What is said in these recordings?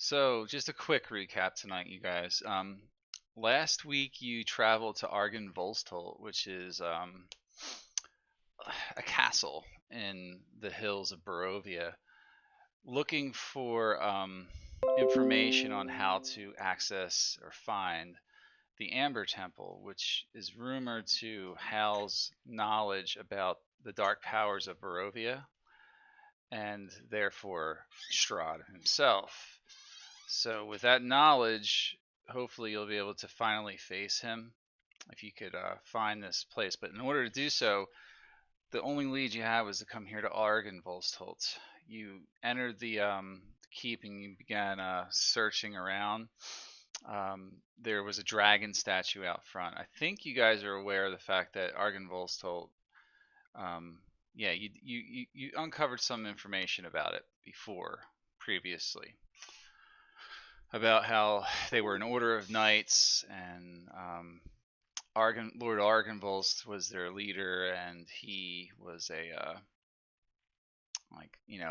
So, just a quick recap tonight, you guys. Last week you traveled to Argynvostholt, which is a castle in the hills of Barovia, looking for information on how to access or find the Amber Temple, which is rumored to house knowledge about the dark powers of Barovia and therefore Strahd himself. So, with that knowledge, hopefully you'll be able to finally face him if you could find this place. But in order to do so, the only lead you had was to come here to Argynvostholt. You entered the keep and you began searching around. There was a dragon statue out front. I think you guys are aware of the fact that Argynvostholt, yeah, you uncovered some information about it before, previously, about how they were an order of knights, and Lord Argynvost was their leader, and he was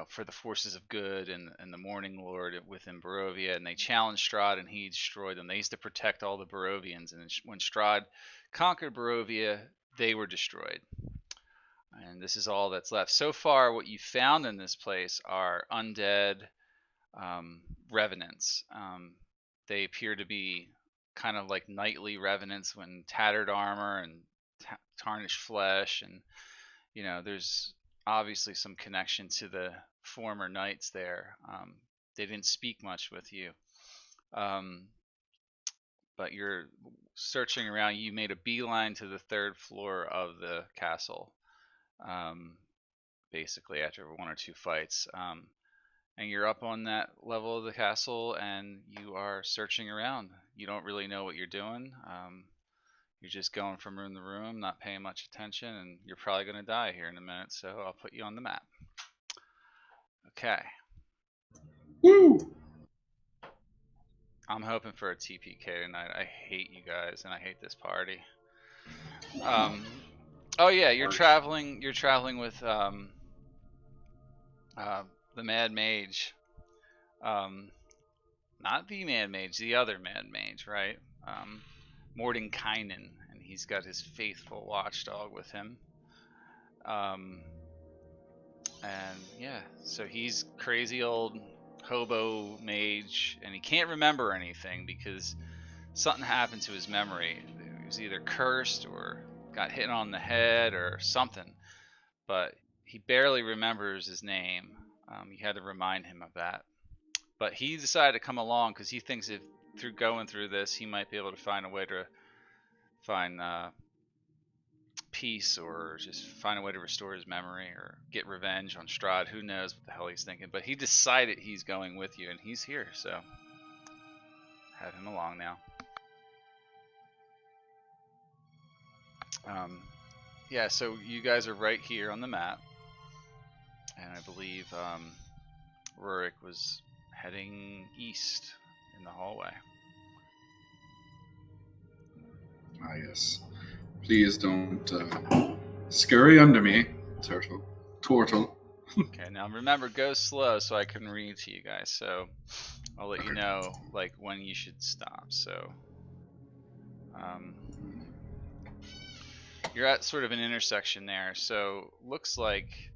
for the forces of good and the Morning Lord within Barovia, and they challenged Strahd, and he destroyed them. They used to protect all the Barovians, and when Strahd conquered Barovia, they were destroyed. And this is all that's left. So far, what you found in this place are undead revenants. They appear to be kind of like knightly revenants when tattered armor and tarnished flesh, and there's obviously some connection to the former knights there. They didn't speak much with you, but you're searching around. You made a beeline to the third floor of the castle, basically after one or two fights. And you're up on that level of the castle, and you are searching around. You don't really know what you're doing. You're just going from room to room, not paying much attention, and you're probably going to die here in a minute, so I'll put you on the map. Okay. Woo! I'm hoping for a TPK tonight. I hate you guys, and I hate this party. Oh yeah, you're traveling with the Mad Mage. Not the Mad Mage, the other Mad Mage, right? Mordenkainen, and he's got his faithful watchdog with him. And yeah, so he's crazy old hobo mage, and he can't remember anything because something happened to his memory. He was either cursed or got hit on the head or something, but he barely remembers his name. You had to remind him of that. But he decided to come along because he thinks if through going through this, he might be able to find a way to find peace, or just find a way to restore his memory or get revenge on Strahd. Who knows what the hell he's thinking? But he decided he's going with you, and he's here, so have him along now. Yeah, so you guys are right here on the map, and I believe Rurik was heading east in the hallway. Ah, yes. Please don't scurry under me, turtle. Okay, now remember, go slow so I can read to you guys. So I'll let you know like when you should stop. So you're at sort of an intersection there. So looks like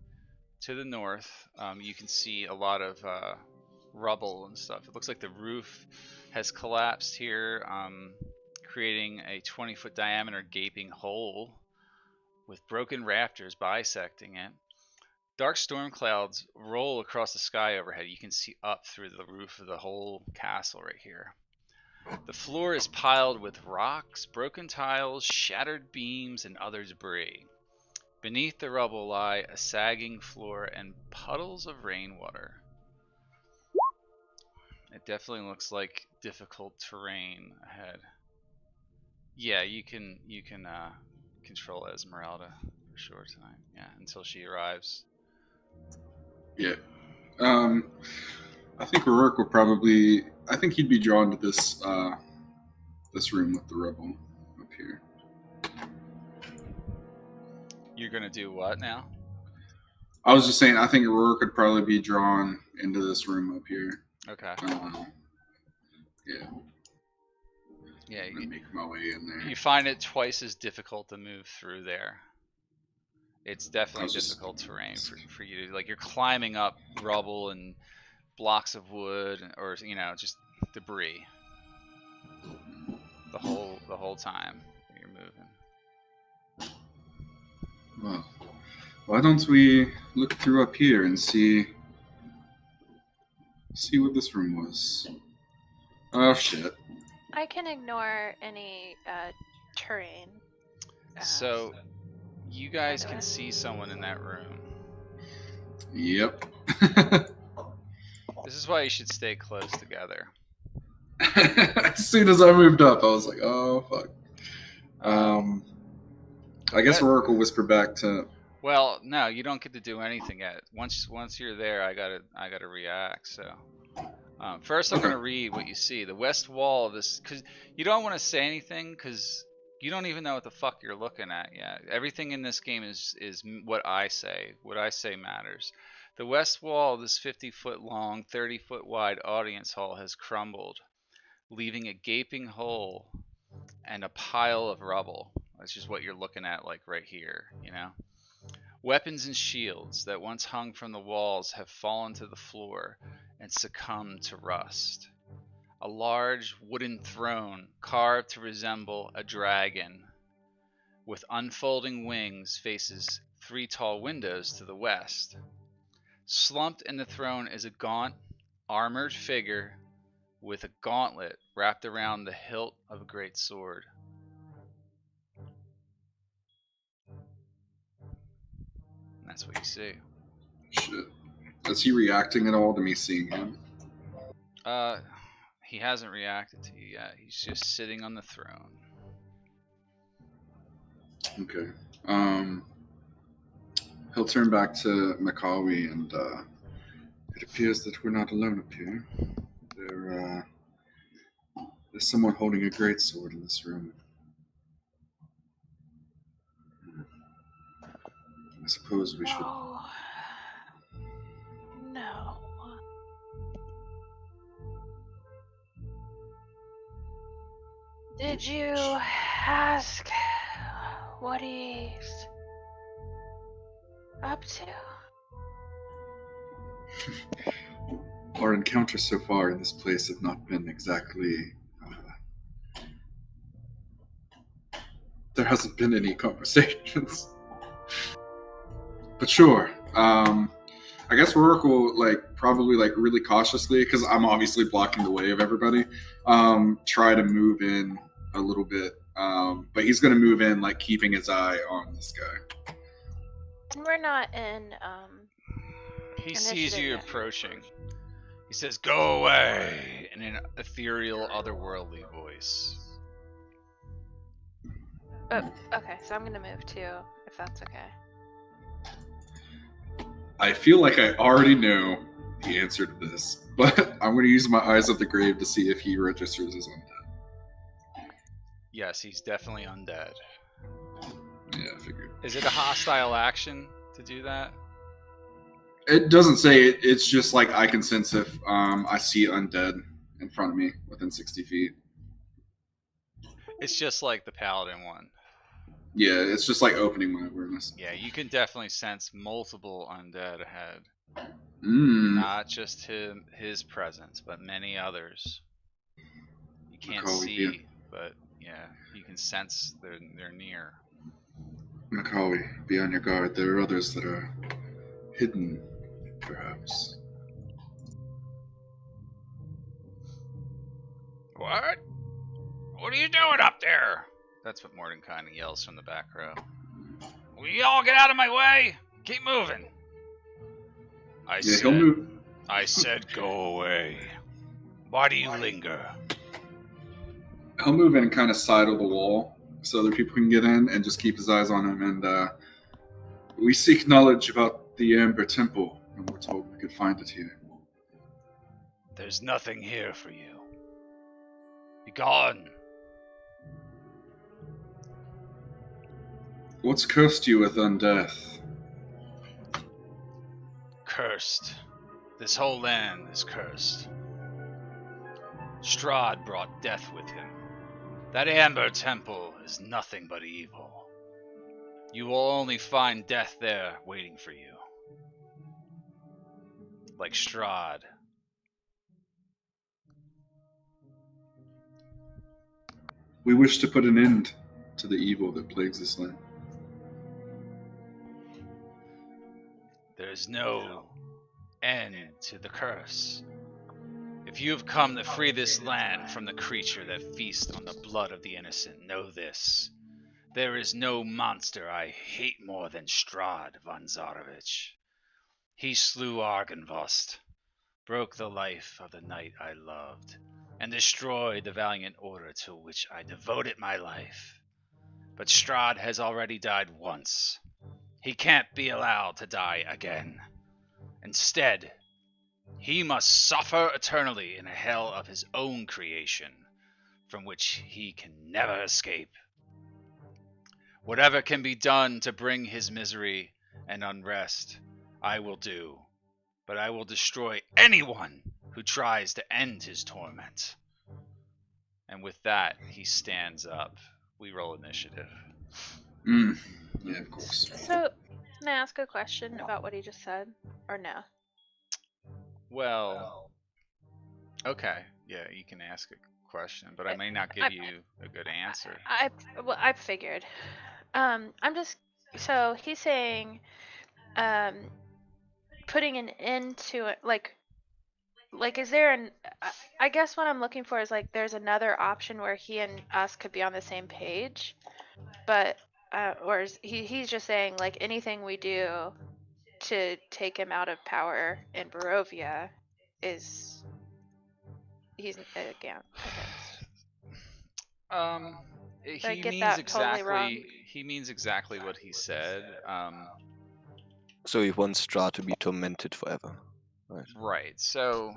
to the north, you can see a lot of rubble and stuff. It looks like the roof has collapsed here, creating a 20-foot diameter gaping hole with broken rafters bisecting it. Dark storm clouds roll across the sky overhead. You can see up through the roof of the whole castle right here. The floor is piled with rocks, broken tiles, shattered beams, and other debris. Beneath the rubble lie a sagging floor and puddles of rainwater. It definitely looks like difficult terrain ahead. Yeah, you can control Esmeralda for sure tonight. Yeah, until she arrives. Yeah. I think Rurik will probably. I think he'd be drawn to this this room with the rubble up here. You're gonna do what now? I was just saying. I think Rurik could probably be drawn into this room up here. Okay. Yeah. Yeah, I'm gonna make my way in there. you find it twice as difficult to move through there. It's I definitely was just. difficult terrain for you to, like, you're climbing up rubble and blocks of wood, or just debris the whole time you're moving. Well, why don't we look through up here and see what this room was? Oh shit. I can ignore any terrain. So you guys can see someone in that room. Yep. This is why you should stay close together. As soon as I moved up, I was like, "Oh fuck." I guess Rourke will whisper back to. Well, no, you don't get to do anything yet. Once you're there, I gotta react. So first, I'm gonna read what you see. The west wall of this, because you don't want to say anything, because you don't even know what the fuck you're looking at yet. Everything in this game is what I say. What I say matters. The west wall of this 50-foot long, 30-foot wide audience hall has crumbled, leaving a gaping hole and a pile of rubble. That's just what you're looking at, like right here, Weapons and shields that once hung from the walls have fallen to the floor and succumbed to rust. A large wooden throne, carved to resemble a dragon, with unfolding wings, faces 3 tall windows to the west. Slumped in the throne is a gaunt, armored figure with a gauntlet wrapped around the hilt of a great sword. And that's what you see. Shit. Is he reacting at all to me seeing him? He hasn't reacted to you yet. He's just sitting on the throne. Okay. He'll turn back to Macaulay and it appears that we're not alone up here. There's someone holding a great sword in this room. I suppose we should. Oh, no. Did you ask what he's up to? Our encounters so far in this place have not been exactly. There hasn't been any conversations. But sure. I guess Rourke will probably really cautiously, because I'm obviously blocking the way of everybody. Try to move in a little bit, but he's gonna move in keeping his eye on this guy. We're not in. He sees you approaching. He says, "Go away," in an ethereal, otherworldly voice. Okay, so I'm gonna move too, if that's okay. I feel like I already know the answer to this, but I'm going to use my eyes of the grave to see if he registers as undead. Yes, he's definitely undead. Yeah, I figured. Is it a hostile action to do that? It doesn't say it. It's just I can sense if I see undead in front of me within 60 feet. It's just like the paladin one. Yeah, it's just opening my awareness. Yeah, you can definitely sense multiple undead ahead. Not just his presence, but many others. You can't see, but yeah, you can sense they're near. Macaulay, be on your guard. There are others that are hidden, perhaps. What? What are you doing up there? That's what Mordenkainen yells from the back row. Will you all get out of my way? Keep moving. He'll move. I said go away. Why do you linger? He'll move in and kind of sidle the wall so other people can get in and just keep his eyes on him. And we seek knowledge about the Amber Temple, and we're told we could find it here. There's nothing here for you. Be gone. What's cursed you with undeath? Cursed. This whole land is cursed. Strahd brought death with him. That Amber Temple is nothing but evil. You will only find death there waiting for you. Like Strahd. We wish to put an end to the evil that plagues this land. There is no end to the curse. If you have come to free this land from the creature that feasts on the blood of the innocent, know this. There is no monster I hate more than Strahd von Zarovich. He slew Argynvostholt, broke the life of the knight I loved, and destroyed the valiant order to which I devoted my life. But Strahd has already died once. He can't be allowed to die again. Instead, he must suffer eternally in a hell of his own creation, from which he can never escape. Whatever can be done to bring his misery and unrest, I will do, but I will destroy anyone who tries to end his torment. And with that, he stands up. We roll initiative. Yeah, of course. So, can I ask a question about what he just said, or no? Well, okay, yeah, you can ask a question, but I may not give you a good answer. I figured. I'm just so he's saying, putting an end to it, like is there an? I guess what I'm looking for is like there's another option where he and us could be on the same page, but or is he's just saying like anything we do to take him out of power in Barovia is he's against. Did I He get means that totally wrong? he means exactly what he said. So he wants Strahd to be tormented forever. Right. Right. So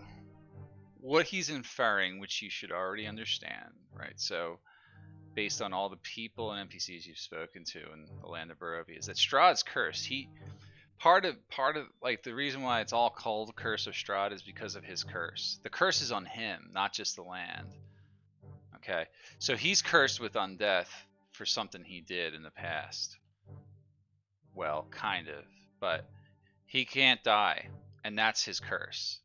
what he's inferring, which you should already understand, right? So based on all the people and NPCs you've spoken to in the land of Barovia, is that Strahd's cursed. He part of like the reason why it's all called Curse of Strahd is because of his curse. The curse is on him, not just the land. Okay, so he's cursed with undeath for something he did in the past. Well, kind of, but he can't die, and that's his curse.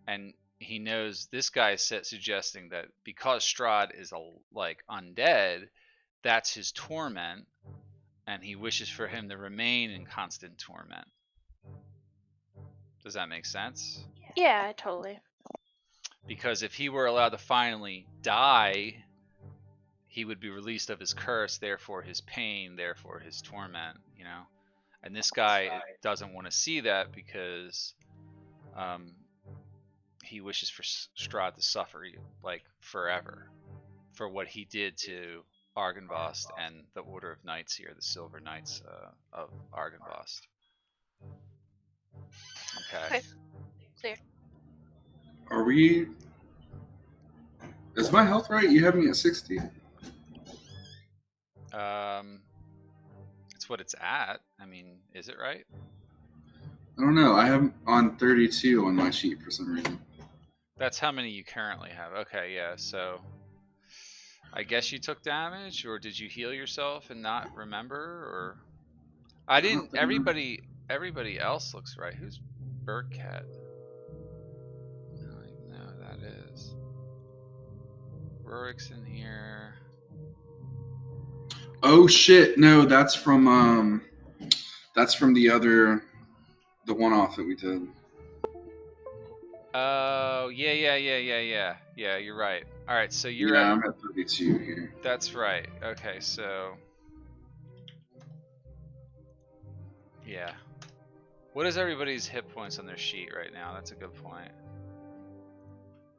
And he knows this guy is suggesting that because Strahd is like undead, that's his torment, and he wishes for him to remain in constant torment. Does that make sense? Yeah, totally. Because if he were allowed to finally die, he would be released of his curse, therefore his pain, therefore his torment, you know? And this guy doesn't want to see that because he wishes for Strahd to suffer like forever for what he did to Argynvostholt and the Order of Knights here, the Silver Knights of Argynvostholt. Okay. Clear. Are we? Is my health right? You have me at 60. It's what it's at. I mean, is it right? I don't know. I have on 32 on my sheet for some reason. That's how many you currently have. Okay, yeah. So I guess you took damage, or did you heal yourself and not remember? Or I didn't. Everybody else looks right. Who's Birdcat? I don't even know who that is. Rurik's in here. Oh shit! No, that's from the one-off that we did. Oh, yeah. Yeah, you're right. All right, so you're Yeah, I'm at 32 here. That's right. Okay, so yeah. What is everybody's hit points on their sheet right now? That's a good point.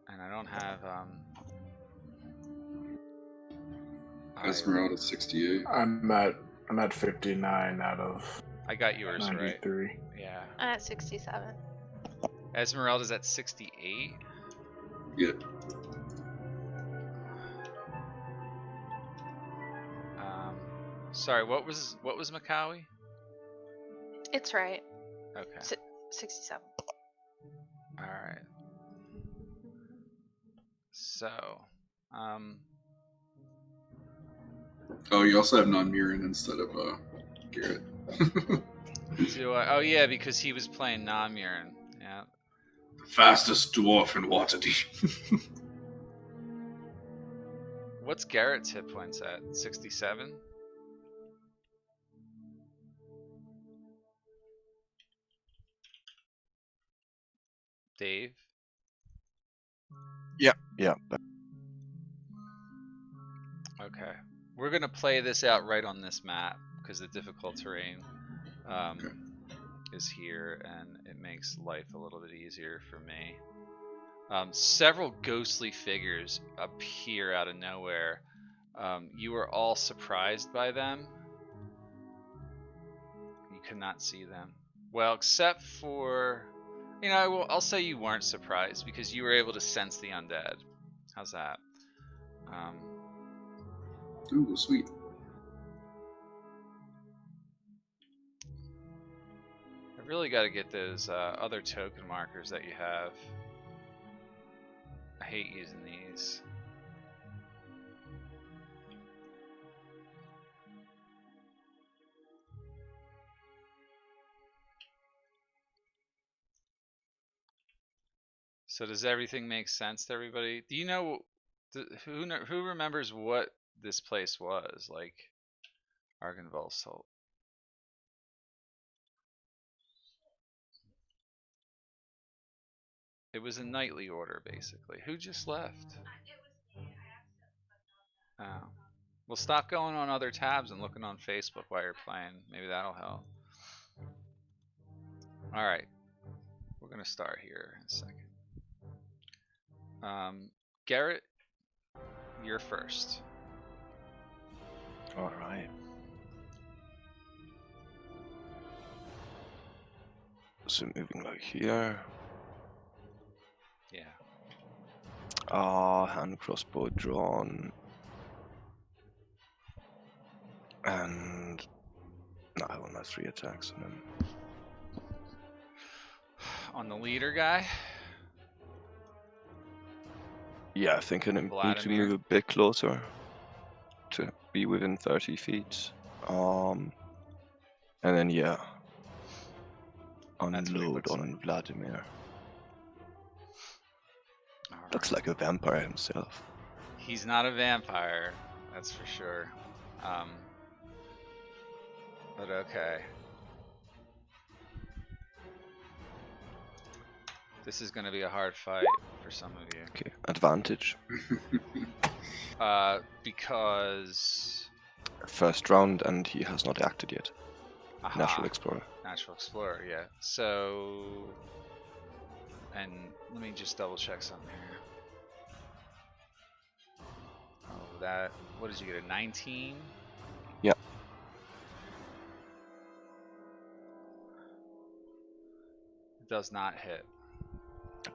And I don't have Esmeralda's 68. I'm at 59 out of I got yours 93. right. Yeah. I'm at 67. Esmeralda's at 68. Yeah. Sorry, what was Makawi? It's right. Okay. 67. All right. So, Oh, you also have non-Murin instead of Garrett. do I? Oh yeah, because he was playing Namurin. Yeah. The fastest dwarf in Waterdeep. What's Garrett's hit points at? 67? Dave? Yeah. Okay. We're going to play this out right on this map because the difficult terrain Okay. is here and it makes life a little bit easier for me. Several ghostly figures appear out of nowhere. You are all surprised by them. You cannot see them. Well, except for, I'll say you weren't surprised because you were able to sense the undead. How's that? Ooh, sweet. I really got to get those other token markers that you have. I hate using these. So does everything make sense to everybody? Do you know who remembers what this place was like? Argynvostholt. It was a knightly order, basically. Who just left? Oh. Well, stop going on other tabs and looking on Facebook while you're playing. Maybe that'll help. Alright. We're going to start here in a second. Garrett, you're first. Alright. So moving like here. Yeah. Hand crossbow drawn. And no, I want my 3 attacks on him. On the leader guy. Yeah, I think I need to Vladimir. move a bit closer to be within 30 feet. And then yeah, That's what he unload looks on like. Vladimir. Alright. Looks like a vampire himself. He's not a vampire, that's for sure. But okay. This is going to be a hard fight for some of you. Okay, advantage. Because... First round and he has not acted yet. Aha, Natural Explorer. Natural Explorer, yeah. So... And let me just double check something here. Oh, that... What did you get, a 19? Yeah. It does not hit.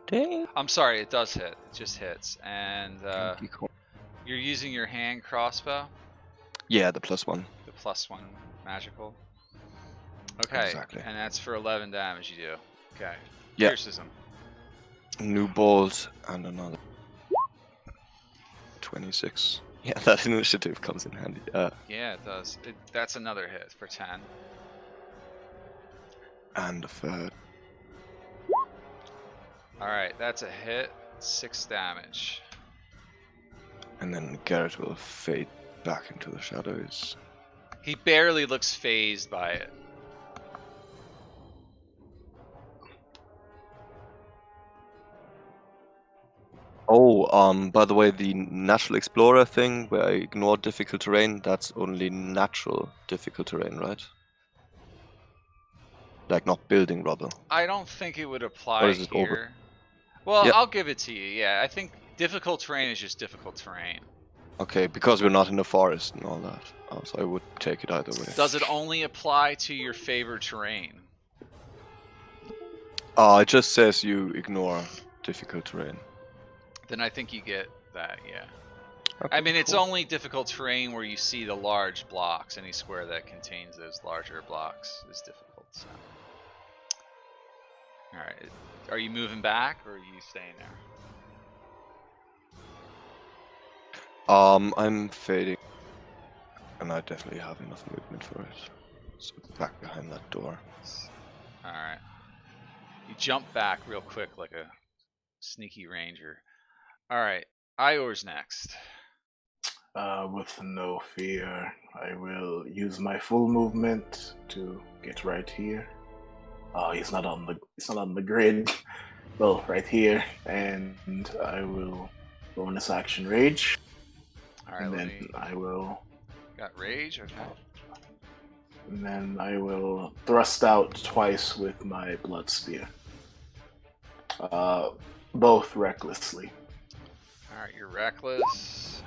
Dang. I'm sorry, it does hit. It just hits. And Cool. you're using your hand crossbow? Yeah, the +1. The +1 magical? Okay, Exactly. and that's for 11 damage you do. Okay. Yeah. Pierces him. New balls and another 26. Yeah, that initiative comes in handy. Yeah, it does. That's another hit for 10. And a third. Alright, that's a hit. 6 damage. And then Garrett will fade back into the shadows. He barely looks phased by it. Oh, by the way, the Natural Explorer thing where I ignore difficult terrain, that's only natural difficult terrain, right? Like not building rubble. I don't think it would Or apply is it over? here. Well, Yeah. I'll give it to you. Yeah, I think difficult terrain is just difficult terrain. Okay, because we're not in the forest and all that. Oh, so I would take it either way. Does it only apply to your favored terrain? It just says you ignore difficult terrain. Then I think you get that, yeah. Okay, I mean, it's cool. only difficult terrain where you see the large blocks. Any square that contains those larger blocks is difficult. So. Alright, are you moving back or are you staying there? I'm fading, and I definitely have enough movement for it. So back behind that door. Alright. You jump back real quick like a sneaky ranger. Alright, Ior's next. With no fear, I will use my full movement to get right here. Oh, he's not on the grid. Well, right here, and I will bonus action rage. Alright, And let then me... I will. Got rage? Okay. And then I will thrust out twice with my blood spear. Both recklessly. Alright, you're reckless.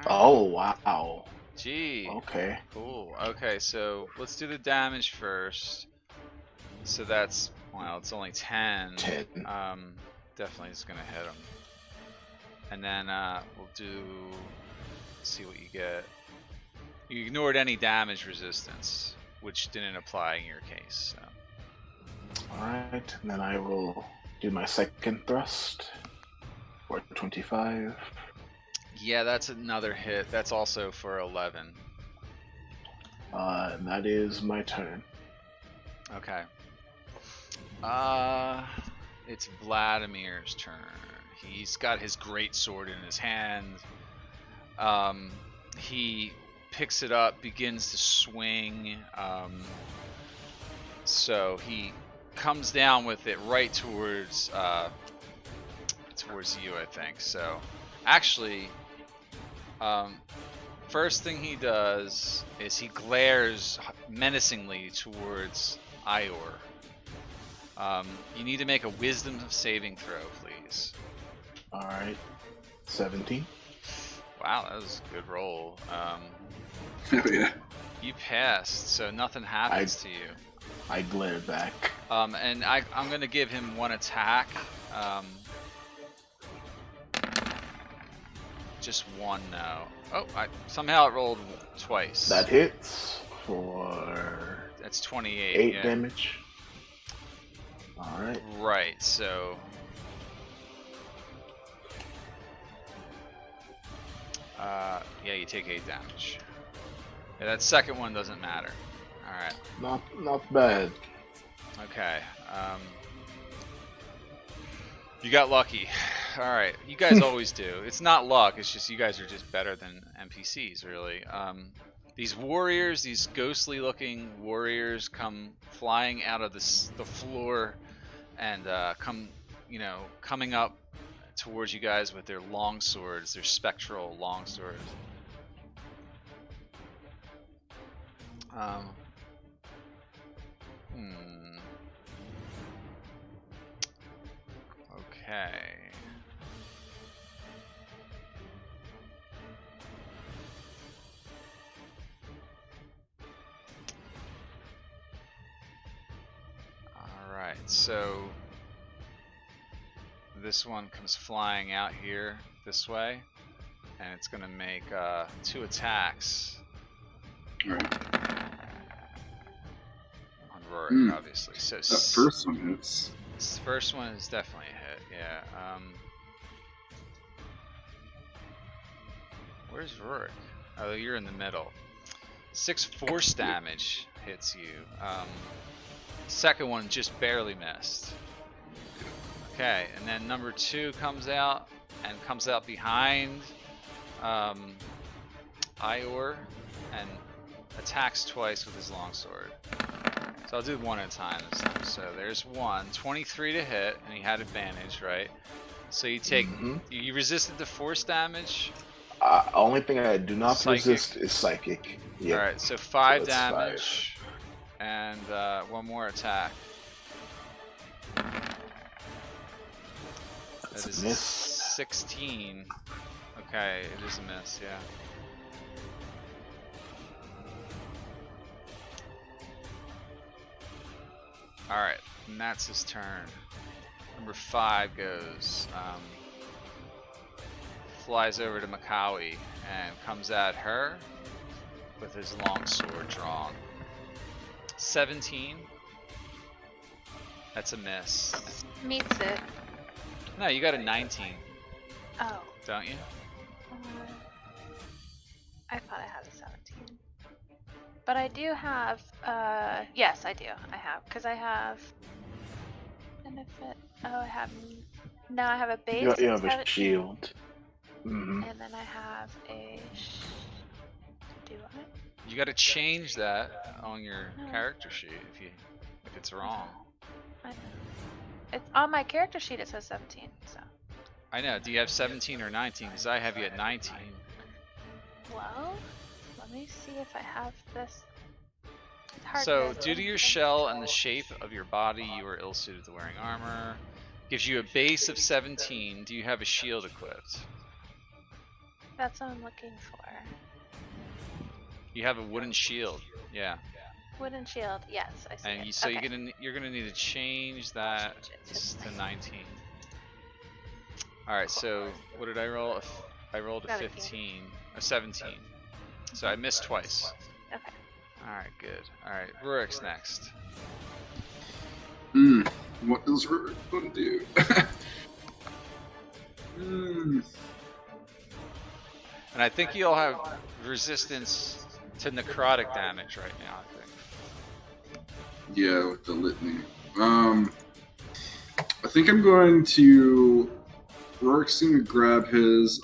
Oh wow. Gee. Okay. Cool. Okay, so let's do the damage first. So that's, well, it's only 10. 10. Definitely is gonna hit him. And then we'll do, see what you get. You ignored any damage resistance, which didn't apply in your case. So. Alright, and then I will do my second thrust for 25. Yeah, that's another hit. That's also for 11. And that is my turn. Okay. It's Vladimir's turn. He's got his great sword in his hand. He picks it up, begins to swing. So he comes down with it right towards you, I think. So actually, first thing he does is he glares menacingly towards Ior. You need to make a wisdom saving throw, please. Alright. 17. Wow, that was a good roll. Hell yeah. You passed, so nothing happens to you. I glare back. And I'm gonna give him one attack. Just one now. Oh, somehow it rolled twice. That hits for That's 28. 8 yeah. damage. Alright. Right, so yeah, you take 8 damage. Yeah, that second one doesn't matter. Alright. Not bad. Okay. You got lucky. Alright. You guys always do. It's not luck, it's just you guys are just better than NPCs, really. These warriors, these ghostly looking warriors come flying out of the floor and coming up towards you guys with their long swords, their spectral long swords. Okay. Alright, so this one comes flying out here this way, and it's gonna make 2 attacks Alright. on Rorik, obviously. So That first one hits. this first one is definitely a hit, yeah. Where's Rorik? Oh, you're in the middle. 6 force damage hits you. Second one just barely missed. Okay, and then number 2 comes out and comes out behind Ior and attacks twice with his longsword. So I'll do one at a time this time. So there's 1, 23 to hit, and he had advantage, right? So you take, you resisted the force damage. Only thing I do not Psychic. resist is psychic. Yep. Alright, so 5 So it's damage, and 1 more attack. That's That is a miss. 16. Okay, it is a miss, yeah. Alright, and that's his turn. Number 5 goes, flies over to Makawi and comes at her with his long sword drawn. 17. That's a miss. Meets it. No, you got a 19, Oh. don't you? I thought I had a 17. But I do have, yes, I do. I have, because I have benefit. Oh, I have, now I have a base You of have a 17, shield. Mm-hmm. and then I have a, do I? You got to change that on your No. character sheet if it's wrong. I know. It's on my character sheet. It says 17. So. I know. Do you have 17 or 19? Because I have you at 19. Well, let me see if I have this. It's hard So, to due to your shell and the shape of your body, you are ill-suited to wearing armor. Gives you a base of 17. Do you have a shield equipped? That's what I'm looking for. You have a wooden shield. Yeah. Wooden shield. Yes, I see And it. so okay. you're gonna need to change that Change it to 19. All right. So what did I roll? I rolled a 17. 15, a 17. So I missed twice. Okay. All right. Good. All right. Rurik's next. What does Rurik want to do? And I think you all have resistance to necrotic damage right now. I think. Yeah, with the litany. I think I'm going to. Rorik's going to grab his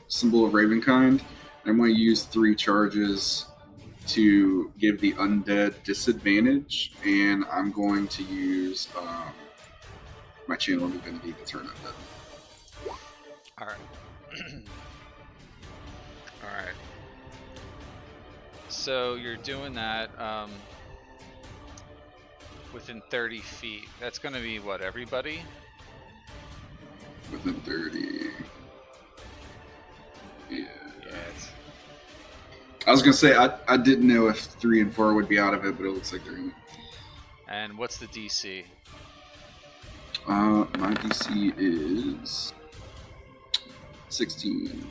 symbol of Ravenkind. I'm going to use 3 charges to give the undead disadvantage, and I'm going to use my channel of divinity to turn undead. All right. All right. So you're doing that within 30 feet. That's going to be what, everybody? Within 30. Yeah. I was going to say, I didn't know if 3 and 4 would be out of it, but it looks like they're in it. And what's the DC? My DC is 16.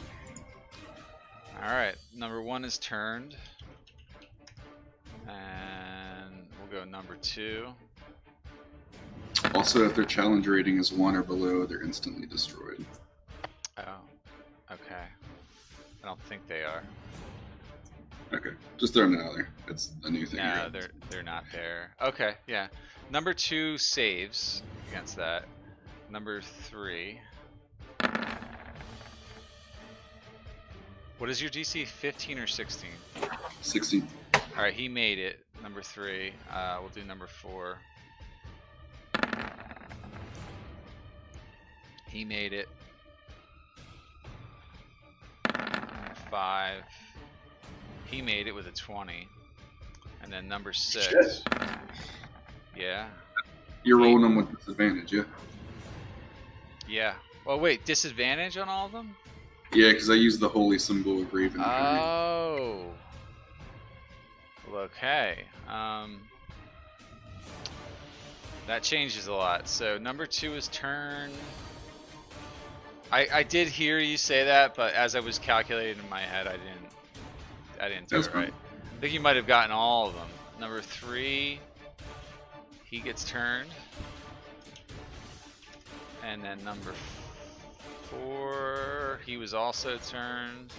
Alright, number 1 is turned. And we'll go number 2. Also, if their challenge rating is 1 or below, they're instantly destroyed. Oh, okay. I don't think they are. Okay, just throwing it out there. It's a new thing. No, they're not there. Okay, yeah. Number 2 saves against that. Number 3. What is your DC? 15 or 16? 16. Alright, he made it. Number 3. We'll do number 4. He made it. 5. He made it with a 20. And then number 6. Shit. Yeah. You're rolling them with disadvantage, yeah? Yeah. Well, wait, disadvantage on all of them? Yeah, because I used the holy symbol of Raven. Oh. Well, okay. That changes a lot. So number 2 is turn. I did hear you say that, but as I was calculating in my head, I didn't do That's it right. fine. I think you might have gotten all of them. Number 3, he gets turned. And then number 4, he was also turned.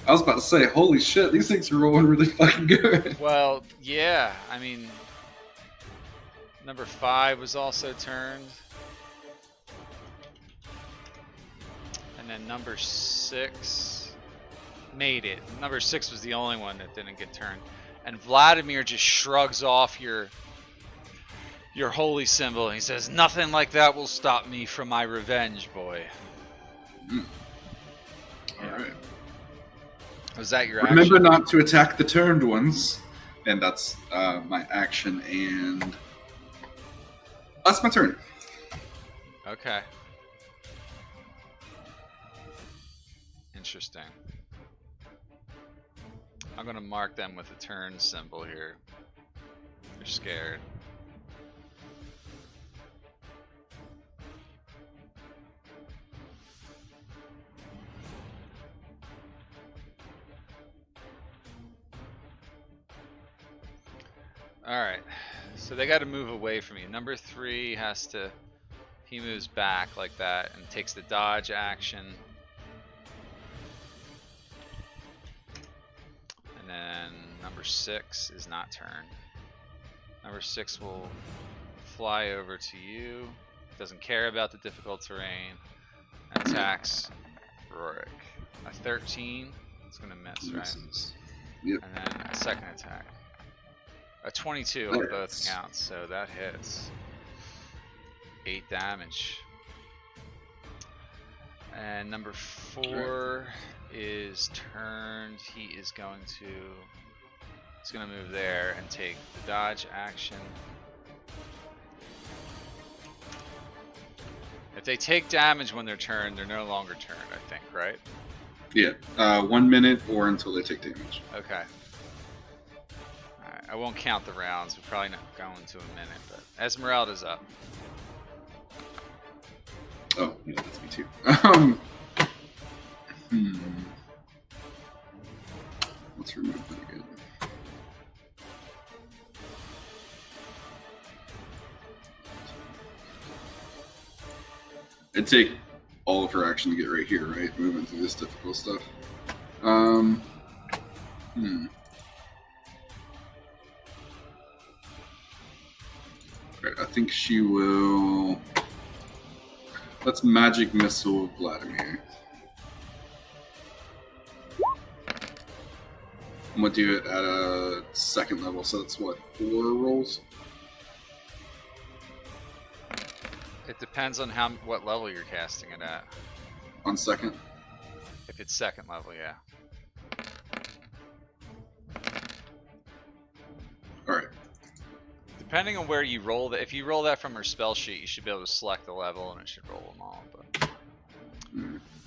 I was about to say, holy shit, these things are rolling really fucking good. Well, yeah, I mean, number 5 was also turned. And then number 6 made it. Number 6 was the only one that didn't get turned. And Vladimir just shrugs off your holy symbol and he says, "Nothing like that will stop me from my revenge, boy." Alright. Was that your Remember action? not to attack the turned ones. And that's my action, and that's my turn. Okay. Interesting. I'm gonna mark them with a turn symbol here. They're scared. Alright, so they gotta move away from you. Number 3 has to, he moves back like that and takes the dodge action. then number 6 is not turned. Number 6 will fly over to you. Doesn't care about the difficult terrain. And attacks Rorik. A 13. It's gonna miss, right? Misses. Yep. And then a second attack. A 22 on both counts, so that hits. 8 damage. And number 4 is turned. He is going to. He's going to move there and take the dodge action. If they take damage when they're turned, they're no longer turned, I think, right? Yeah. 1 minute or until they take damage. Okay. Alright, I won't count the rounds. We're probably not going to a minute, but Esmeralda's up. Oh, yeah, that's me too. Let's remove that again. It'd take all of her action to get right here, right? Moving through this difficult stuff. Right, I think she will. Let's magic missile Vladimir. I'm gonna do it at a 2nd level, so that's what, 4 rolls? It depends on what level you're casting it at. On 2nd? If it's 2nd level, yeah. Alright. Depending on where you roll that, if you roll that from her spell sheet, you should be able to select the level and it should roll them all. But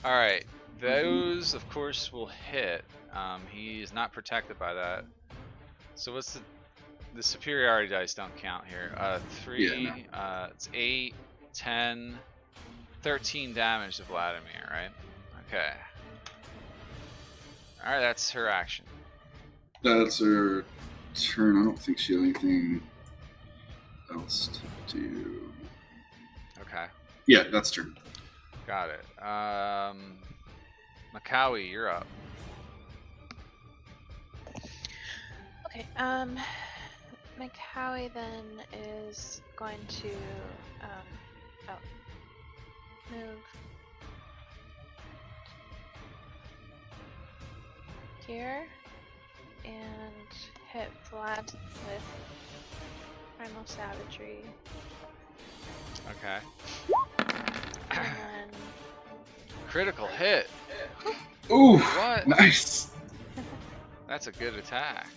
alright, those of course will hit. He is not protected by that. So what's the superiority dice don't count here. 3, Yeah, no. It's 8, 10, 13 damage to Vladimir, right? Okay. Alright, that's her action. That's her turn. I don't think she had anything else to do. Okay. Yeah, that's turn. Got it. Makawi, you're up. Okay, Makawi then is going to move here and hit Vlad with Primal Savagery. Okay. And then Critical hit. Ooh, What? nice. That's a good attack.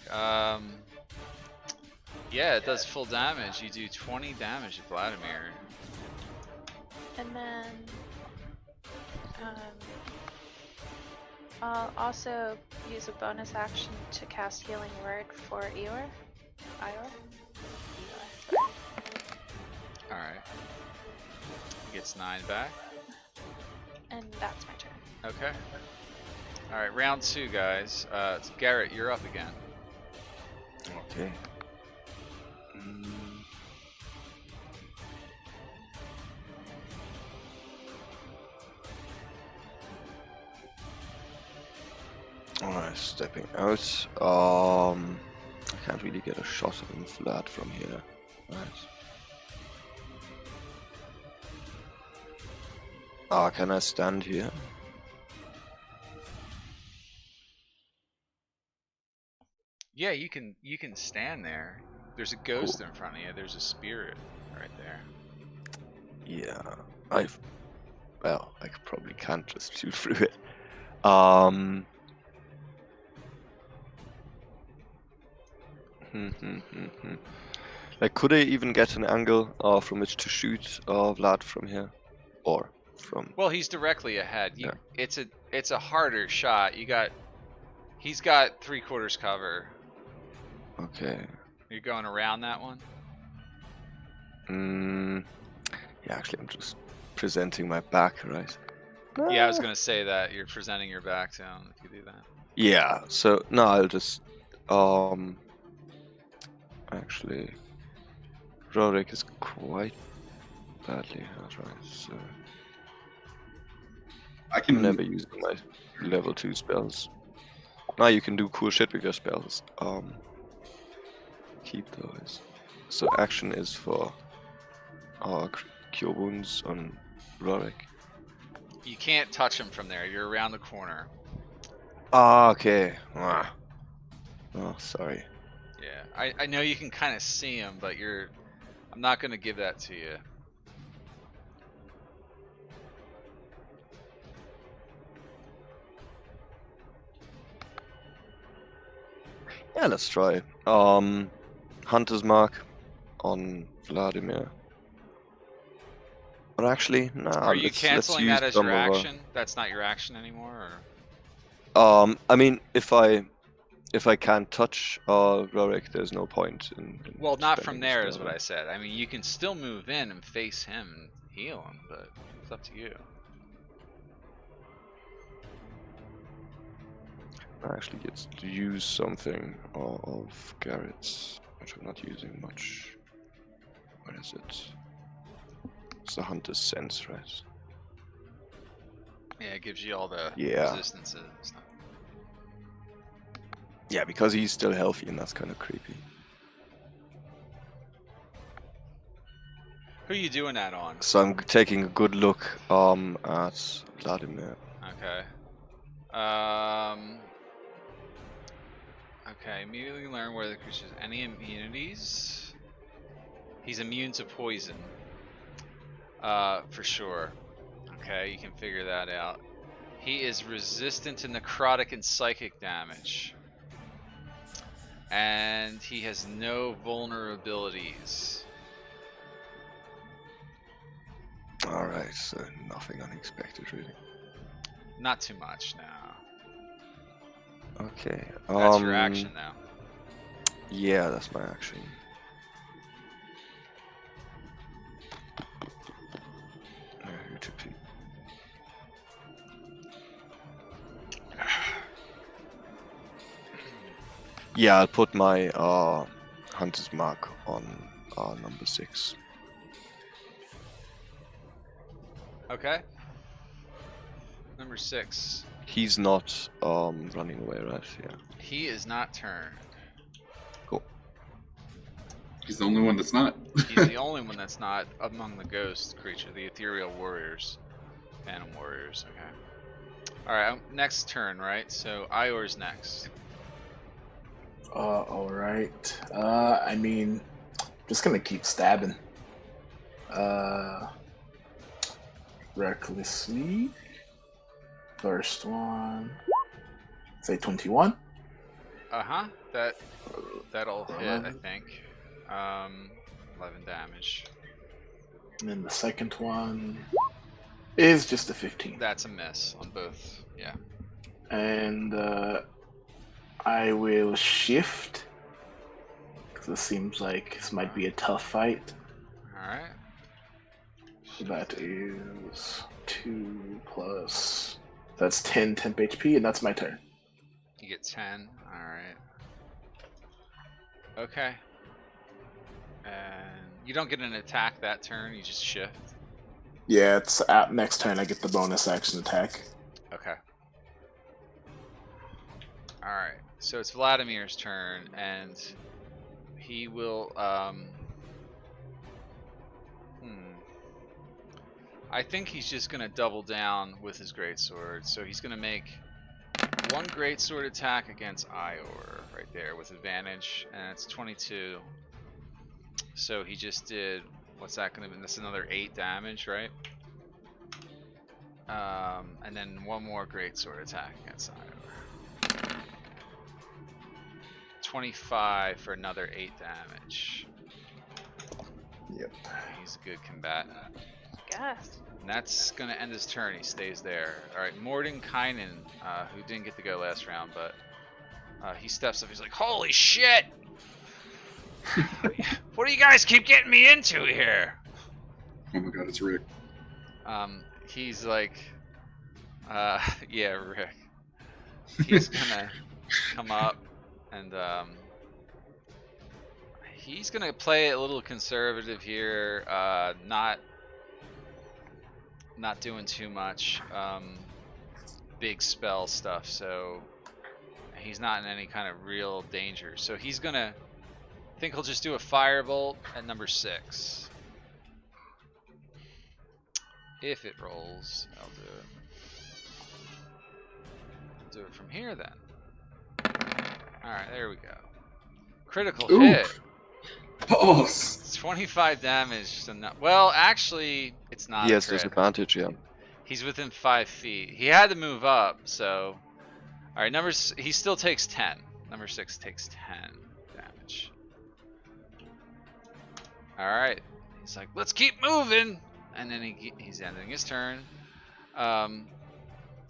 Yeah, it does full damage. You do 20 damage to Vladimir. And then I'll also use a bonus action to cast Healing Word for Eeyore. Alright. He gets 9 back. And that's my turn. Okay. Alright, round 2, guys. It's Garrett, you're up again. Okay. Alright, stepping out. I can't really get a shot on Vlad from here. Right. Can I stand here? Yeah, you can stand there. There's a ghost in front of you. There's a spirit right there. Yeah, I probably can't just shoot through it. Like, could I even get an angle from which to shoot Vlad from here, or from? Well, he's directly ahead. Yeah. It's a harder shot. He's got 3/4 cover. Okay. You're going around that one? Yeah, actually, I'm just presenting my back, right? Yeah, I was gonna say that you're presenting your back to him if you do that. Yeah. So no, I'll just actually, Rorik is quite badly hurt, right? So I can I'm never using my level 2 spells. Now you can do cool shit with your spells. Keep those. So action is for cure wounds on Rorik. You can't touch him from there. You're around the corner. Ah, okay. Ah. Oh, sorry. Yeah, I know you can kind of see him, but I'm not gonna give that to you. Yeah, let's try. Hunter's Mark on Vladimir. But actually, nah. Are you let's canceling use that as some your of our- action? That's not your action anymore, or? I mean, if I can't touch Rorik, there's no point in Well, not spending from a there spell, is what right? I said. I mean, you can still move in and face him and heal him, but it's up to you. I actually get to use something of Garrett's, which I'm not using much. What is it? It's the Hunter's Sense, right? Yeah, it gives you all the Yeah. resistances and stuff. Yeah, because he's still healthy, and that's kind of creepy. Who are you doing that on? So I'm taking a good look at Vladimir. Okay. Okay, immediately learn where the creature has any immunities. He's immune to poison. For sure. Okay, you can figure that out. He is resistant to necrotic and psychic damage. And he has no vulnerabilities. Alright, so nothing unexpected, really. Not too much now. Okay. That's your action now. Yeah, that's my action. Yeah, I'll put my Hunter's Mark on number 6. Okay. Number 6. He's not running away, right? Yeah. He is not turned. Cool. He's the only one that's not. He's the only one that's not among the ghost creature, the ethereal warriors, phantom warriors. Okay. All right. Next turn, right? So Ior's next. All right. I mean, just gonna keep stabbing. Recklessly. First one. Say 21. Uh-huh. That'll hit, I 11. think. 11 damage. And then the second one is just a 15. That's a miss on both. Yeah. And I will shift. Because this seems like this might be a tough fight. Alright. That is 2 plus. That's 10 temp HP, and that's my turn. You get 10. Alright. Okay. And you don't get an attack that turn, you just shift. Yeah, it's at next turn I get the bonus action attack. Okay. Alright. So it's Vladimir's turn, and he will, I think he's just gonna double down with his greatsword. So he's gonna make one greatsword attack against Ior right there with advantage, and it's 22. So he just did, what's that gonna be? That's another 8 damage, right? And then one more greatsword attack against Ior. 25 for another 8 damage. Yep. He's a good combatant. Guess. And that's gonna end his turn. He stays there. Alright, Mordenkainen, who didn't get to go last round, but he steps up. He's like, holy shit! What do you guys keep getting me into here? Oh my god, it's Rick. He's like, yeah, Rick. He's gonna come up and he's gonna play it a little conservative here, not doing too much big spell stuff. So he's not in any kind of real danger. So he's gonna, I think he'll just do a firebolt at number 6. If it rolls, I'll do it. I'll do it from here then. Alright, there we go. Critical Ooh. hit. Boss. It's 25 damage. So not, well, actually, it's not He a has crit. disadvantage, yeah. He's within 5 feet. He had to move up, so... Alright, he still takes 10. Number 6 takes 10 damage. Alright. He's like, let's keep moving! And then he's ending his turn.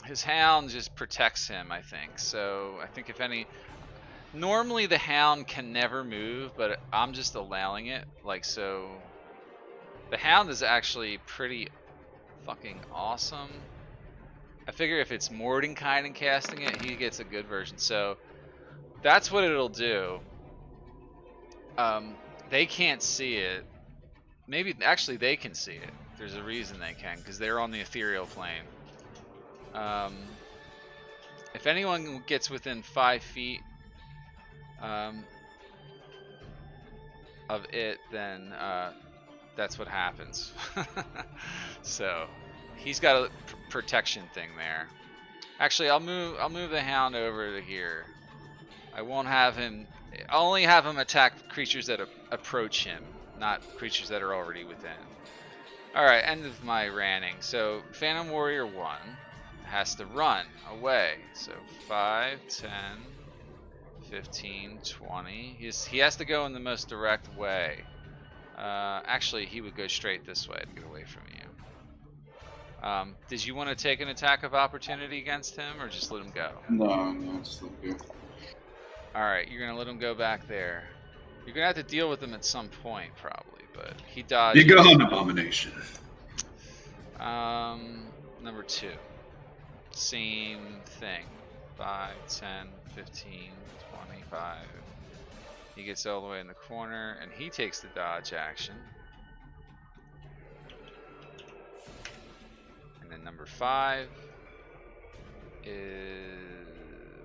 His hound just protects him, I think. So, I think if any... Normally the hound can never move, but I'm just allowing it. Like, so... The hound is actually pretty fucking awesome. I figure if it's Mordenkainen casting it, he gets a good version. So that's what it'll do. They can't see it. Maybe actually they can see it. There's a reason they can, because they're on the ethereal plane. If anyone gets within 5 feet of it, then that's what happens. So he's got a protection thing there. Actually, I'll move the hound over to here. I won't have him. I'll only have him attack creatures that approach him, not creatures that are already within. All right, end of my ranting. So Phantom Warrior 1 has to run away. So 5, 10, 15, 20. He has to go in the most direct way. Actually, he would go straight this way to get away from you. Did you want to take an attack of opportunity against him, or just let him go? No, just let him go. Alright, you're going to let him go back there. You're going to have to deal with him at some point, probably, but he dodges. Be gone, abomination. Number 2. Same thing. 5, 10, 15, 25. He gets all the way in the corner, and he takes the dodge action. And then number 5 is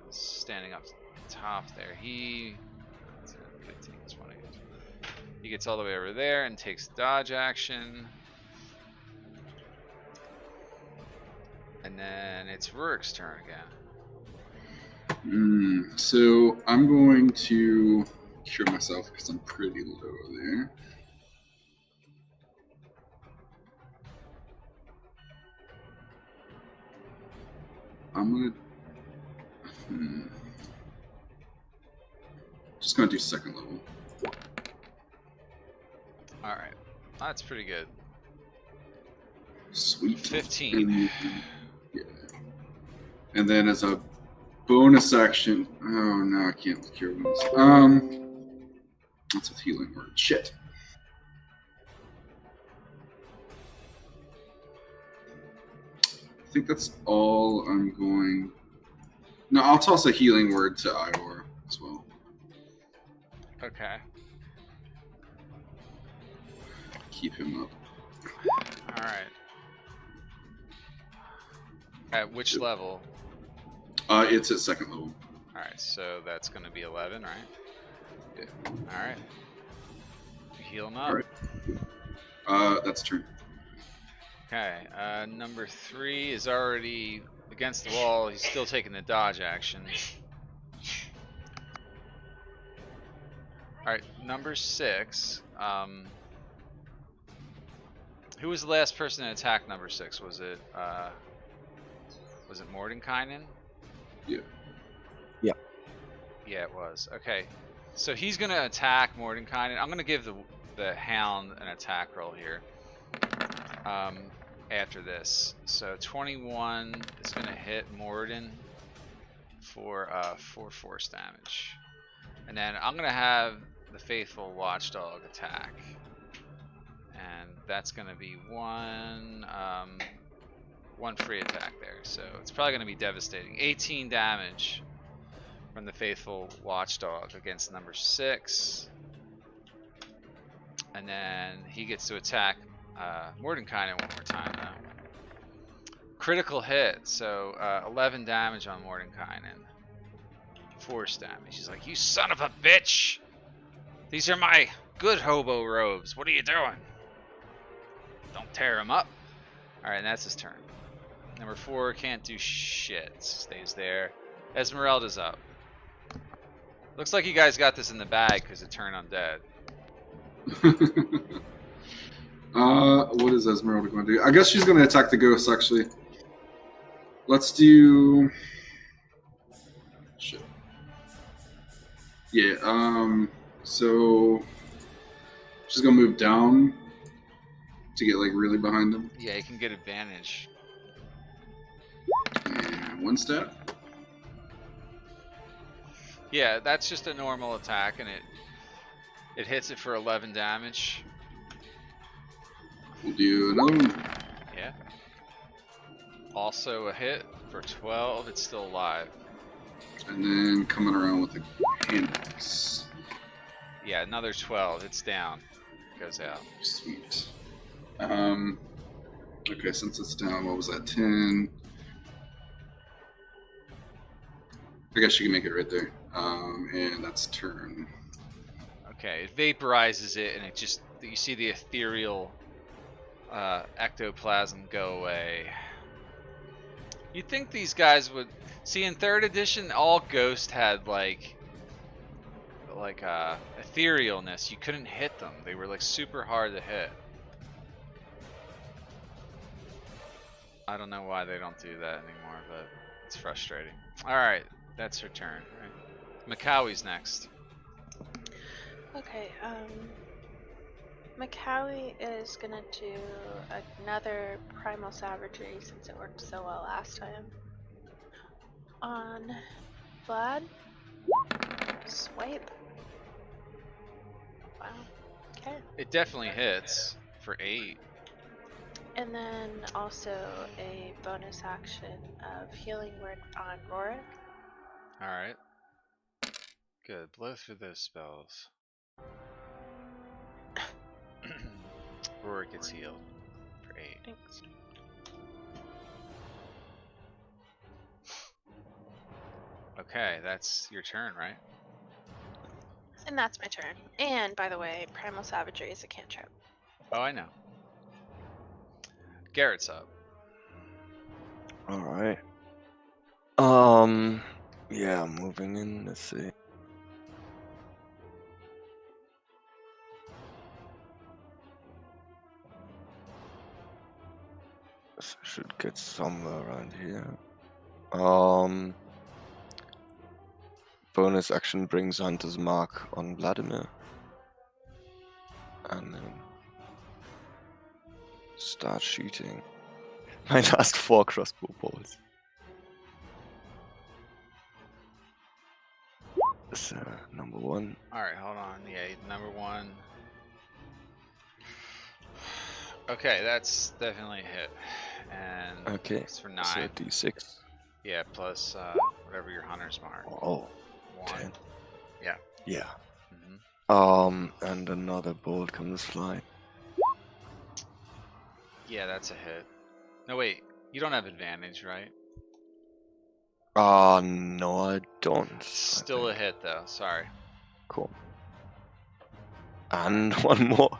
standing up top there. He 15, 20. He gets all the way over there and takes dodge action. And then it's Rurik's turn again. So I'm going to cure myself because I'm pretty low there. I'm gonna just gonna do second level. Alright. That's pretty good. Sweet. 15. Yeah. And then as a bonus action, oh no, I can't cure wounds. That's with healing word. Shit. I think that's all I'm going. No, I'll toss a healing word to Ior as well. Okay. Keep him up. Alright. At which level? It's at second level. Alright, so that's going to be 11, right? Yeah. Alright. Heal him up. Alright. That's turn. Okay, number 3 is already against the wall. He's still taking the dodge action. Alright, number 6. Who was the last person to attack number 6? Was it Mordenkainen? Yeah. Yeah, it was. Okay, so he's gonna attack Mordenkainen. I'm gonna give the hound an attack roll here. After this, so 21 is gonna hit Morden for 4 force damage, and then I'm gonna have the faithful watchdog attack, and that's gonna be one free attack there. So it's probably gonna be devastating. 18 damage from the faithful watchdog against number 6, and then he gets to attack Mordenkainen one more time though. Critical hit, so 11 damage on Mordenkainen. force damage. He's like, you son of a bitch! These are my good hobo robes. What are you doing? Don't tear them up. Alright, and that's his turn. Number 4 can't do shit. Stays there. Esmeralda's up. Looks like you guys got this in the bag because it turned undead. What is Esmeralda going to do? I guess she's going to attack the ghost, actually. Let's do... Shit. Yeah, so... She's going to move down to get, like, really behind him. Yeah, you can get advantage. And 1 stat. Yeah, that's just a normal attack, and it hits it for 11 damage. We'll do another one. Yeah. Also a hit for 12. It's still alive. And then coming around with the hand axe. Yeah, another 12. It's down. Goes out. Sweet. Okay, since it's down, what was that? 10. I guess you can make it right there. And that's turn. Okay, it vaporizes it, and it just, you see the ethereal ectoplasm go away. You'd think these guys would see in 3rd edition. All Ghost had like etherealness. You couldn't hit them. They were like super hard to hit. I don't know why they don't do that anymore, but it's frustrating. All right, that's her turn. Right? Makawi's next. Okay, Macawi is gonna do another primal savagery since it worked so well last time. On Vlad. Swipe. Wow. Okay. It definitely hits for 8. And then also a bonus action of healing word on Rorik. Alright. Good. Blow through those spells. Rorik gets healed for 8. Thanks. Okay, that's your turn, right? And that's my turn. And by the way, primal savagery is a cantrip. Oh, I know. Garrett's up. Alright. Yeah, moving in, let's see. So should get somewhere around here. Bonus action brings Hunter's Mark on Vladimir. And then start shooting. My last 4 crossbow bolts. So, number 1. Alright, hold on. Yeah, number 1. Okay, that's definitely a hit. And Okay, it's for 9. so d6. Yeah, plus whatever your hunter's mark. Oh, 1. 10. Yeah. Yeah. Mm-hmm. And another bolt comes flying. Yeah, that's a hit. No, wait. You don't have advantage, right? No, I don't. Still a hit, though. Sorry. Cool. And one more.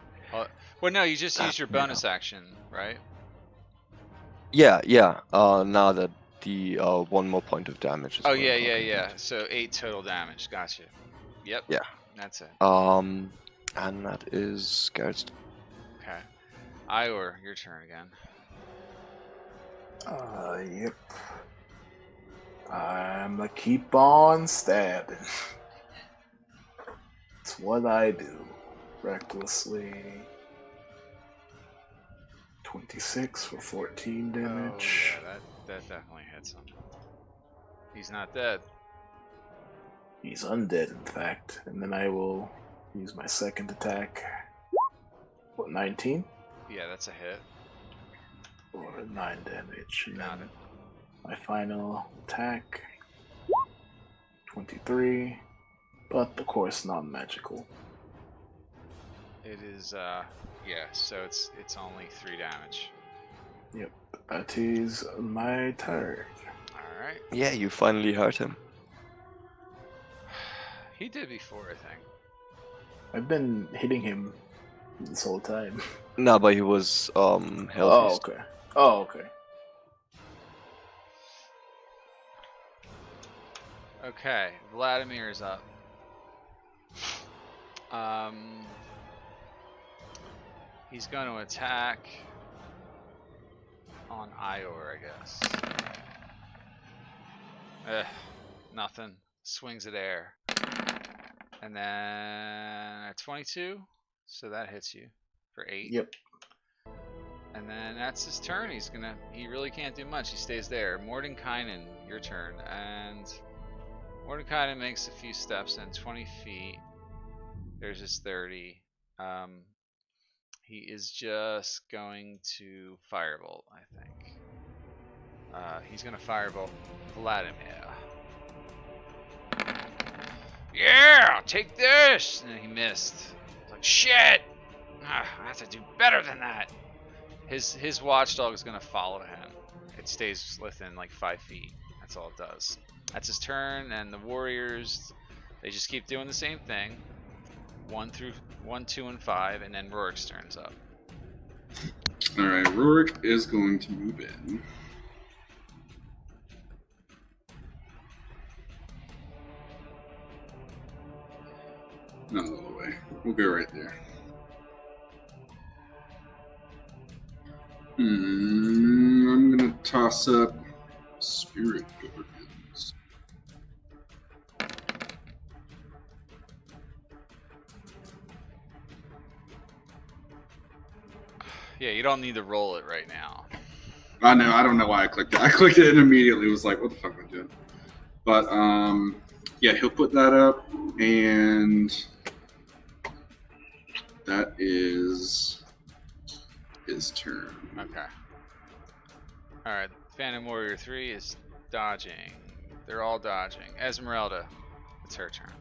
Well, no, you just used your bonus action, right? Yeah. Now that the 1 more point of damage is Oh, yeah. So 8 total damage. Gotcha. Yep. Yeah. That's it. And that is Garrett's. Okay. Ior, your turn again. Yep. I'm gonna keep on stabbing. It's what I do. Recklessly. 26 for 14 damage. Oh, yeah, that definitely hits him. He's not dead. He's undead, in fact. And then I will use my second attack. What, 19? Yeah, that's a hit. For 9 damage. And Got then it. my final attack. 23. But, of course, non-magical. It is, yeah, so it's only 3 damage. Yep. That is my turn. Alright. Yeah, you finally hurt him. He did before, I think. I've been hitting him this whole time. No, but he was healthy. Oh, okay. Oh, okay. Okay, Vladimir is up. He's going to attack on Ior, I guess. Nothing. Swings at air. And then at 22, so that hits you for 8. Yep. And then that's his turn. He really can't do much. He stays there. Mordenkainen, your turn. And Mordenkainen makes a few steps and 20 feet. There's his 30. He is just going to firebolt, I think. He's going to firebolt Vladimir. Yeah, take this! And he missed. It's like, shit! I have to do better than that. His watchdog is going to follow him. It stays within like 5 feet. That's all it does. That's his turn, and the warriors, they just keep doing the same thing. 1, 2, and 5, and then Rorik's turn's up. Alright, Rorik is going to move in. Not all the way. We'll go right there. I'm gonna toss up Spirit Guardians. Yeah, you don't need to roll it right now. I know, I don't know why I clicked it. I clicked it and immediately was like, what the fuck am I doing? But, yeah, he'll put that up, and that is his turn. Okay. Alright, Phantom Warrior 3 is dodging. They're all dodging. Esmeralda, it's her turn.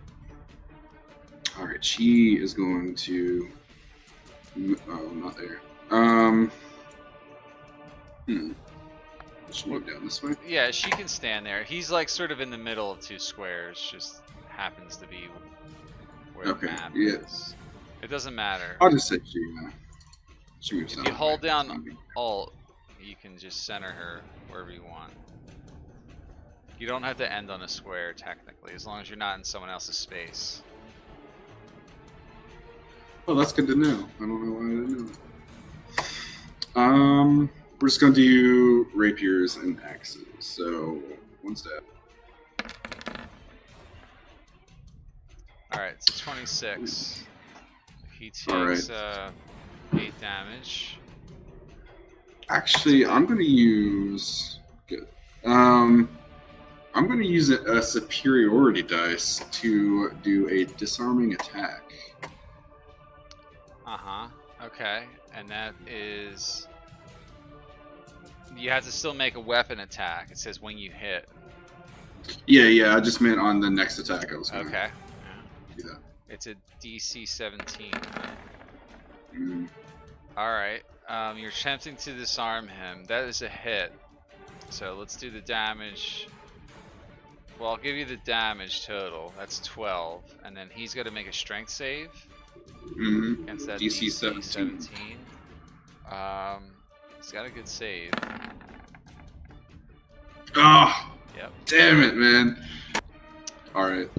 Alright, she is going to... Oh, not there. Should move down this way? Yeah, she can stand there. He's like sort of in the middle of 2 squares, just happens to be where the map is. It doesn't matter. I'll just say she moves If you hold down Alt, you can just center her wherever you want. You don't have to end on a square technically, as long as you're not in someone else's space. Oh, that's good to know. I don't know why I didn't know. We're just gonna do rapiers and axes. So 1 step. Alright, so 26. He takes 8 damage. Actually, I'm gonna use I'm gonna use a superiority dice to do a disarming attack. Okay, and that is... You have to still make a weapon attack. It says when you hit. Yeah, I just meant on the next attack I was gonna do that. It's a DC 17. Mm. Alright, you're attempting to disarm him. That is a hit. So let's do the damage. Well, I'll give you the damage total. That's 12. And then he's got to make a strength save. Mm-hmm. Against that DC DC 17. He's got a good save. Oh, Yep. damn it, man. Alright.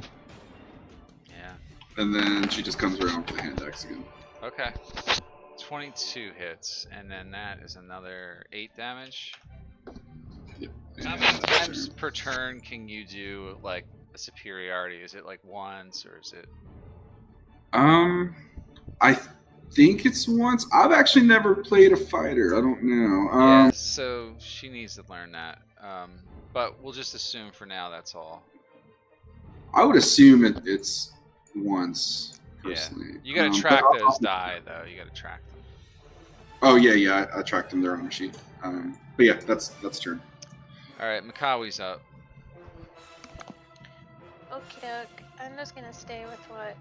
Yeah. And then she just comes around with the hand axe again. Okay. 22 hits, and then that is another 8 damage. Yep. How many times per turn can you do like a superiority? Is it like once, or is it? I think it's once. I've actually never played a fighter. I don't know. Yeah, so she needs to learn that. But we'll just assume for now that's all. I would assume it's once. Personally. Yeah. You gotta track those die though. You gotta track them. Oh yeah. I tracked them. They're on a sheet. But yeah, that's turn. All right, Makawi's up. Okay, I'm just gonna stay with what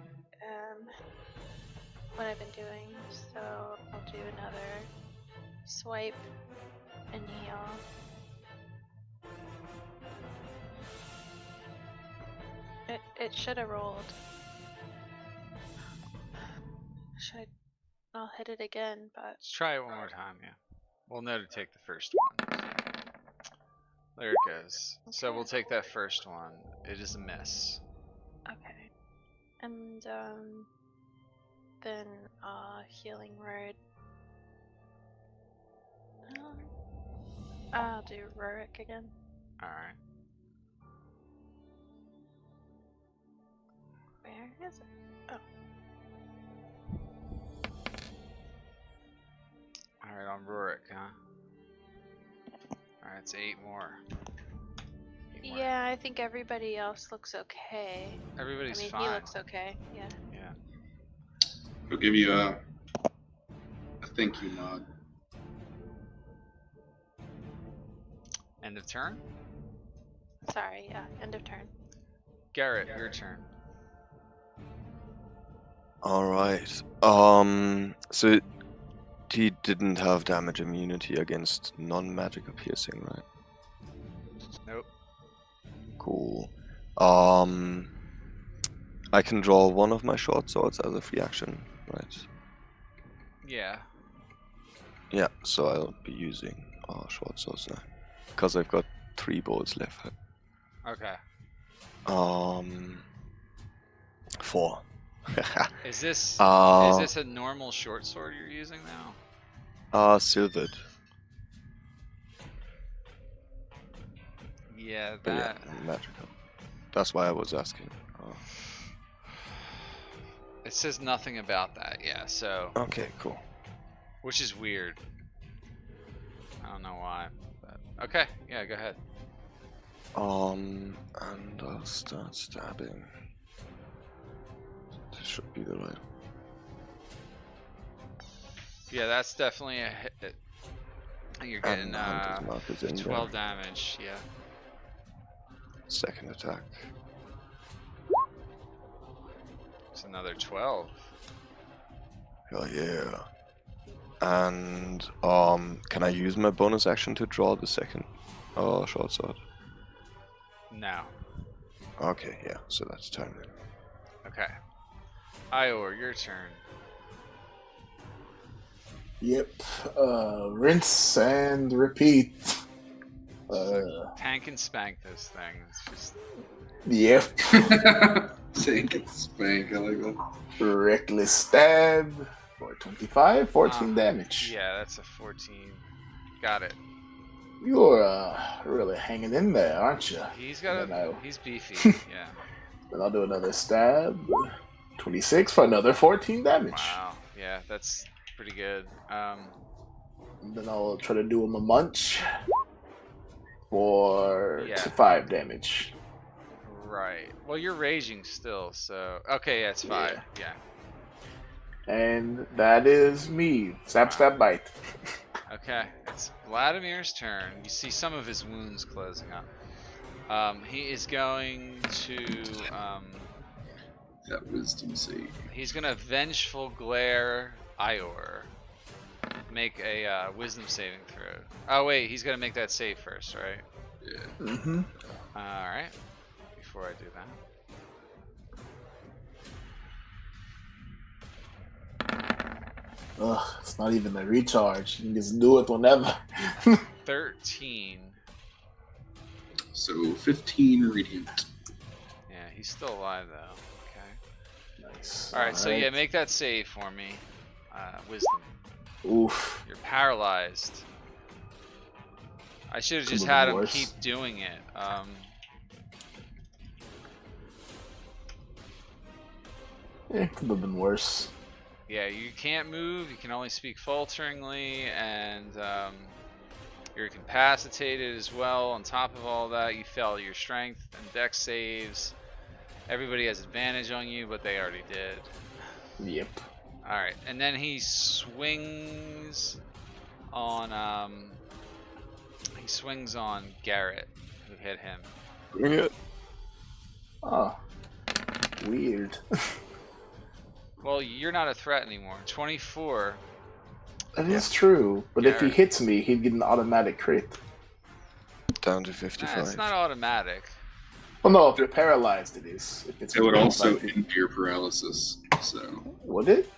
I've been doing. So I'll do another swipe and heal. It should have rolled. I'll hit it again, but Let's try it one more time, yeah. We'll know to take the first one. There it goes. So we'll take that first one. It is a miss. okay. And then healing word. I'll do Rurik again. Alright. Where is it? Oh. Alright, on Rurik, huh? Alright, it's 8 more. 8 more. Yeah, I think everybody else looks okay. Everybody's I mean, fine. he looks okay. Yeah. Yeah. We'll give you a thank you nod. End of turn? Sorry. Yeah. End of turn. Garrett, your turn. Alright. So he didn't have damage immunity against non-magical piercing, right? Nope. Cool. I can draw one of my short swords as a free action, right? Yeah. Yeah, so I'll be using short swords now. Because I've got 3 bows left. Okay. 4. Is this a normal short sword you're using now? Silvered. Yeah, But that. yeah, magical. That's why I was asking. It says nothing about that. Yeah. So. Okay, cool. Which is weird. I don't know why. But okay. Yeah. Go ahead. And I'll start stabbing. This should be the right. Yeah, that's definitely a hit. You're getting And Hunter's Mark is in 12 there. damage. Yeah. Second attack. It's another 12. Hell yeah. And can I use my bonus action to draw the second short sword? No. Okay, yeah, so that's turn. Okay. Ior, your turn. Yep. Rinse and repeat. Tank and spank this thing. It's just. Yep. Sink and spank, I like that. Reckless stab for 25, 14 damage. Yeah, that's a 14. Got it. You're really hanging in there, aren't you? He's got Then I'll- he's beefy. Yeah. Then I'll do another stab. 26 for another 14 damage. Wow. Yeah, that's pretty good. And then I'll try to do him a munch for Yeah. 5 damage. Right. Well, you're raging still, so okay. Yeah, it's 5. Yeah. And that is me. Stab, stab, bite. Okay. It's Vladimir's turn. You see some of his wounds closing up. He is going to. That wisdom save. He's gonna vengeful glare Ior. Make a wisdom saving throw. Oh wait, he's gonna make that save first, right? Yeah. Mm-hmm. All right. Before I do that. Ugh, it's not even a recharge. You can just do it whenever. 13. So 15 radiant. Yeah, he's still alive though. Okay. Nice. All right. So yeah, make that save for me. Wisdom. Oof. You're paralyzed. I should have just Could've had been him worse. keep doing it. It could have been worse. Yeah, you can't move. You can only speak falteringly, and you're incapacitated as well. On top of all that, you failed your strength and dex saves. Everybody has advantage on you, but they already did. Yep. All right, and then he swings on Garrett, who hit him. Bring it. Oh. Weird. Well, you're not a threat anymore. 24. That is true, but if he Garrett. hits me, he'd get an automatic crit. Down to Nah, 55. it's not automatic. Well, no, if you're paralyzed, it is. If it's It would also like- end your paralysis. So Would it?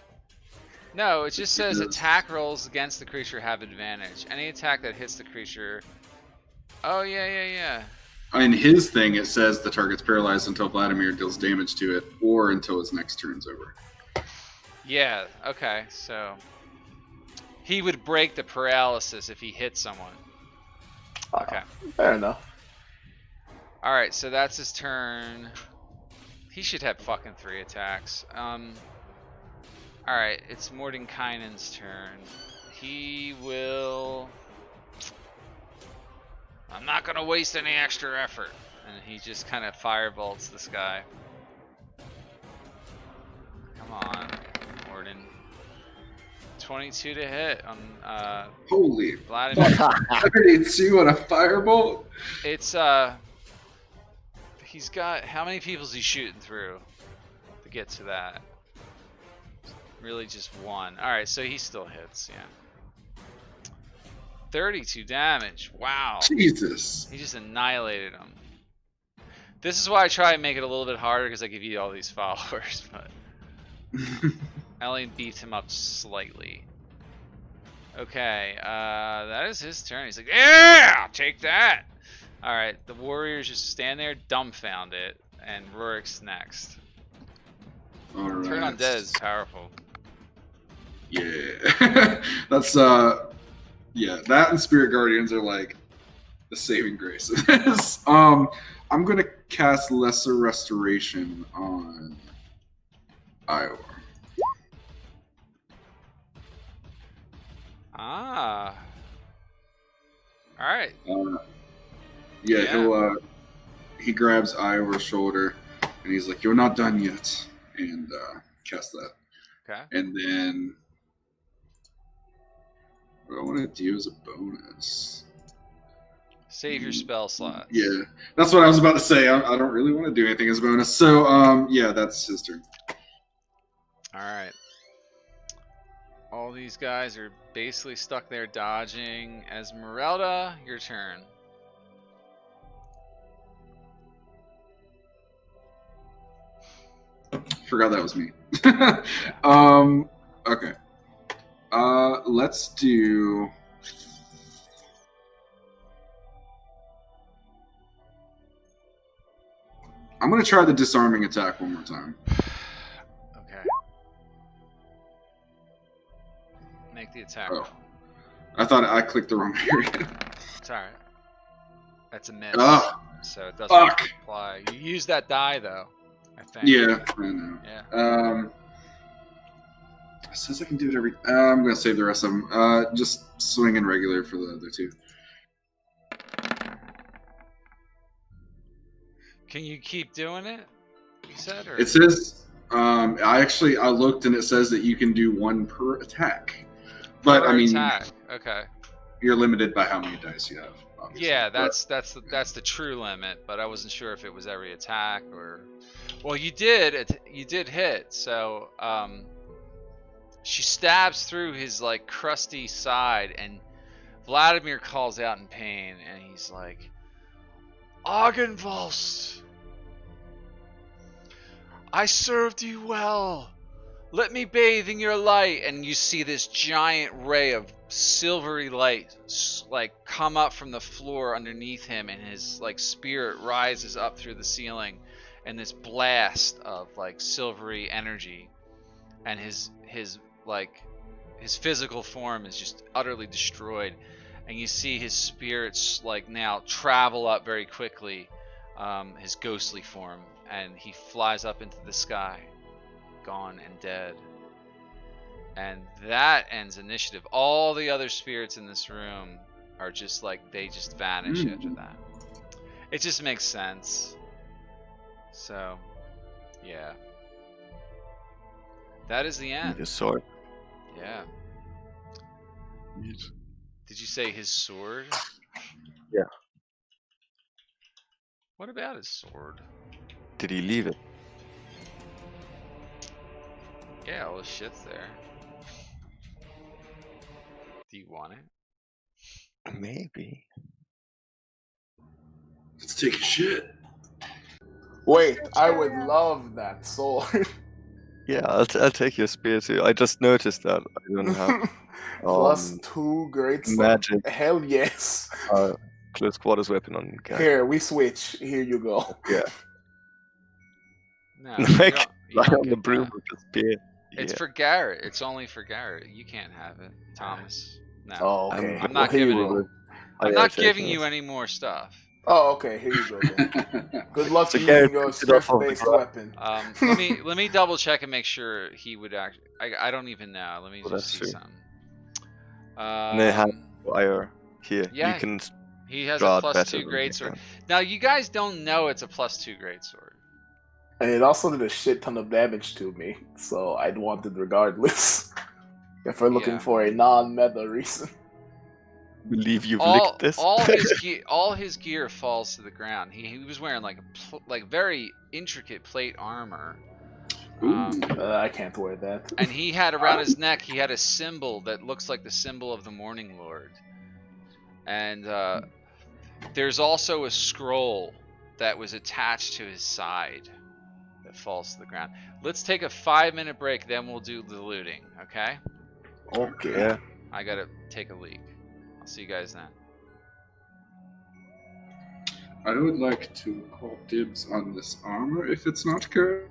No, it just says Yes. attack rolls against the creature have advantage. Any attack that hits the creature. Oh yeah. In his thing, it says the target's paralyzed until Vladimir deals damage to it, or until his next turn's over. Yeah. Okay. So he would break the paralysis if he hit someone. Okay. Fair enough. All right. So that's his turn. He should have fucking 3 attacks. Alright, it's Mordenkainen's turn. He will... I'm not gonna waste any extra effort. And he just kind of firebolts this guy. Come on, Morden. 22 to hit on Holy Vladimir. 32 on a firebolt? It's he's got... How many people's he shooting through to get to that? Really just 1. Alright, so he still hits, yeah. 32 damage. Wow. Jesus. He just annihilated him. This is why I try and make it a little bit harder, because I give you all these followers, but I only beat him up slightly. Okay, that is his turn. He's like, yeah, take that. Alright, the warriors just stand there dumbfounded, and Rurik's next. All right. Turn undead is powerful. Yeah. That's, yeah, that and Spirit Guardians are like the saving grace of this. I'm going to cast Lesser Restoration on Iowa. Ah. Alright. Yeah, he grabs Iowa's shoulder and he's like, "You're not done yet," and cast that. Okay. And then what I want to do is a bonus. Save your spell slots. Yeah, that's what I was about to say. I don't really want to do anything as a bonus. So, yeah, that's his turn. Alright. All these guys are basically stuck there dodging. Esmeralda, your turn. Forgot that was me. Okay. Let's do... I'm going to try the disarming attack one more time. Okay. Make the attack Oh. roll. I thought I clicked the wrong area. It's alright. That's a miss. Ah, So it doesn't fuck. apply. You use that die though, I think. Yeah, I know. Yeah. It says I can do it every... I'm going to save the rest of them. Just swing in regular for the other two. Can you keep doing it? You said, or It says... I looked and it says that you can do 1 per attack. But, per I mean, attack. Okay. you're limited by how many dice you have, obviously. Yeah, But- that's the true limit, but I wasn't sure if it was every attack or... Well, you did hit, so she stabs through his like crusty side, and Vladimir calls out in pain, and he's like, Argynvostholt, I served you well. Let me bathe in your light. And you see this giant ray of silvery light like come up from the floor underneath him, and his like spirit rises up through the ceiling, and this blast of like silvery energy, and his physical form is just utterly destroyed, and you see his spirits like now travel up very quickly, his ghostly form, and he flies up into the sky, gone and dead. And that ends initiative. All the other spirits in this room are just like, they just vanish after that. It just makes sense. So, yeah. That is the Need end. a sword. Yeah. Need- Did you say his sword? Yeah. What about his sword? Did he leave it? Yeah, all his shit's there. Do you want it? Maybe. Let's take a shit. Wait, I would love that sword. Yeah, I'll take your spear too. I just noticed that I don't have Plus 2 great sword. magic Hell yes. close quarters weapon on Garrett. Here, we switch. Here you go. Yeah. No, Like, you lie don't on the get broom that. with the spear. It's Yeah. for Garrett. It's only for Garrett. You can't have it, Thomas. No. Oh, okay. I'm Well, not here you giving go. it. I'm not giving you any more stuff. Oh, okay. Here you go then. Good luck So using Garrett a picked it up off the strength-based ground. weapon. Let me double check and make sure he would act. I don't even know. Let me Oh, just that's see true. something. And they have fire here. Yeah, You can he has a draw it plus better 2 than they greatsword. can. Now you guys don't know it's a plus 2 greatsword. And it also did a shit ton of damage to me, so I'd want it regardless. If we're looking Yeah. for a non-meta reason. Believe you've licked this. all his gear falls to the ground. He was wearing like very intricate plate armor. I can't wear that. And he had around his neck, he had a symbol that looks like the symbol of the Morning Lord. And there's also a scroll that was attached to his side that falls to the ground. Let's take a 5-minute break, then we'll do the looting, okay? Okay. Yeah. I gotta take a leak. I'll see you guys then. I would like to call dibs on this armor if it's not good.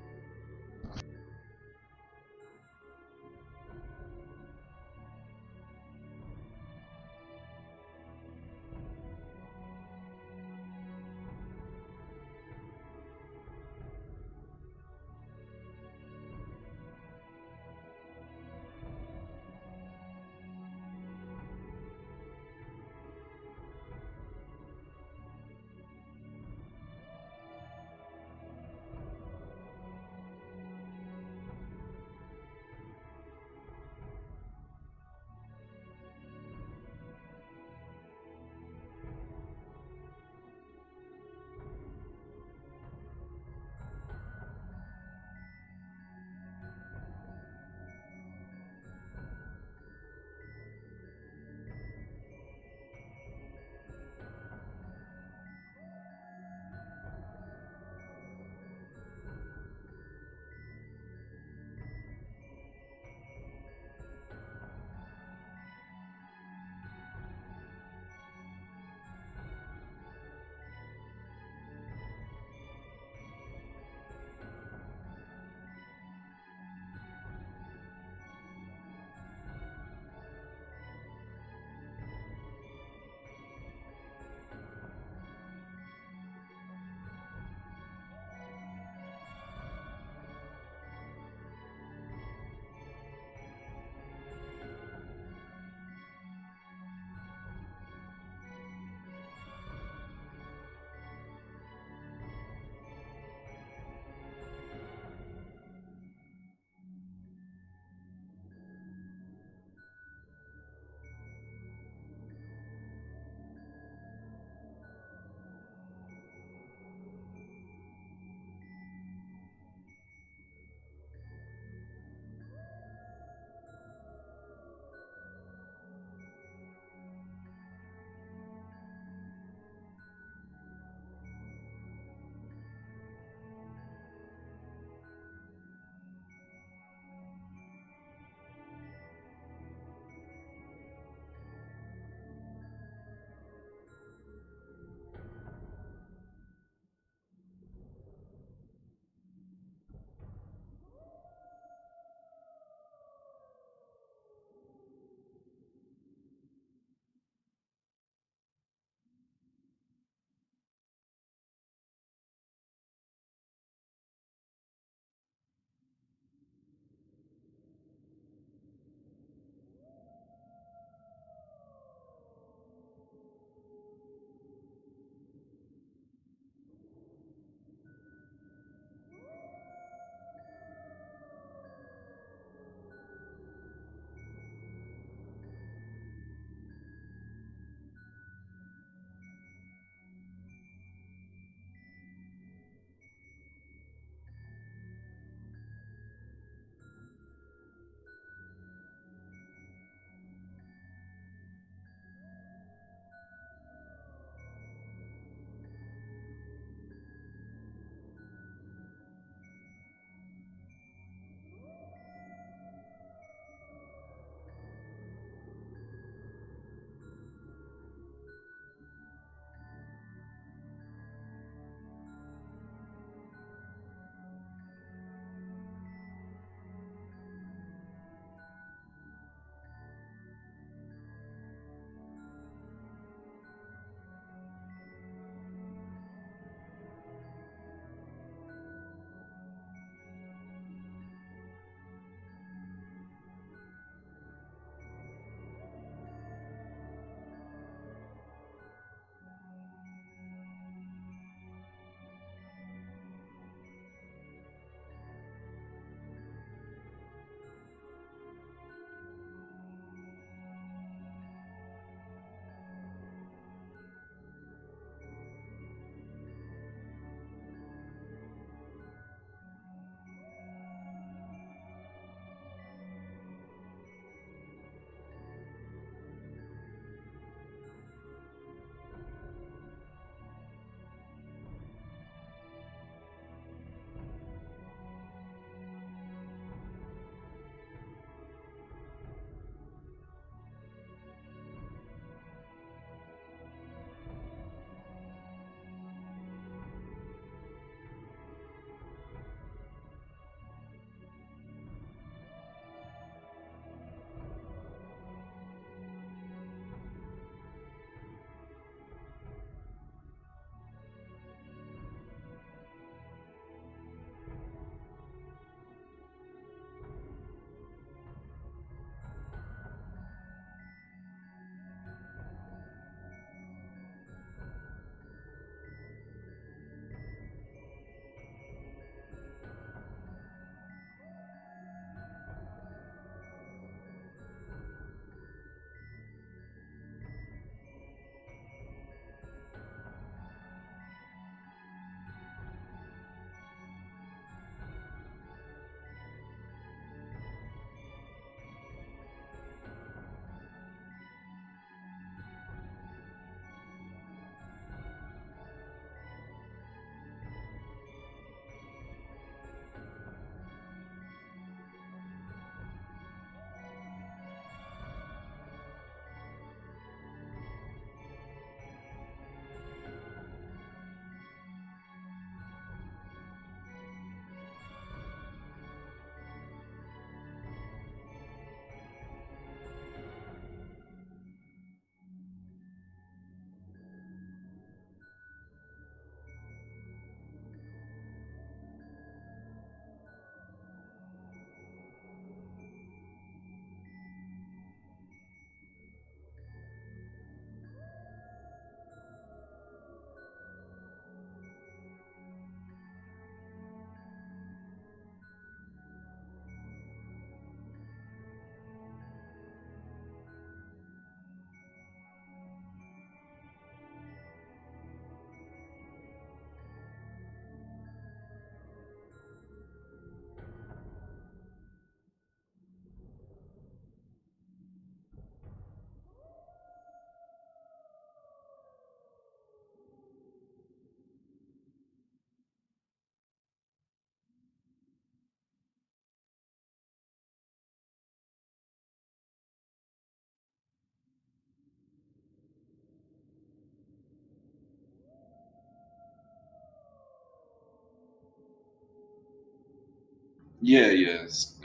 Yeah, yes.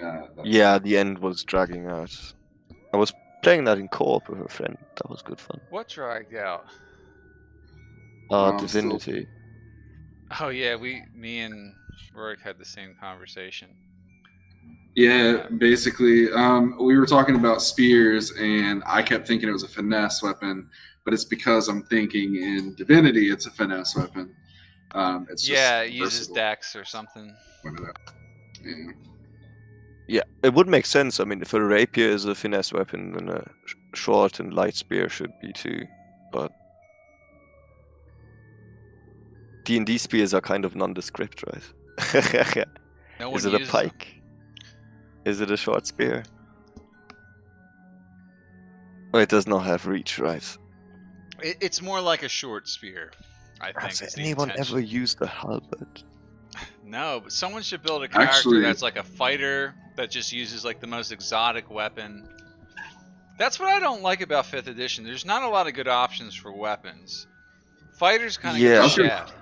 Yeah, the end was dragging out. I was playing that in co-op with a friend. That was good fun. What dragged out? Still. Divinity. Oh yeah, me and Rorik had the same conversation. Yeah, basically, we were talking about spears, and I kept thinking it was a finesse weapon, but it's because I'm thinking in Divinity it's a finesse weapon. It's just Yeah, it uses versatile. dex or something. Yeah. Yeah, it would make sense. I mean, if a rapier is a finesse weapon, then a short and light spear should be too. But D&D spears are kind of nondescript, right? No one Is it a uses them. pike? Is it a short spear? Oh, it does not have reach, right? It's more like a short spear, I think. Has Is the anyone intention. ever used a halberd? No, but someone should build a character Actually- that's like a fighter that just uses like the most exotic weapon. That's what I don't like about 5th edition. There's not a lot of good options for weapons. Fighters kind of Yeah. get the Also- shaft.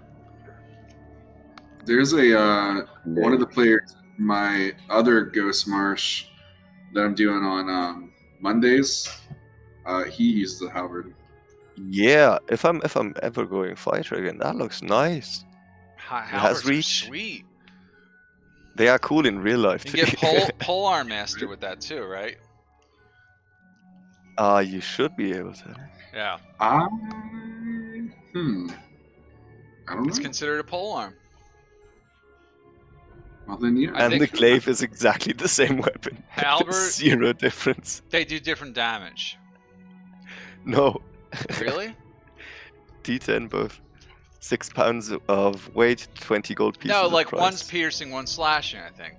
There's a one of the players, my other Ghost Marsh that I'm doing on Mondays. He uses the halberd. Yeah, if I'm ever going fighter again, that looks nice. Halberds are reach. sweet. They are cool in real life. You can get polearm master with that too, right? You should be able to. Yeah, I don't it's know. considered a polearm. Well, then yeah. I And the think- glaive is exactly the same weapon. Halberd- Zero difference. They do different damage. No. Really? D10 both. 6 pounds of weight, 20 gold pieces. No, of like price. one's piercing, one's slashing, I think.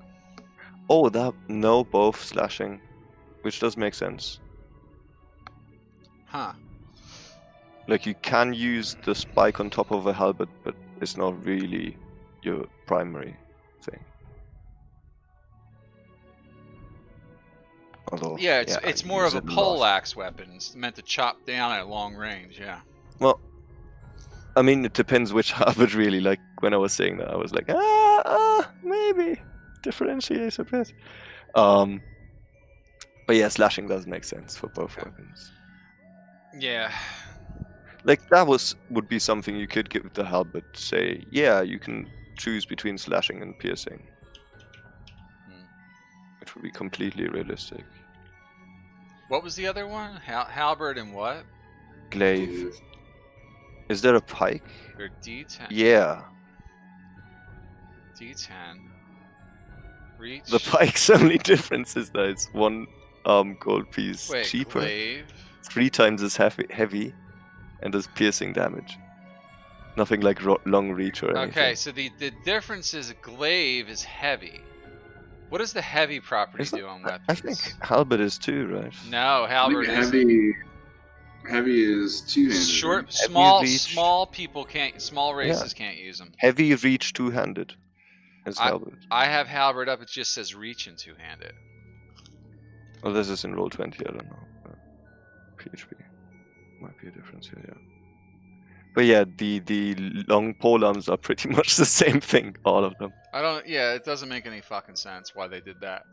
Oh, no, both slashing, which does make sense. Huh. Like you can use the spike on top of a halberd, but it's not really your primary thing. Although, Yeah, it's I more use of a it lot. poleaxe weapon. It's meant to chop down at long range. Yeah. Well, I mean, it depends which halberd really. Like when I was saying that, I was like, maybe differentiate a bit. But yeah, slashing does make sense for both Okay. weapons. Yeah. Like that would be something you could give the halberd. Say, yeah, you can choose between slashing and piercing, which would be completely realistic. What was the other one? Halberd and what? Glaive. Is there a pike? Or D10. Yeah. D10. Reach. The pike's only difference is that it's one gold piece Wait, cheaper, glaive. 3 times as heavy, and does piercing damage. Nothing like long reach or anything. Okay, so the difference is glaive is heavy. What does the heavy property Isn't- do on weapons? I think halberd is too, right? No, halberd is Heavy is two-handed. short, right? small, reach. small people can't. Small races can't use them. Heavy reach two-handed. Is halberd. I have halberd up. It just says reach and two-handed. Well, this is in roll 20. I don't know. PHP might be a difference here. Yeah. But yeah, the long polearms are pretty much the same thing. All of them. I don't. Yeah, it doesn't make any fucking sense why they did that.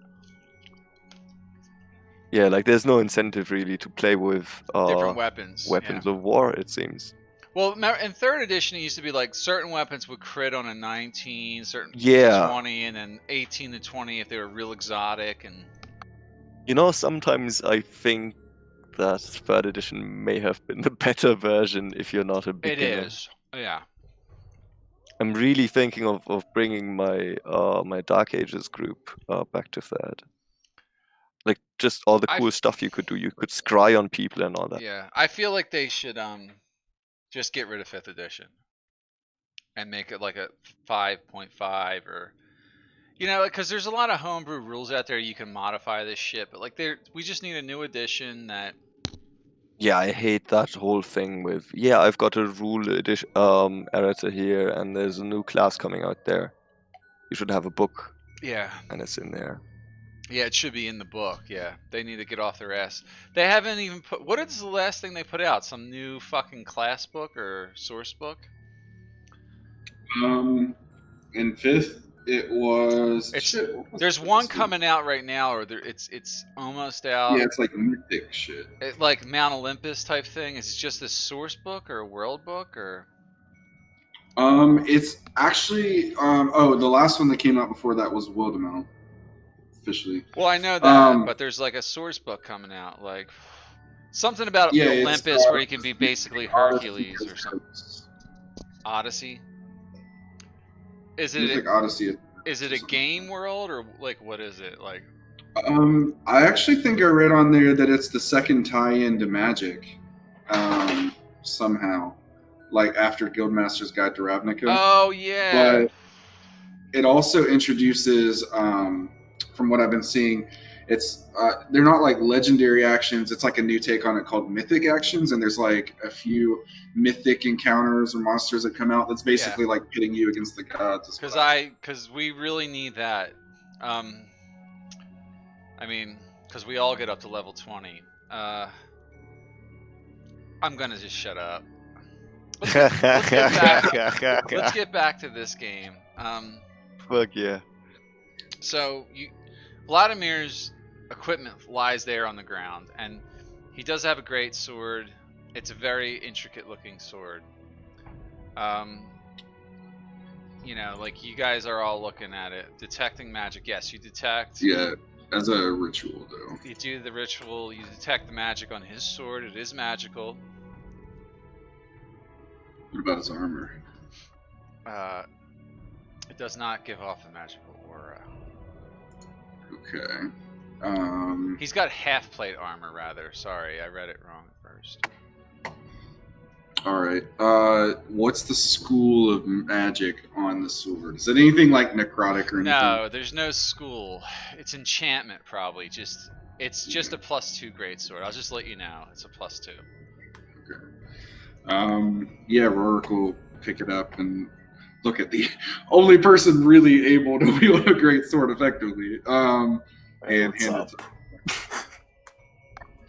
Yeah, like there's no incentive really to play with Different weapons. weapons yeah. of war. It seems. Well, in 3rd edition, it used to be like certain weapons would crit on a 19, certain Yeah. 20, and then 18 to 20 if they were real exotic. And You know, sometimes I think that 3rd edition may have been the better version if you're not a it beginner. is. Yeah. I'm really thinking of bringing my my Dark Ages group back to 3rd. Like just all the cool stuff you could do. You could scry on people and all that. Yeah. I feel like they should just get rid of 5th edition and make it like a 5.5 or. You know, because there's a lot of homebrew rules out there you can modify this shit, but like we just need a new edition that. Yeah, I hate that whole thing with I've got a rule edition editor here and there's a new class coming out there. You should have a book Yeah. and it's in there. Yeah, it should be in the book. Yeah, they need to get off their ass. They haven't even put. What is the last thing they put out? Some new fucking class book or source book? In 5th, It was. It's Shit, what was there's it? one coming out right now, or it's almost out. Yeah, it's like mythic shit. Like Mount Olympus type thing. Is it just a source book or a world book or? It's actually the last one that came out before that was Wildemount, officially. Well, I know that, but there's like a source book coming out, like something about Yeah, Olympus it's, where you can be basically Hercules or something. Odyssey. Is Mythic it Odyssey. is it a game world or like what is it like? I actually think I read on there that it's the second tie-in to Magic, somehow, like after Guildmaster's Guide to Ravnica. Oh yeah. But it also introduces, from what I've been seeing, it's they're not like legendary actions. It's like a new take on it called mythic actions, and there's like a few mythic encounters or monsters that come out. That's basically like pitting you against the gods. Because we really need that. I mean, because we all get up to level 20. I'm gonna just shut up. Let's get back to this game. Fuck yeah. So Vladimir's equipment lies there on the ground, and he does have a great sword. It's a very intricate looking sword. You know, like you guys are all looking at it. Detecting magic. Yes, you detect. Yeah, as a ritual though. You do the ritual. You detect the magic on his sword. It is magical. What about his armor? It does not give off a magical aura. Okay. He's got half plate armor, rather. Sorry, I read it wrong at first. All right. What's the school of magic on the sword? Is it anything like necrotic or anything? No, there's no school. It's enchantment, probably. It's just a +2 greatsword. I'll just let you know. It's a +2. Okay. Yeah, Rorik will pick it up and look at the only person really able to wield a great sword effectively. And hand it to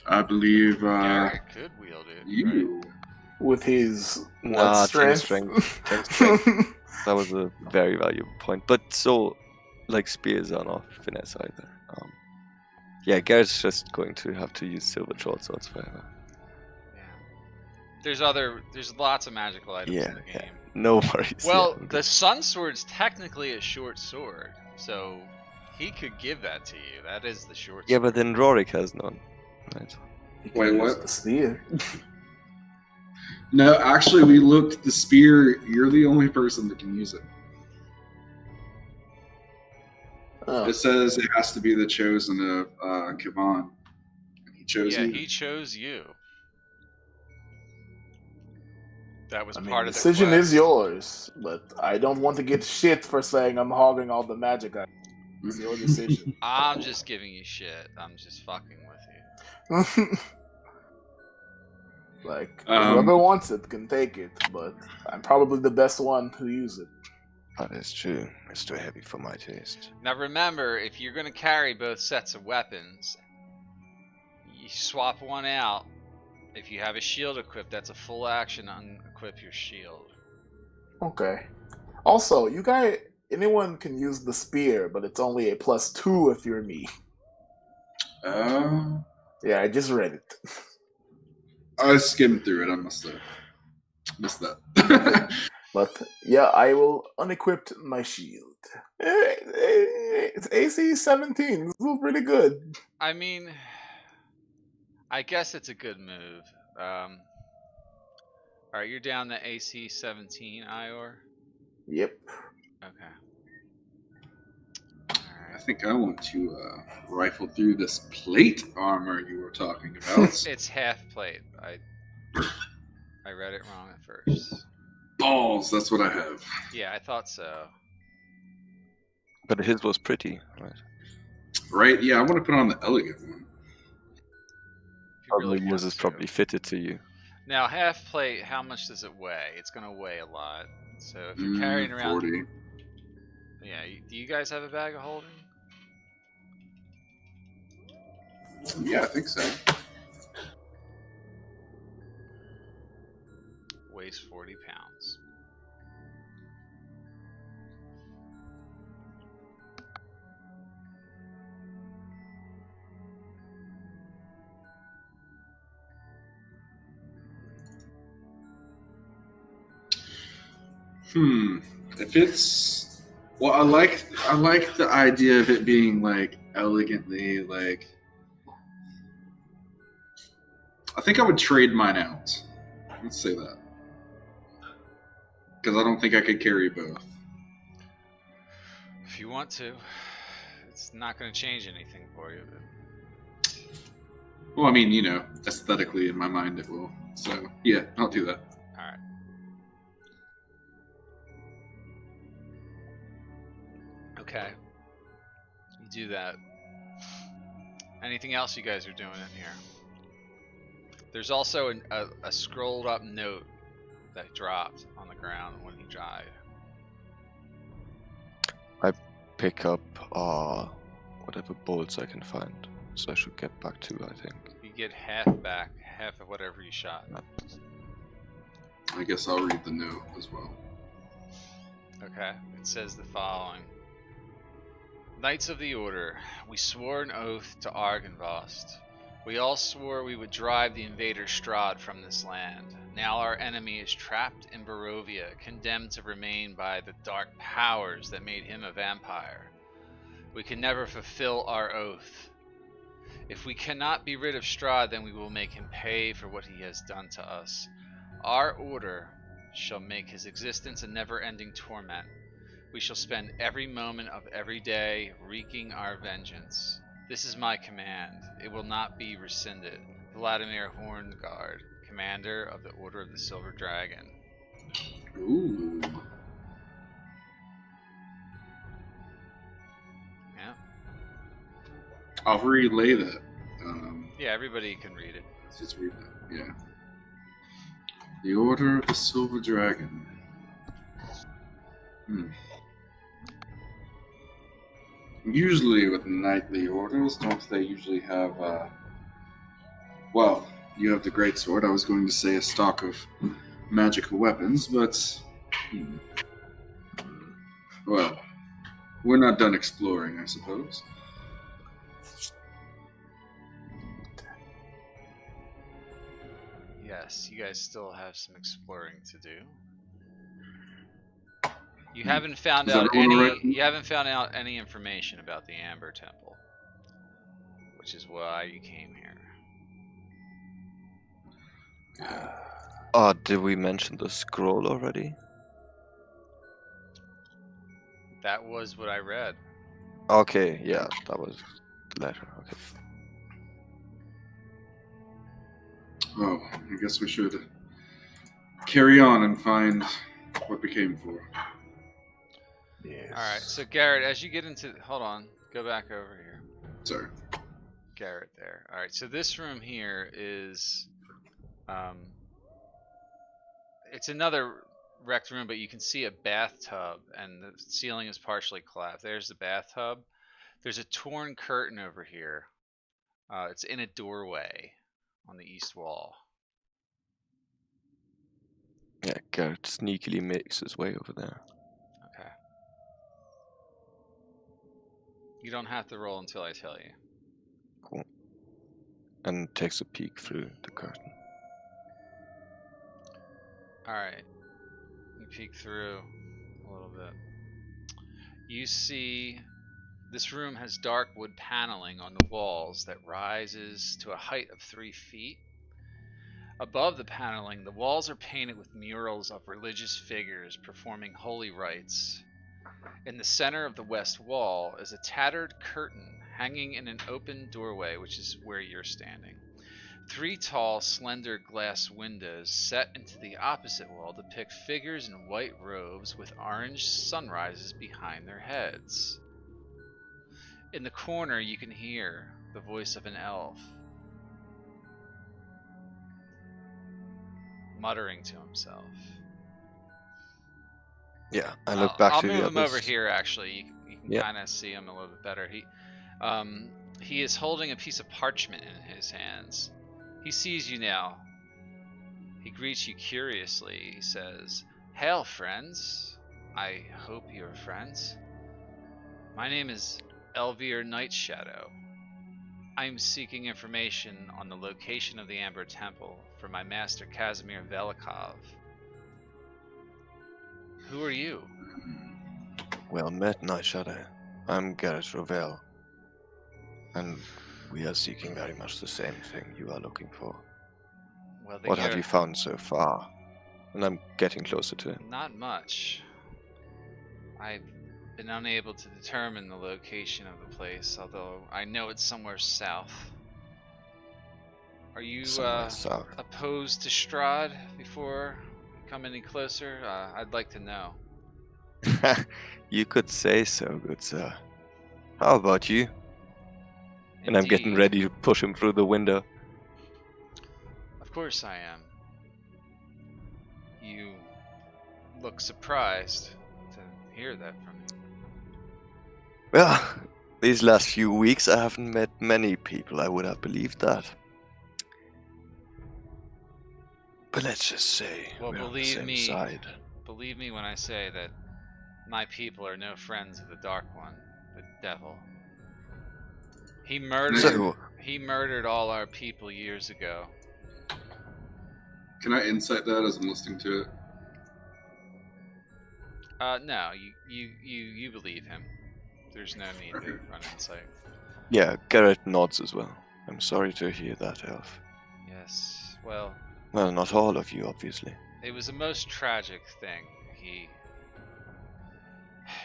I believe Garrett could wield it. you. Right? With his Nah, strength? 10 strength. That was a very valuable point. But so, like, spears are not finesse either. Yeah, Garrett's just going to have to use silver short swords forever. There's lots of magical items in the game. Yeah. No worries. Well, yeah, the Sun Sword's technically a short sword, so he could give that to you. That is the short sword. Yeah, but then Rorik has none. Right. Wait, what? The spear. No, actually, we looked at the spear. You're the only person that can use it. Oh. It says it has to be the chosen of Kavan. He chose you. Yeah, he chose you. That was I mean, part the of the decision quest. is yours, but I don't want to get shit for saying I'm hogging all the magic. It's your decision. I'm just giving you shit. I'm just fucking with you. Like, whoever wants it can take it, but I'm probably the best one who use it. That is true. It's too heavy for my taste. Now remember, if you're going to carry both sets of weapons, you swap one out. If you have a shield equipped, that's a full action unequip your shield. Okay. Also, anyone can use the spear, but it's only a +2 if you're me. Yeah, I just read it. I skimmed through it. I must have missed that. But yeah, I will unequip my shield. It's AC 17. It's still pretty good. I mean, I guess it's a good move. Alright, you're down to AC 17, Ior? Yep. Okay. I think I want to rifle through this plate armor you were talking about. It's half plate. I read it wrong at first. Balls, that's what I have. Yeah, I thought so. But his was pretty, right? Right? Yeah, I want to put on the elegant one. Really yours is probably fitted to you. Now, half plate, how much does it weigh? It's going to weigh a lot. So if you're carrying around... 40. Yeah, do you guys have a bag of holding? Yeah, I think so. Weighs 40 pounds. If it's well, I like the idea of it being like elegantly like. I think I would trade mine out. Let's say that because I don't think I could carry both. If you want to, it's not going to change anything for you. But... Well, I mean, you know, aesthetically in my mind it will. So yeah, I'll do that. All right. Okay. You do that. Anything else you guys are doing in here? There's also a scrolled up note that dropped on the ground when he died. I pick up whatever bolts I can find. So I should get back 2, I think. You get half back, half of whatever you shot. I guess I'll read the note as well. Okay. It says the following. Knights of the Order, we swore an oath to Argynvostholt. We all swore we would drive the invader Strahd from this land. Now our enemy is trapped in Barovia, condemned to remain by the dark powers that made him a vampire. We can never fulfill our oath. If we cannot be rid of Strahd, then we will make him pay for what he has done to us. Our order shall make his existence a never-ending torment. We shall spend every moment of every day wreaking our vengeance. This is my command. It will not be rescinded. Vladimir Horngard, commander of the Order of the Silver Dragon. Ooh. Yeah. I'll relay that. Yeah, everybody can read it. Let's just read that. Yeah. The Order of the Silver Dragon. Usually with knightly orders, don't they usually have, well, you have the Great Sword. I was going to say a stock of magical weapons, but, well, we're not done exploring, I suppose. Yes, you guys still have some exploring to do. You haven't found out any information about the Amber Temple, which is why you came here. Did we mention the scroll already? That was what I read. Okay, yeah, that was the letter. Okay. Oh, I guess we should carry on and find what we came for. Yes. Alright, so Garrett, as you get into... Hold on, go back over here. Sorry. Garrett there. Alright, so this room here is... it's another wrecked room, but you can see a bathtub, and the ceiling is partially collapsed. There's the bathtub. There's a torn curtain over here. It's in a doorway on the east wall. Yeah, Garrett sneakily makes his way over there. Okay. You don't have to roll until I tell you. Cool. And takes a peek through the curtain. Alright. You peek through a little bit. You see this room has dark wood paneling on the walls that rises to a height of 3 feet. Above the paneling, the walls are painted with murals of religious figures performing holy rites. In the center of the west wall is a tattered curtain hanging in an open doorway, which is where you're standing. 3 tall, slender glass windows set into the opposite wall depict figures in white robes with orange sunrises behind their heads. In the corner, you can hear the voice of an elf muttering to himself. Yeah, I look back I'll to the move others. him over here. Actually, you can Yeah. kind of see him a little bit better. He is holding a piece of parchment in his hands. He sees you now. He greets you curiously. He says, "Hail, friends. I hope you're friends. My name is Elvir Nightshadow. I am seeking information on the location of the Amber Temple for my master Casimir Velikov." Who are you? Well met, Night Shadow. I'm Garrett Ravel, and we are seeking very much the same thing you are looking for. Well, What have you found so far? And I'm getting closer to it. Not much. I've been unable to determine the location of the place, although I know it's somewhere south. Are you Somewhere south. opposed to Strahd before you come any closer? I'd like to know. You could say so, good sir. How about you? And I'm getting Indeed. ready to push him through the window. Of course I am. You look surprised to hear that from me. Well, these last few weeks I haven't met many people I would have believed that. But let's just say Well, we're on the believe same me, side. believe me when I say that my people are no friends of the Dark One, the devil. He murdered all our people years ago. Can I insight that as I'm listening to it? No, you believe him. There's no need to run insight. Yeah, Garrett nods as well. I'm sorry to hear that, Elf. Yes, well, Well, not all of you, obviously. it was a most tragic thing.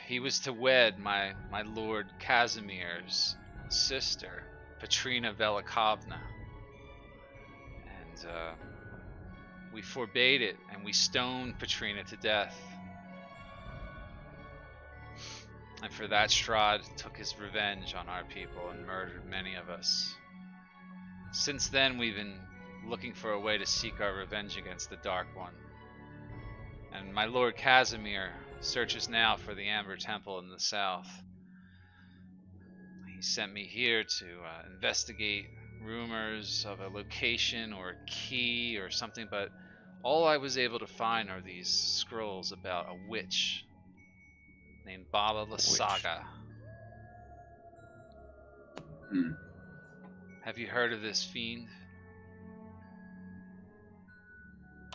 He was to wed my lord Casimir's sister, Petrina Velikovna. And we forbade it, and we stoned Petrina to death. And for that, Strahd took his revenge on our people and murdered many of us. Since then, we've been looking for a way to seek our revenge against the Dark One. And my lord Casimir searches now for the Amber Temple in the south. He sent me here to investigate rumors of a location or a key or something, but all I was able to find are these scrolls about a witch named Baba Lysaga. Hmm. Have you heard of this fiend?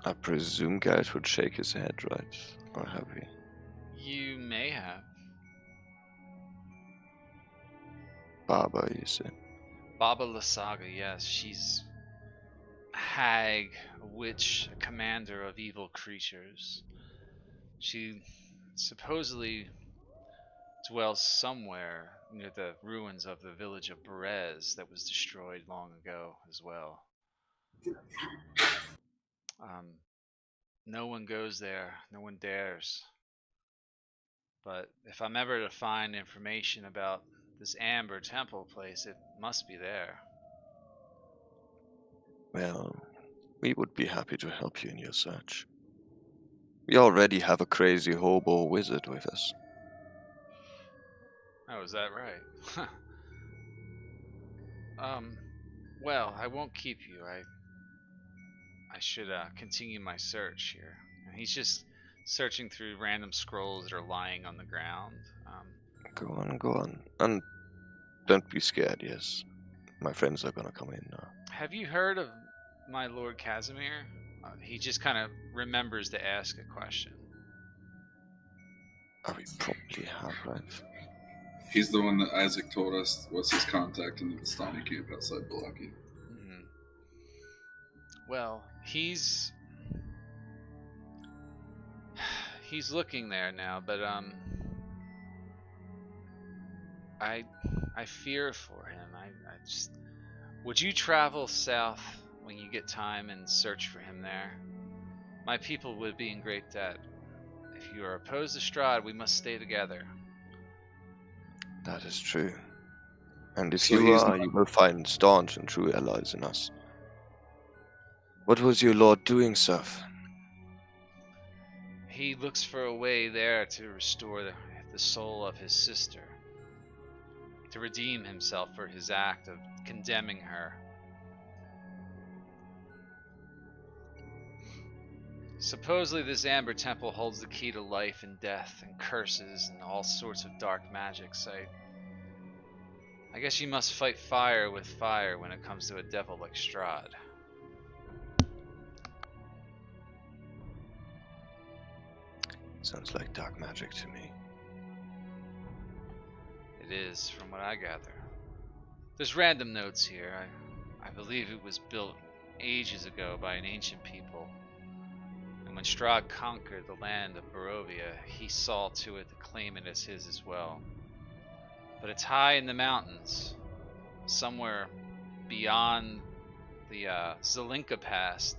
I presume Garrett would shake his head, right? Or have we? You may have. Baba, you said. Baba Lysaga, yes. She's a hag, a witch, a commander of evil creatures. She supposedly dwells somewhere near the ruins of the village of Berez that was destroyed long ago as well. No one goes there, no one dares. But if I'm ever to find information about this Amber Temple place, it must be there. Well, we would be happy to help you in your search. We already have a crazy hobo wizard with us. Oh, is that right? Well, I won't keep you. I should continue my search here. And he's just searching through random scrolls that are lying on the ground. Go on, go on. And don't be scared, yes. My friends are gonna come in now. Have you heard of my Lord Casimir? He just kind of remembers to ask a question. We probably have, right? He's the one that Isaac told us was his contact in the Vistani camp outside Balaki. Mm-hmm. Well, he's looking there now, but I fear for him. I just would you travel south when you get time and search for him there? My people would be in great debt. If you are opposed to Strahd, we must stay together. That is true. And if So you he's are, not- you will find staunch and true allies in us. What was your lord doing, Seth? He looks for a way there to restore the soul of his sister, to redeem himself for his act of condemning her. Supposedly this Amber Temple holds the key to life and death and curses and all sorts of dark magics. I guess you must fight fire with fire when it comes to a devil like Strahd. Sounds like dark magic to me. It is, from what I gather. There's random notes here. I believe it was built ages ago by an ancient people. And when Strahd conquered the land of Barovia, he saw to it to claim it as his as well. But it's high in the mountains, somewhere beyond the Zelinka Pass.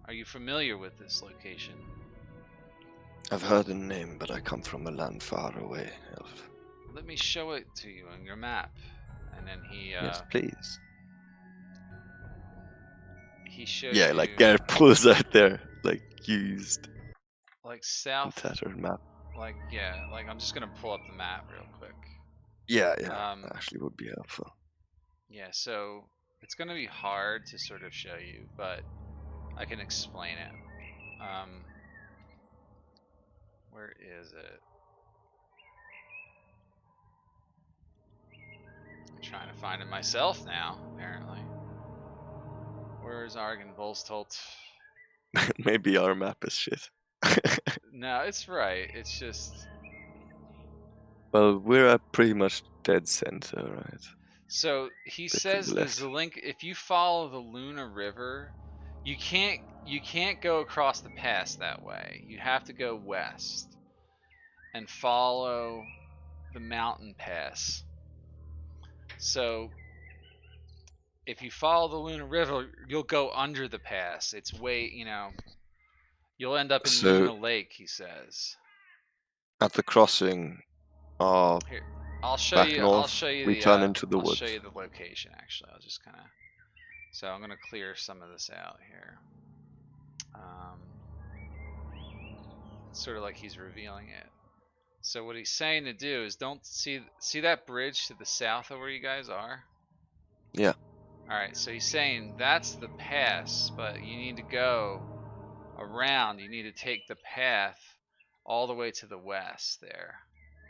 Are you familiar with this location? I've heard the name, but I come from a land far away, Elf. Let me show it to you on your map. And then Yes, please. he shows Yeah, you like Garrett pulls out there, like used like south, tattered map. like yeah, like I'm just gonna pull up the map real quick. Yeah, that actually would be helpful. Yeah, so it's gonna be hard to sort of show you, but I can explain it. Where is it? I'm trying to find it myself now, apparently. Where's Argynvostholt? Maybe our map is shit. No, it's right. It's just Well, we're at pretty much dead center, right? so he Bit to says the the left. Zelink. If you follow the Luna River, you can't go across the pass that way. You have to go west and follow the mountain pass. So if you follow the Luna River, you'll go under the pass. It's way, you'll end up in So- Luna Lake, he says. At the crossing, Here, I'll show back you. north, I'll show you we the. turn into the I'll woods. show you the location. Actually, I'll just kind of. So I'm gonna clear some of this out here. It's sort of like he's revealing it. So what he's saying to do is don't see that bridge to the south of where you guys are. Yeah. All right. So he's saying that's the pass, but you need to go around. You need to take the path all the way to the west there.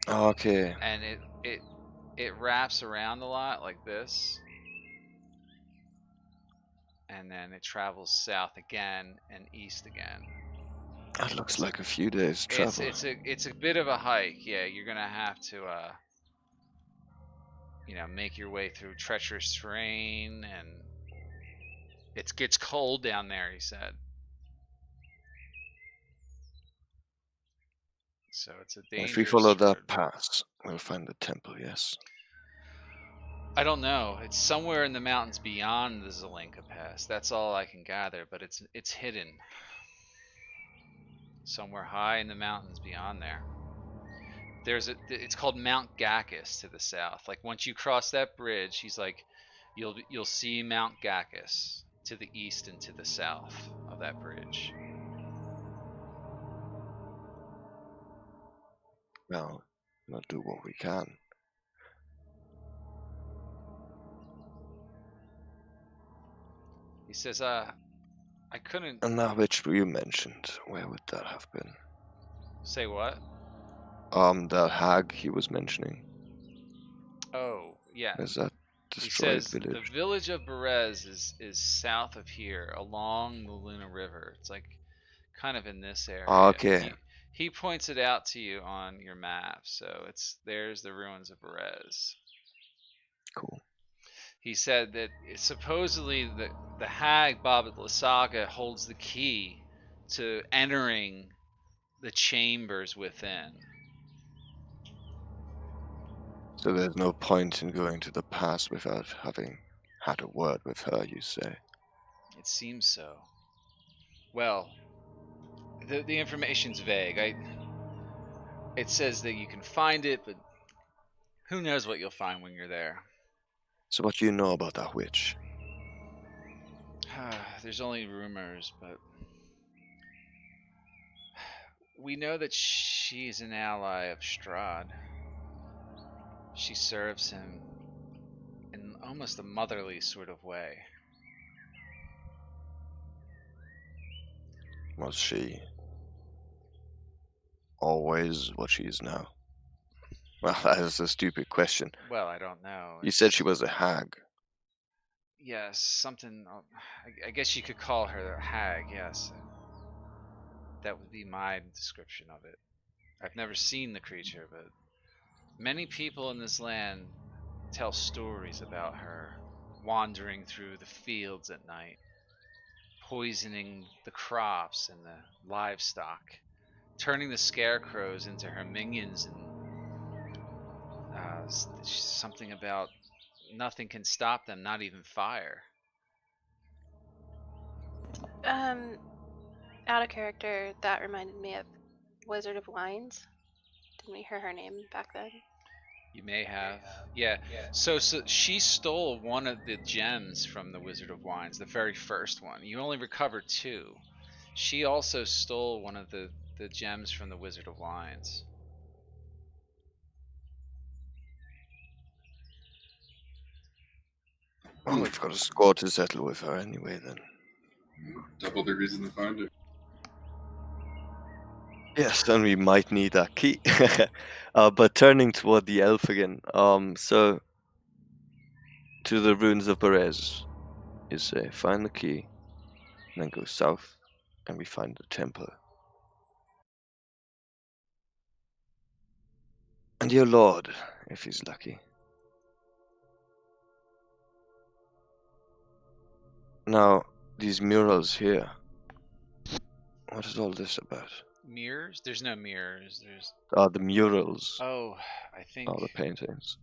Okay. And it wraps around a lot like this, and then it travels south again and east again. That looks like a few days travel. It's a bit of a hike. Yeah, you're gonna have to make your way through treacherous terrain, and it gets cold down there, he said. So it's a dangerous. If we follow road. that pass, we'll find the temple, yes. I don't know. It's somewhere in the mountains beyond the Zelinka Pass. That's all I can gather, but it's hidden. Somewhere high in the mountains beyond there. It's called Mount Gacchus to the south. Like once you cross that bridge, he's like, you'll see Mount Gacchus to the east and to the south of that bridge. Well, we'll do what we can. He says, I couldn't. And that witch you mentioned, where would that have been? Say what? The hag he was mentioning. Oh, yeah. Is that He destroyed says village? the village of Berez is south of here, along the Luna River. It's like kind of in this area. Okay. He points it out to you on your map. So there's the ruins of Berez. Cool. He said that supposedly the hag Babet Lasaga holds the key to entering the chambers within. So there's no point in going to the pass without having had a word with her, you say? It seems so. Well, the information's vague. It says that you can find it, but who knows what you'll find when you're there. So what do you know about that witch? There's only rumors, but we know that she's an ally of Strahd. She serves him in almost a motherly sort of way. Was she always what she is now? Well, that is a stupid question. Well, I don't know. You said she was a hag. Yes, something. I guess you could call her a hag. Yes, that would be my description of it. I've never seen the creature, but many people in this land tell stories about her wandering through the fields at night, poisoning the crops and the livestock, turning the scarecrows into her minions, and something about nothing can stop them, not even fire. Out of character, that reminded me of Wizard of Wines. Didn't we hear her name back then? You may have. Yeah. So she stole one of the gems from the Wizard of Wines, the very first one. You only recovered 2. She also stole one of the gems from the Wizard of Wines. Well, we've got a score to settle with her anyway, then. Double the reason to find her. Yes, then we might need that key. But turning toward the elf again, so to the ruins of Berez, you say find the key, and then go south, and we find the temple. And your lord, if he's lucky. Now, these murals here. What is all this about? Mirrors? There's no mirrors. There's The murals. Oh, I think The paintings.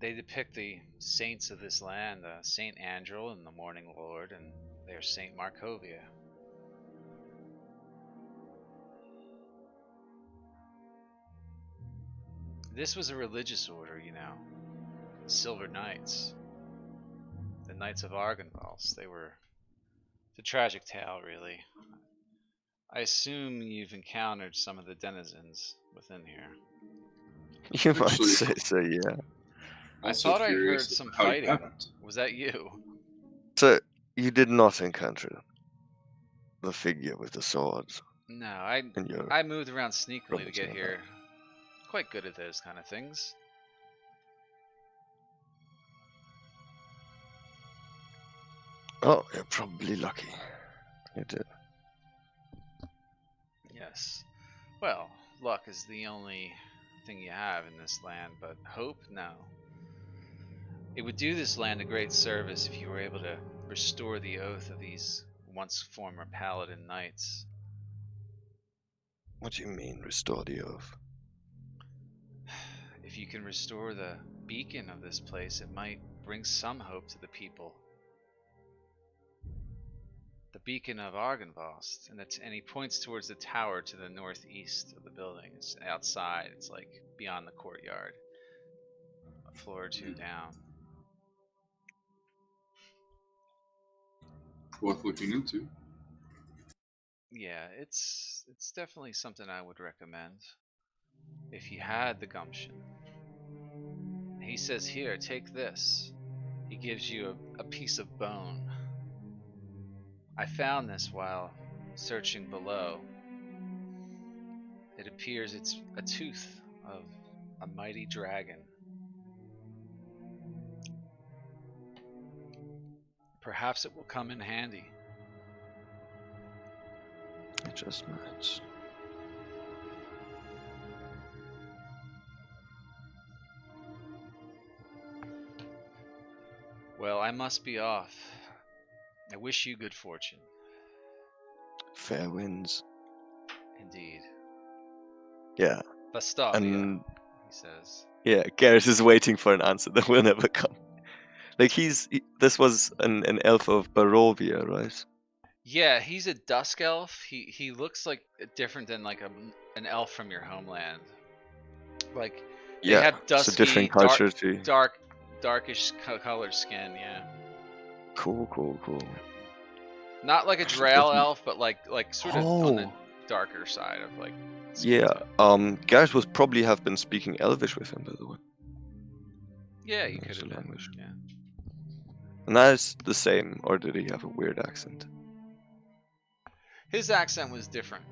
they depict the saints of this land, Saint Andrel and the Morning Lord, and there's Saint Markovia. This was a religious order, you know. The Silver Knights. The Knights of Argynvostholt. They were... It's a tragic tale, really. I assume you've encountered some of the denizens within here. You might Actually, say so, yeah. I Also thought I heard curious some how you fighting. happened. Was that you? So, you did not encounter the figure with the swords No, in your... I moved around sneakily to Promise get me here. Quite good at those kind of things. Oh, you're probably lucky. You did. Yes. Well, luck is the only thing you have in this land, but hope, no. It would do this land a great service if you were able to restore the oath of these once former paladin knights. What do you mean, restore the oath? If you can restore the beacon of this place, it might bring some hope to the people. The beacon of Argynvost, and he points towards the tower to the northeast of the building. It's outside. It's like beyond the courtyard, a floor or 2 down. Worth looking into. Yeah, it's definitely something I would recommend if you had the gumption. He says, here, take this. He gives you a piece of bone. I found this while searching below. It appears it's a tooth of a mighty dragon. Perhaps it will come in handy. It just might. Well, I must be off. I wish you good fortune. Fair winds. Indeed. Yeah. Vastavia, And he says. yeah, Garrett is waiting for an answer that will never come. Like this was an elf of Barovia, right? Yeah, he's a dusk elf. He looks like different than like an elf from your homeland. Like they Yeah, have it's a dusky, different culture too. darkish colored skin. Yeah. Cool. Not like a Actually, Drow doesn't- elf, but like sort of on the Oh. darker side of like. skin Yeah. tone. Garrett would probably have been speaking Elvish with him, by the way. Yeah, you There's could a have been. language. Yeah. And that is the same, or did he have a weird accent? His accent was different.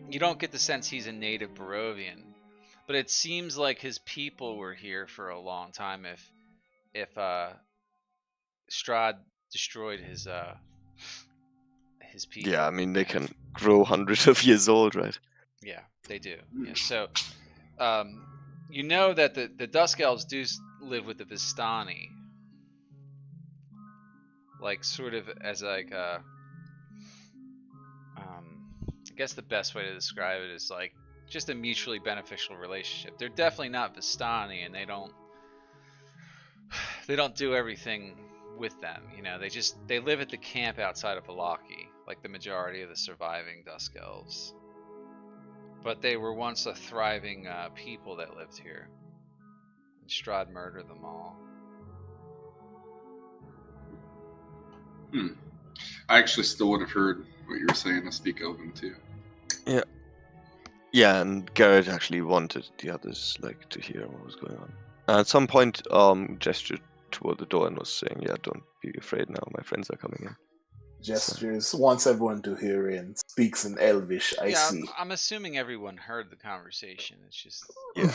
You don't get the sense he's a native Barovian, but it seems like his people were here for a long time. If Strahd destroyed his people. Yeah, I mean they can grow hundreds of years old, right? Yeah, they do. Yeah, so you know that the Dusk Elves do live with the Vistani, like sort of as like I guess the best way to describe it is like just a mutually beneficial relationship. They're definitely not Vistani, and they don't do everything with them. You know, they live at the camp outside of Valaki, like the majority of the surviving Dusk Elves. But they were once a thriving people that lived here. And Strahd murdered them all. I actually still would have heard what you were saying to speak Elven too. Yeah, and Garrett actually wanted the others like to hear what was going on. At some point, gestured toward the door and was saying, "Yeah, don't be afraid now. My friends are coming in." Gestures, wants everyone to hear and speaks in Elvish, I Yeah, see. I'm assuming everyone heard the conversation. It's just Yeah.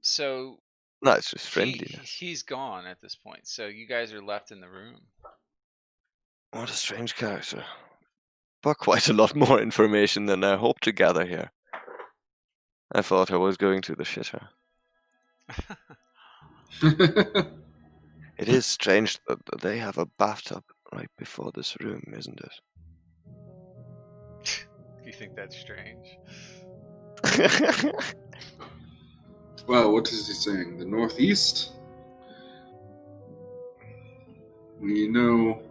So No, it's just friendliness. he's gone at this point. So you guys are left in the room. What a strange character. But quite a lot more information than I hoped to gather here. I thought I was going to the shitter. It is strange that they have a bathtub right before this room, isn't it? You think that's strange? Well, what is he saying? The northeast? We know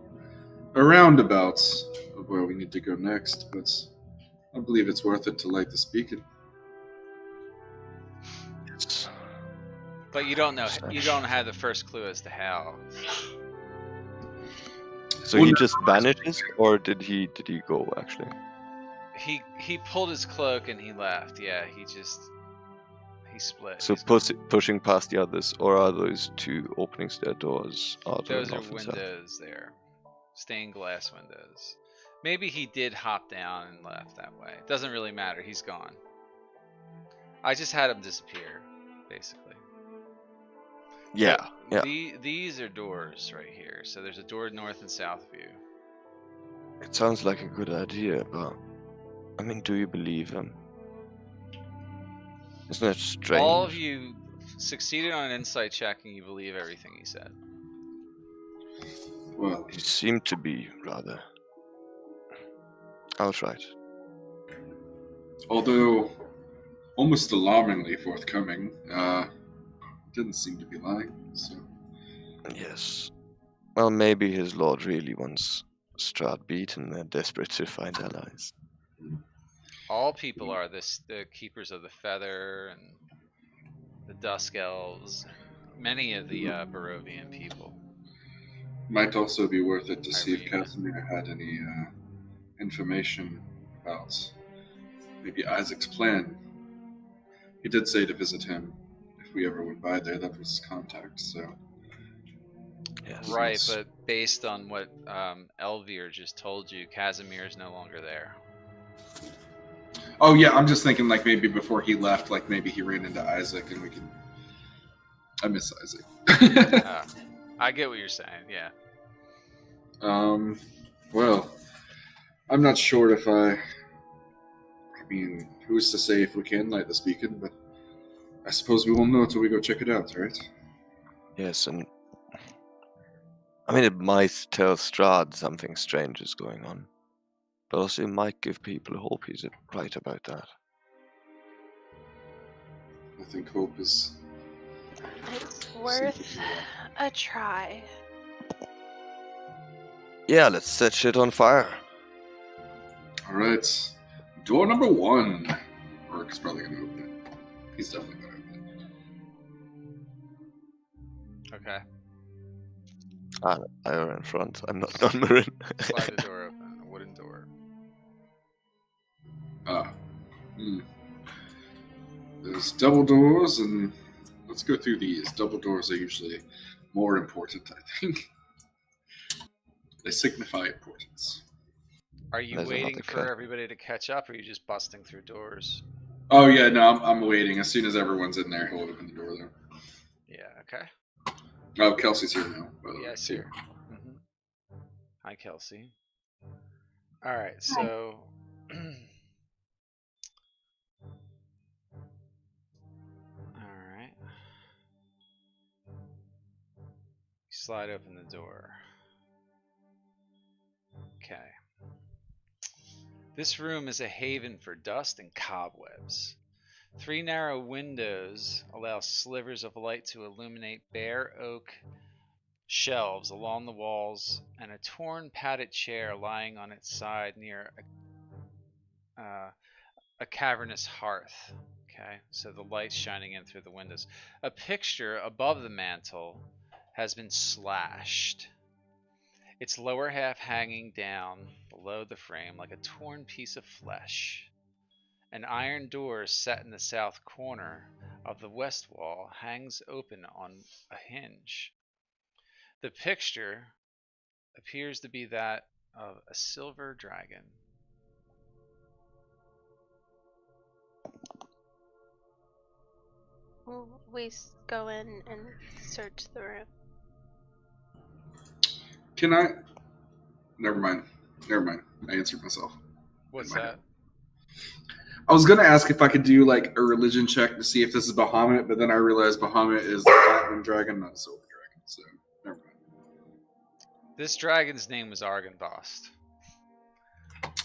a roundabout of where we need to go next, but I believe it's worth it to light this beacon. Yes. But you don't know. You don't have the first clue as to how. So Well, he no, just vanishes, or did he go actually? He pulled his cloak and he left. Yeah, he split. So pushing past the others, or are those two openings to their doors? Those are windows there, stained glass windows. Maybe he did hop down and left that way. Doesn't really matter. He's gone. I just had him disappear, basically. Yeah, But yeah. these are doors right here. So there's a door north and south view. It sounds like a good idea, but I mean, do you believe him? Isn't it strange? All of you succeeded on an insight check, and you believe everything he said. Well, He seemed to be rather outright. although almost alarmingly forthcoming, didn't seem to be lying, so... Yes. Well, maybe his lord really wants Strahd beaten and they're desperate to find allies. All people are the keepers of the feather and the Dusk Elves, and many of the Barovian people. Might also be worth it to see if Irene. Casimir had any information about maybe Isaac's plan. He did say to visit him if we ever went by there. That was his contact, so... Yes. Right, but based on what Elvir just told you, Casimir is no longer there. Oh yeah, I'm just thinking like maybe before he left, like maybe he ran into Isaac and we could... I miss Isaac. I get what you're saying, yeah. Well, I'm not sure if I mean, who's to say if we can light this beacon, but I suppose we won't know until we go check it out, right? Yes, and I mean, it might tell Strahd something strange is going on, but also it might give people hope. He's right about that. I think hope is... It's worth a try. Yeah, let's set shit on fire. Alright. Door number 1. Rourke is probably going to open it. He's definitely going to open it. Okay. I are in front. I'm not non-Marin. Slide the door open, a wooden door. There's double doors, and let's go through these. Double doors are usually more important, I think. They signify importance. Are you waiting for everybody to catch up, or are you just busting through doors? Oh yeah, no, I'm waiting. As soon as everyone's in there, he'll open the door there. Yeah, okay. Oh, Kelsey's here now. Yes, here. Mm-hmm. Hi, Kelsey. All right, so all right. Slide open the door. Okay. This room is a haven for dust and cobwebs. 3 narrow windows allow slivers of light to illuminate bare oak shelves along the walls and a torn padded chair lying on its side near a cavernous hearth. Okay, so the light's shining in through the windows. A picture above the mantel has been slashed, its lower half hanging down below the frame like a torn piece of flesh. An iron door set in the south corner of the west wall hangs open on a hinge. The picture appears to be that of a silver dragon. We go in and search the room. Can I? Never mind. I answered myself. What's that? I was gonna ask if I could do like a religion check to see if this is Bahamut, but then I realized Bahamut is a platinum dragon, not a silver dragon. So never mind. This dragon's name was Argynvostholt.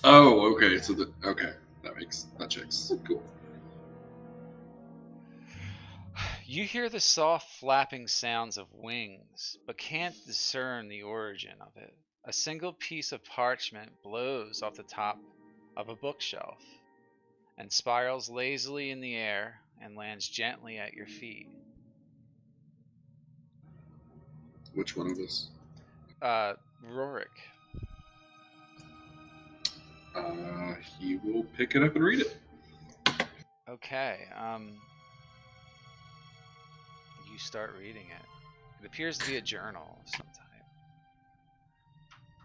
Oh, okay. So that checks. Cool. You hear the soft flapping sounds of wings, but can't discern the origin of it. A single piece of parchment blows off the top of a bookshelf and spirals lazily in the air and lands gently at your feet. Which one of us? Rorik. He will pick it up and read it. Okay. You start reading it. It appears to be a journal of some type.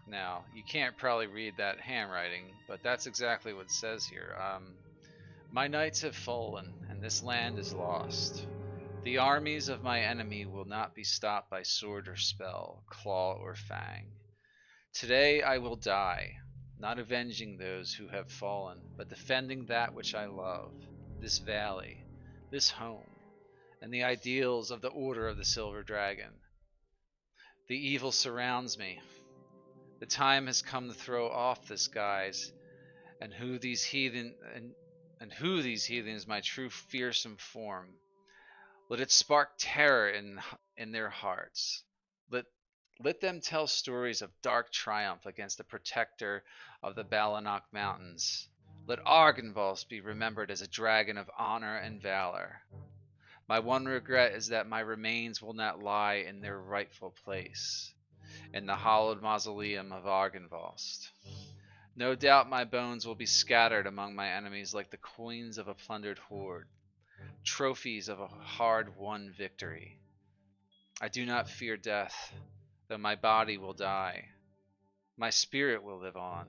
Now, you can't probably read that handwriting, but that's exactly what it says here. My knights have fallen, and this land is lost. The armies of my enemy will not be stopped by sword or spell, claw or fang. Today I will die, not avenging those who have fallen, but defending that which I love, this valley, this home, and the ideals of the Order of the Silver Dragon. The evil surrounds me. The time has come to throw off this guise, and who these heathens my true fearsome form. Let it spark terror in their hearts. Let them tell stories of dark triumph against the protector of the Balanok Mountains. Let Argynvostholt be remembered as a dragon of honor and valor. My one regret is that my remains will not lie in their rightful place, in the hallowed mausoleum of Argynvostholt. No doubt my bones will be scattered among my enemies like the coins of a plundered hoard, trophies of a hard-won victory. I do not fear death, though my body will die. My spirit will live on.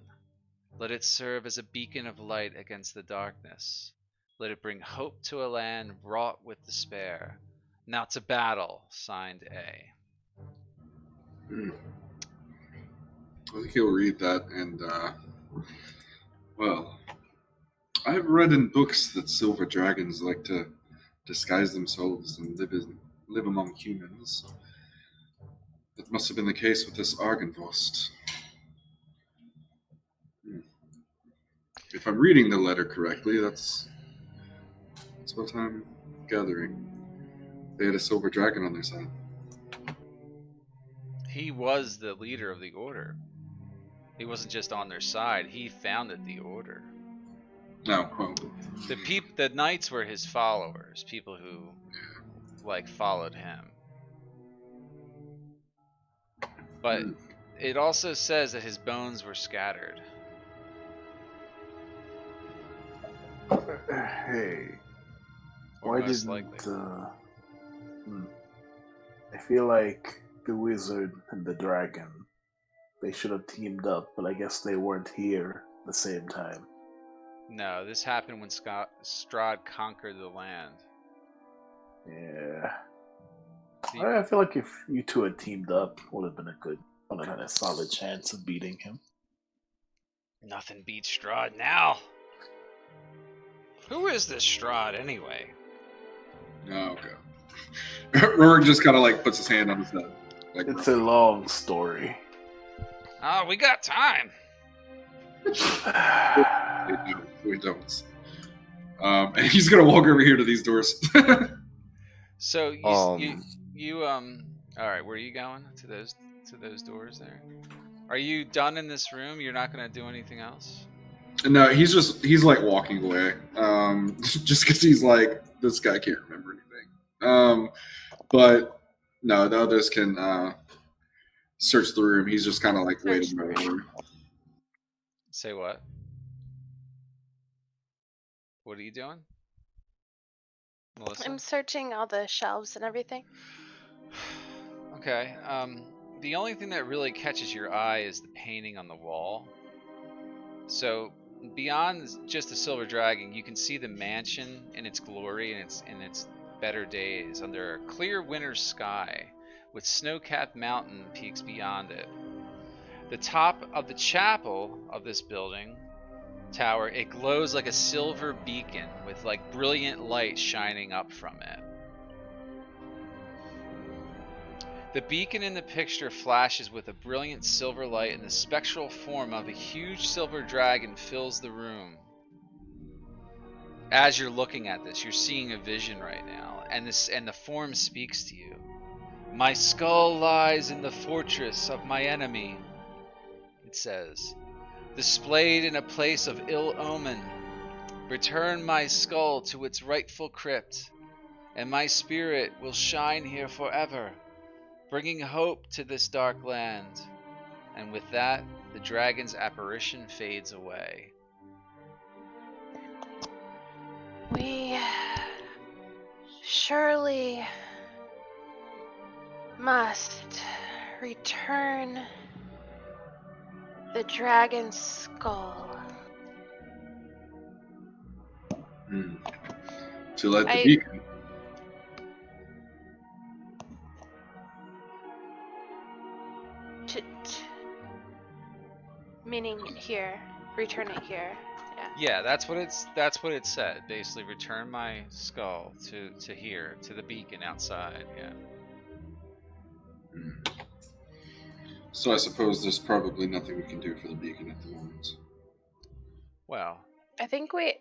Let it serve as a beacon of light against the darkness. Let it bring hope to a land wrought with despair. Now to battle, signed A. I think he'll read that, and well, I've read in books that silver dragons like to disguise themselves and live among humans. That must have been the case with this Argynvost. If I'm reading the letter correctly, that's what I'm gathering. They had a silver dragon on their side. He was the leader of the order. He wasn't just on their side. He founded the order. No, well, The knights were his followers, people who followed him. But it also says that his bones were scattered. Hey, Or why most didn't likely. I feel like the wizard and the dragon, they should have teamed up, but I guess they weren't here at the same time. No, this happened when Strahd conquered the land. Yeah. I feel like if you two had teamed up, would have had a solid chance of beating him. Nothing beats Strahd now. Who is this Strahd anyway? Oh, okay. Rorik just kind of like puts his hand on his head. Like, It's a long story. Oh, we got time. we don't. And he's gonna walk over here to these doors. So you all right, where are you going? To those doors there? Are you done in this room? You're not gonna do anything else? No, he's like walking away. Just because he's like, this guy can't remember anything. But no, the others can search the room. He's just kind of like Search waiting the over. room. Say what? What are you doing? Melissa? I'm searching all the shelves and everything. Okay. The only thing that really catches your eye is the painting on the wall. So beyond just the silver dragon, you can see the mansion in its glory and its better days under a clear winter sky with snow-capped mountain peaks beyond it. The top of the chapel of this building tower, it glows like a silver beacon with like brilliant light shining up from it. The beacon in the picture flashes with a brilliant silver light, and the spectral form of a huge silver dragon fills the room. As you're looking at this, you're seeing a vision right now, and the form speaks to you. My skull lies in the fortress of my enemy, it says, displayed in a place of ill omen. Return my skull to its rightful crypt, and my spirit will shine here forever, bringing hope to this dark land. And with that, the dragon's apparition fades away. We surely must return the dragon's skull. To light the beacon. Meaning here, return it here. Yeah, that's what it said. Basically, return my skull to here, to the beacon outside. Yeah. So I suppose there's probably nothing we can do for the beacon at the moment. Well, I think would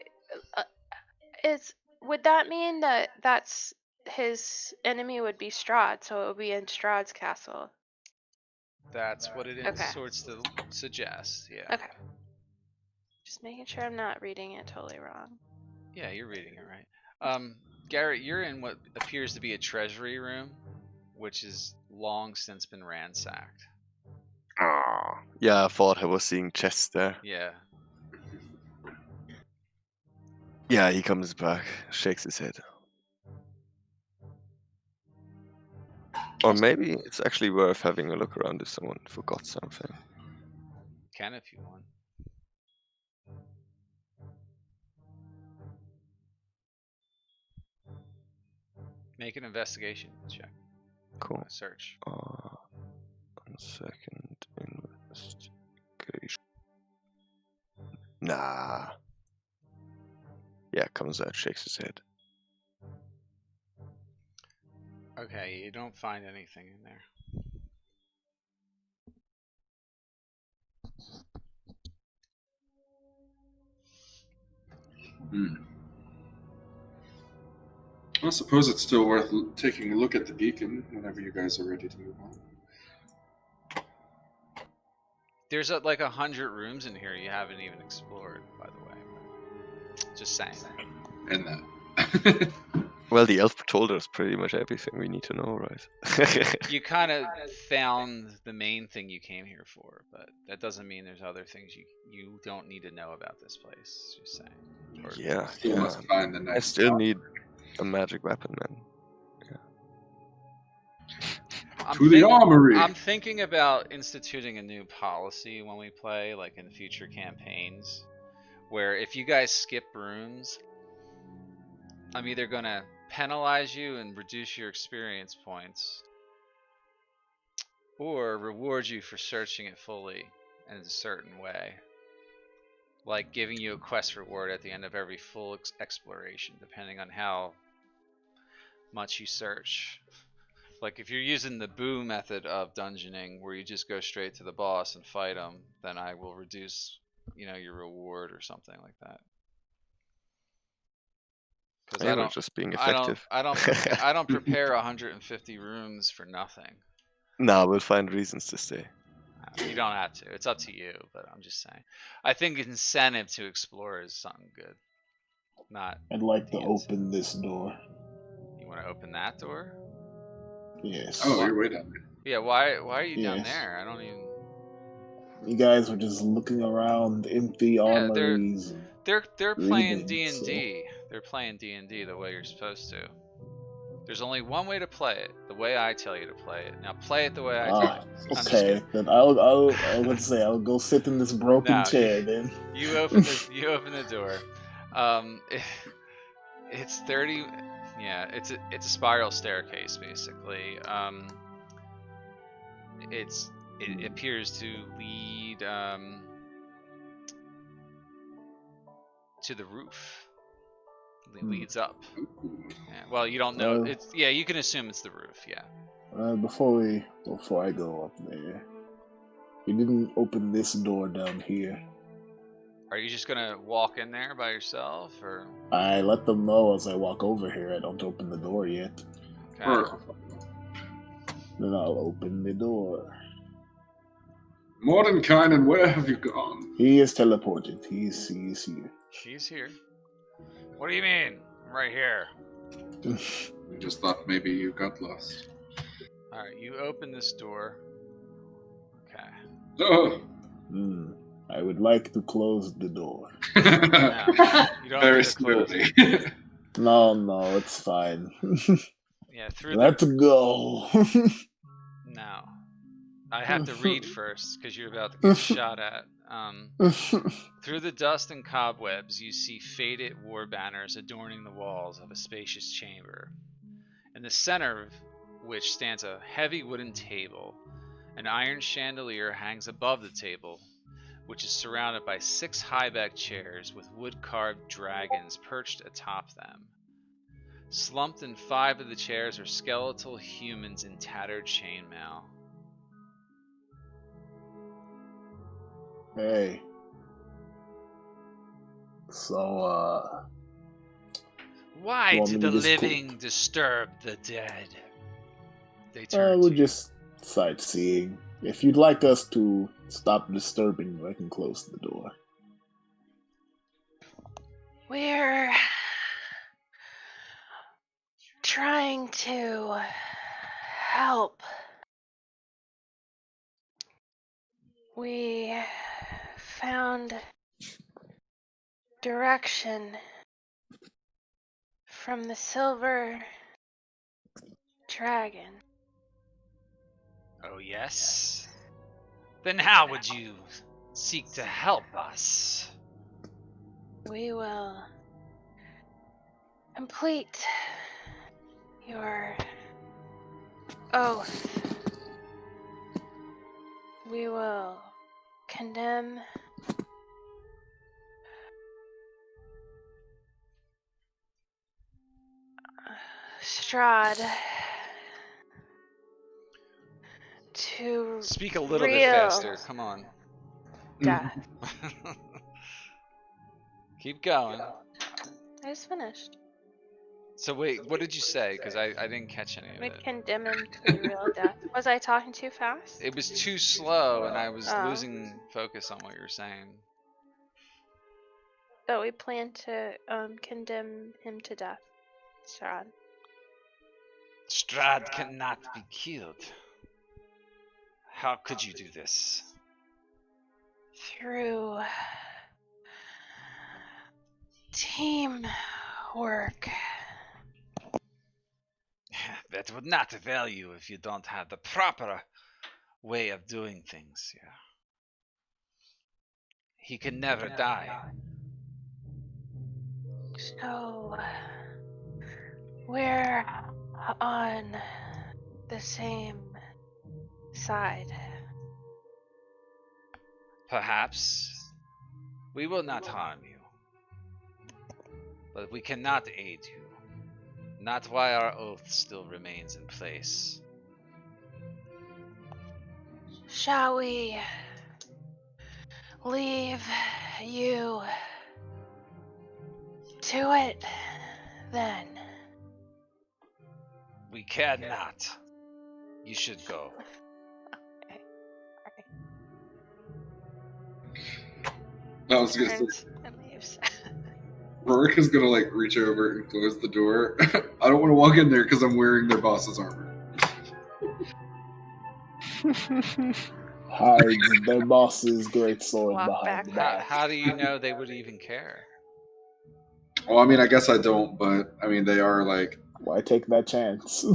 that mean that that's his enemy would be Strahd, so it would be in Strahd's castle. that's what it Okay. sorts to suggest. Yeah. Okay. Just making sure I'm not reading it totally wrong. Yeah, you're reading it right. Garrett, you're in what appears to be a treasury room, which is long since been ransacked. Ah, yeah, I thought I was seeing chests there. Yeah. Yeah, he comes back, shakes his head. Or maybe it's actually worth having a look around if someone forgot something. Can if you want. Make an investigation check. Cool. Search. 1 second. Investigation. Nah. Yeah, comes out, shakes his head. Okay, you don't find anything in there. I suppose it's still worth taking a look at the beacon whenever you guys are ready to move on. There's like 100 rooms in here you haven't even explored, by the way. Just saying. And that. Well, the elf told us pretty much everything we need to know, right? You kind of found the main thing you came here for, but that doesn't mean there's other things you don't need to know about this place. Just saying. Or, Yeah, Still must find the I next still spot. need a magic weapon, man. To the armory. I'm thinking about instituting a new policy when we play, like in future campaigns, where if you guys skip rooms, I'm either gonna penalize you and reduce your experience points, or reward you for searching it fully in a certain way. like giving you a quest reward at the end of every full exploration, depending on how much you search. Like if you're using the boo method of dungeoning, where you just go straight to the boss and fight them, then I will reduce, your reward or something like that. Because We're just being effective. I don't prepare 150 rooms for nothing. No, we'll find reasons to stay. You don't have to. It's up to you. But I'm just saying. I think incentive to explore is something good. Not. I'd like to open this door. You want to open that door? Yes. Oh, you're way down there. Yeah. Why are you down there? I don't even. You guys were just looking around empty armories. They're playing reading, D&D. They're playing D&D the way you're supposed to. There's only one way to play it, the way I tell you to play it. Now play it the way I tell you. Okay, then I'll go sit in this broken chair then. You open the door. It's 30. Yeah, it's a spiral staircase basically. It appears to lead to the roof. It leads up. Yeah, well, you don't know. You can assume it's the roof. Yeah. Before I go up there, you didn't open this door down here. Are you just gonna walk in there by yourself, or? I let them know as I walk over here. I don't open the door yet. Okay. Then I'll open the door. Mordenkainen, where have you gone? He is teleported. He's here. He's here. What do you mean? I'm right here. We just thought maybe you got lost. Alright, you open this door. Okay. Oh. I would like to close the door. No, you don't Very need to close slowly. it. No, it's fine. Yeah, Let's go. No. I have to read first, because you're about to get shot at. Through the dust and cobwebs, you see faded war banners adorning the walls of a spacious chamber. In the center of which stands a heavy wooden table. An iron chandelier hangs above the table, which is surrounded by 6 high-backed chairs with wood-carved dragons perched atop them. Slumped in 5 of the chairs are skeletal humans in tattered chainmail. Hey. So, Why do the living disturb the dead? They turn we're just sightseeing. If you'd like us to stop disturbing you, I can close the door. We're trying to help. We found direction from the silver dragon. Oh, yes? Then how would you seek to help us? We will complete your oath. We will condemn Strahd to speak a little bit faster. Come on. Death. Keep going. I just finished. So wait, what did you say? Because I didn't catch any of We it. condemn him to real death. Was I talking too fast? It was too slow, and I was losing focus on what you were saying. So we plan to condemn him to death. Strahd. Strahd cannot be killed. How could you do this? Through teamwork. That would not avail you if you don't have the proper way of doing things. Yeah. He can never die. So we're on the same side. Perhaps. We will not harm you. But we cannot aid you. Not while our oath still remains in place. Shall we leave you to it then? We cannot. You should go. I was gonna say, Turns and leaves. Rorik is gonna like reach over and close the door. I don't want to walk in there because I'm wearing their boss's armor. Hides their boss's great sword Walk behind the back. back. How do you know they would even care? Well, I mean, I guess I don't, but I mean, they are like. Why take that chance?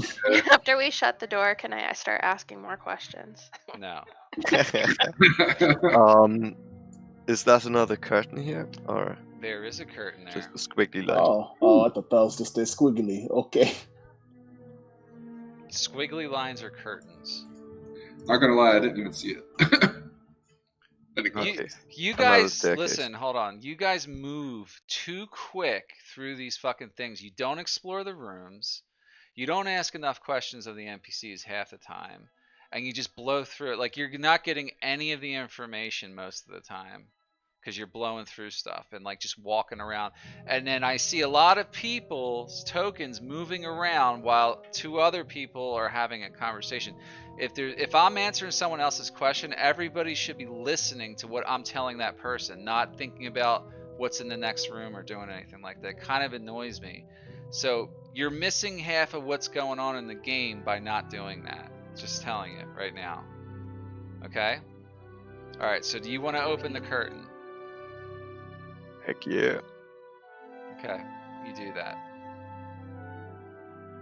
After we shut the door, can I start asking more questions? No. Is that another curtain here, or There is a curtain there. just a squiggly line? Oh, I thought that was just a squiggly. Okay. Squiggly lines are curtains. Not gonna lie, I didn't even see it. Okay. You Another guys, staircase. listen, hold on. You guys move too quick through these fucking things. You don't explore the rooms. You don't ask enough questions of the NPCs half the time. And you just blow through it. Like, you're not getting any of the information most of the time. Because you're blowing through stuff and, like, just walking around. And then I see a lot of people's tokens moving around while two other people are having a conversation. If I'm answering someone else's question, everybody should be listening to what I'm telling that person, not thinking about what's in the next room or doing anything like that. It kind of annoys me. So you're missing half of what's going on in the game by not doing that. Just telling you right now. Okay? Alright, so do you want to open the curtain? Heck yeah. Okay, you do that.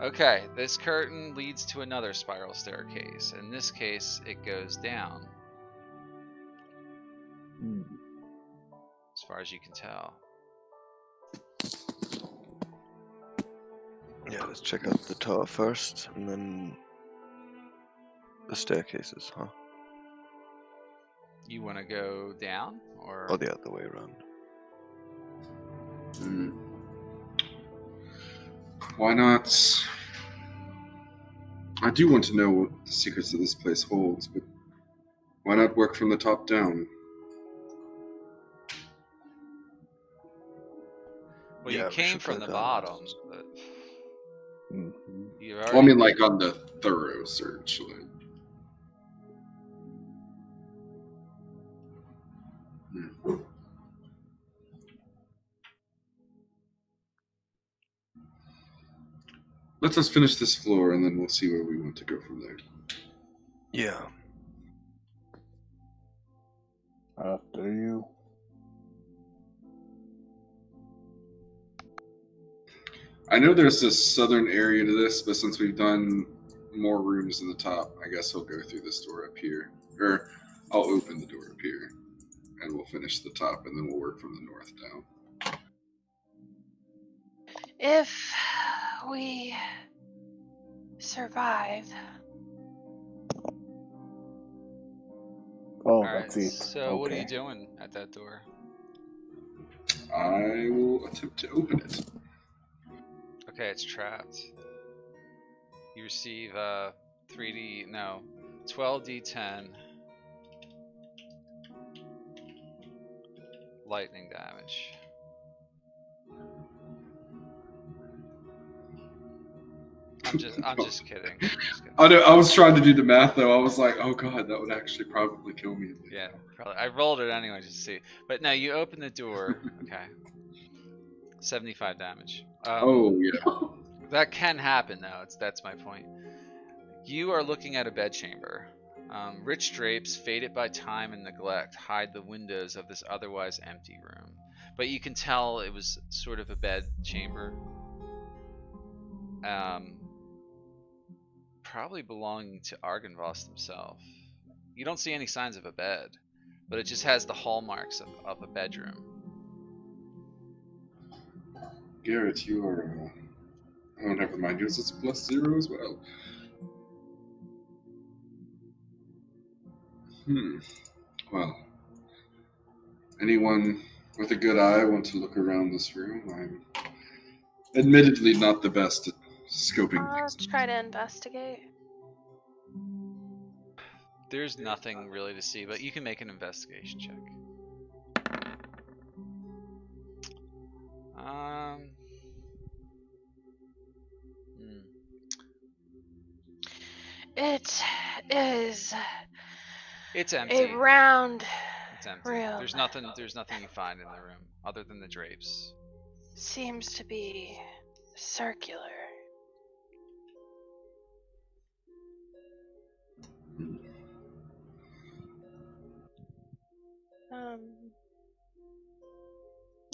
Okay, this curtain leads to another spiral staircase. In this case, it goes down. As far as you can tell. Yeah, let's check out the tower first, and then the staircases, huh? You want to go down, or? Or the other way around. Why not? I do want to know what the secrets of this place holds, but why not work from the top down? Well, Yeah, you we came should from go the down. bottom, but you already Well, I mean, like on the thorough search. Like. Let us finish this floor, and then we'll see where we want to go from there. Yeah. After you. I know there's this southern area to this, but since we've done more rooms in the top, I guess we'll go through this door up here. Or I'll open the door up here, and we'll finish the top, and then we'll work from the north down. If we survive. Oh, Alright, that's it. so what are you Okay. doing at that door? I will attempt to open it. Okay, it's trapped. You receive 12d10 lightning damage. I'm just kidding. I was trying to do the math though. I was like, oh god, that would actually probably kill me. Yeah, probably. I rolled it anyway just to see. But no, you open the door. Okay. 75 damage. Oh yeah. That can happen though. That's my point. You are looking at a bedchamber. Rich drapes, faded by time and neglect, hide the windows of this otherwise empty room. But you can tell it was sort of a bed chamber. Probably belonging to Argynvostholt himself. You don't see any signs of a bed, but it just has the hallmarks of a bedroom. Garrett, you are. Oh, never mind. Yours is +0 as well. Well, anyone with a good eye, want to look around this room. I'm admittedly not the best at scoping I'll things. try to investigate. There's nothing really to see, but you can make an investigation check. Hmm. It is It's a empty. round It's empty. room. There's nothing you find in the room other than the drapes. Seems to be circular.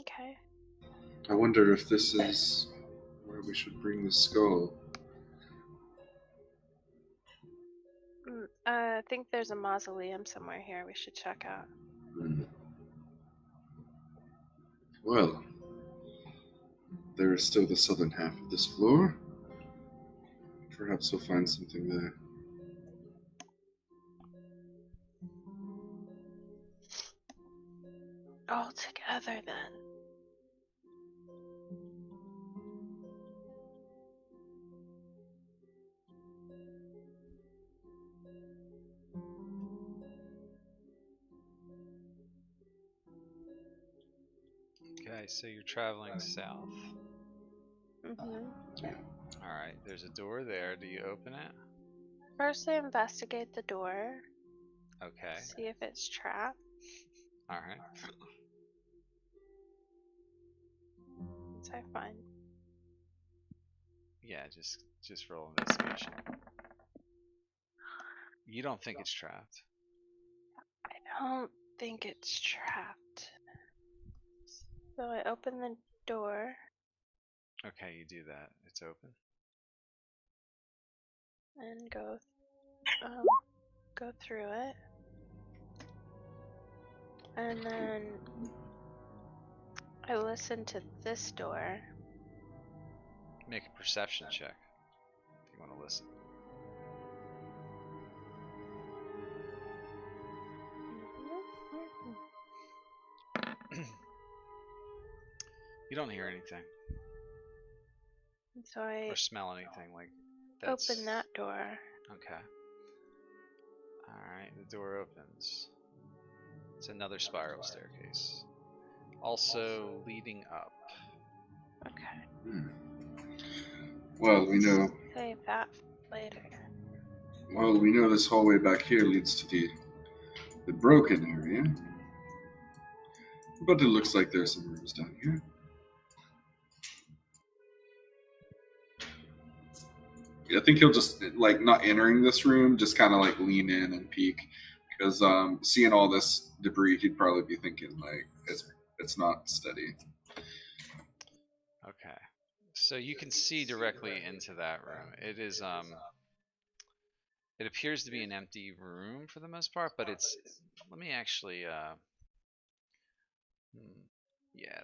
Okay. I wonder if this is where we should bring the skull. I think there's a mausoleum somewhere here we should check out. Well, there is still the southern half of this floor. Perhaps we'll find something there. All together then. Okay, so you're traveling south. Alright, there's a door there. Do you open it? First, I investigate the door. Okay. See if it's trapped. Alright. What's I find? Yeah, just roll investigation. You don't think it's trapped. I don't think it's trapped. So I open the door Okay, you do that. It's open. and go through it. And then I listen to this door. Make a perception check if you want to listen. You don't hear anything. So I Or smell anything like that's... open that door. Okay. Alright, the door opens. It's another spiral staircase. Also leading up. Okay. Well, we know. Save that later. Well, we know this hallway back here leads to the broken area. But it looks like there's some rooms down here. I think he'll just, like, not entering this room, just kind of, like, lean in and peek. Because seeing all this debris, he'd probably be thinking, like, it's not steady. Okay. So you can see directly into that room. It is, it appears to be an empty room for the most part, but it's, let me actually, yeah,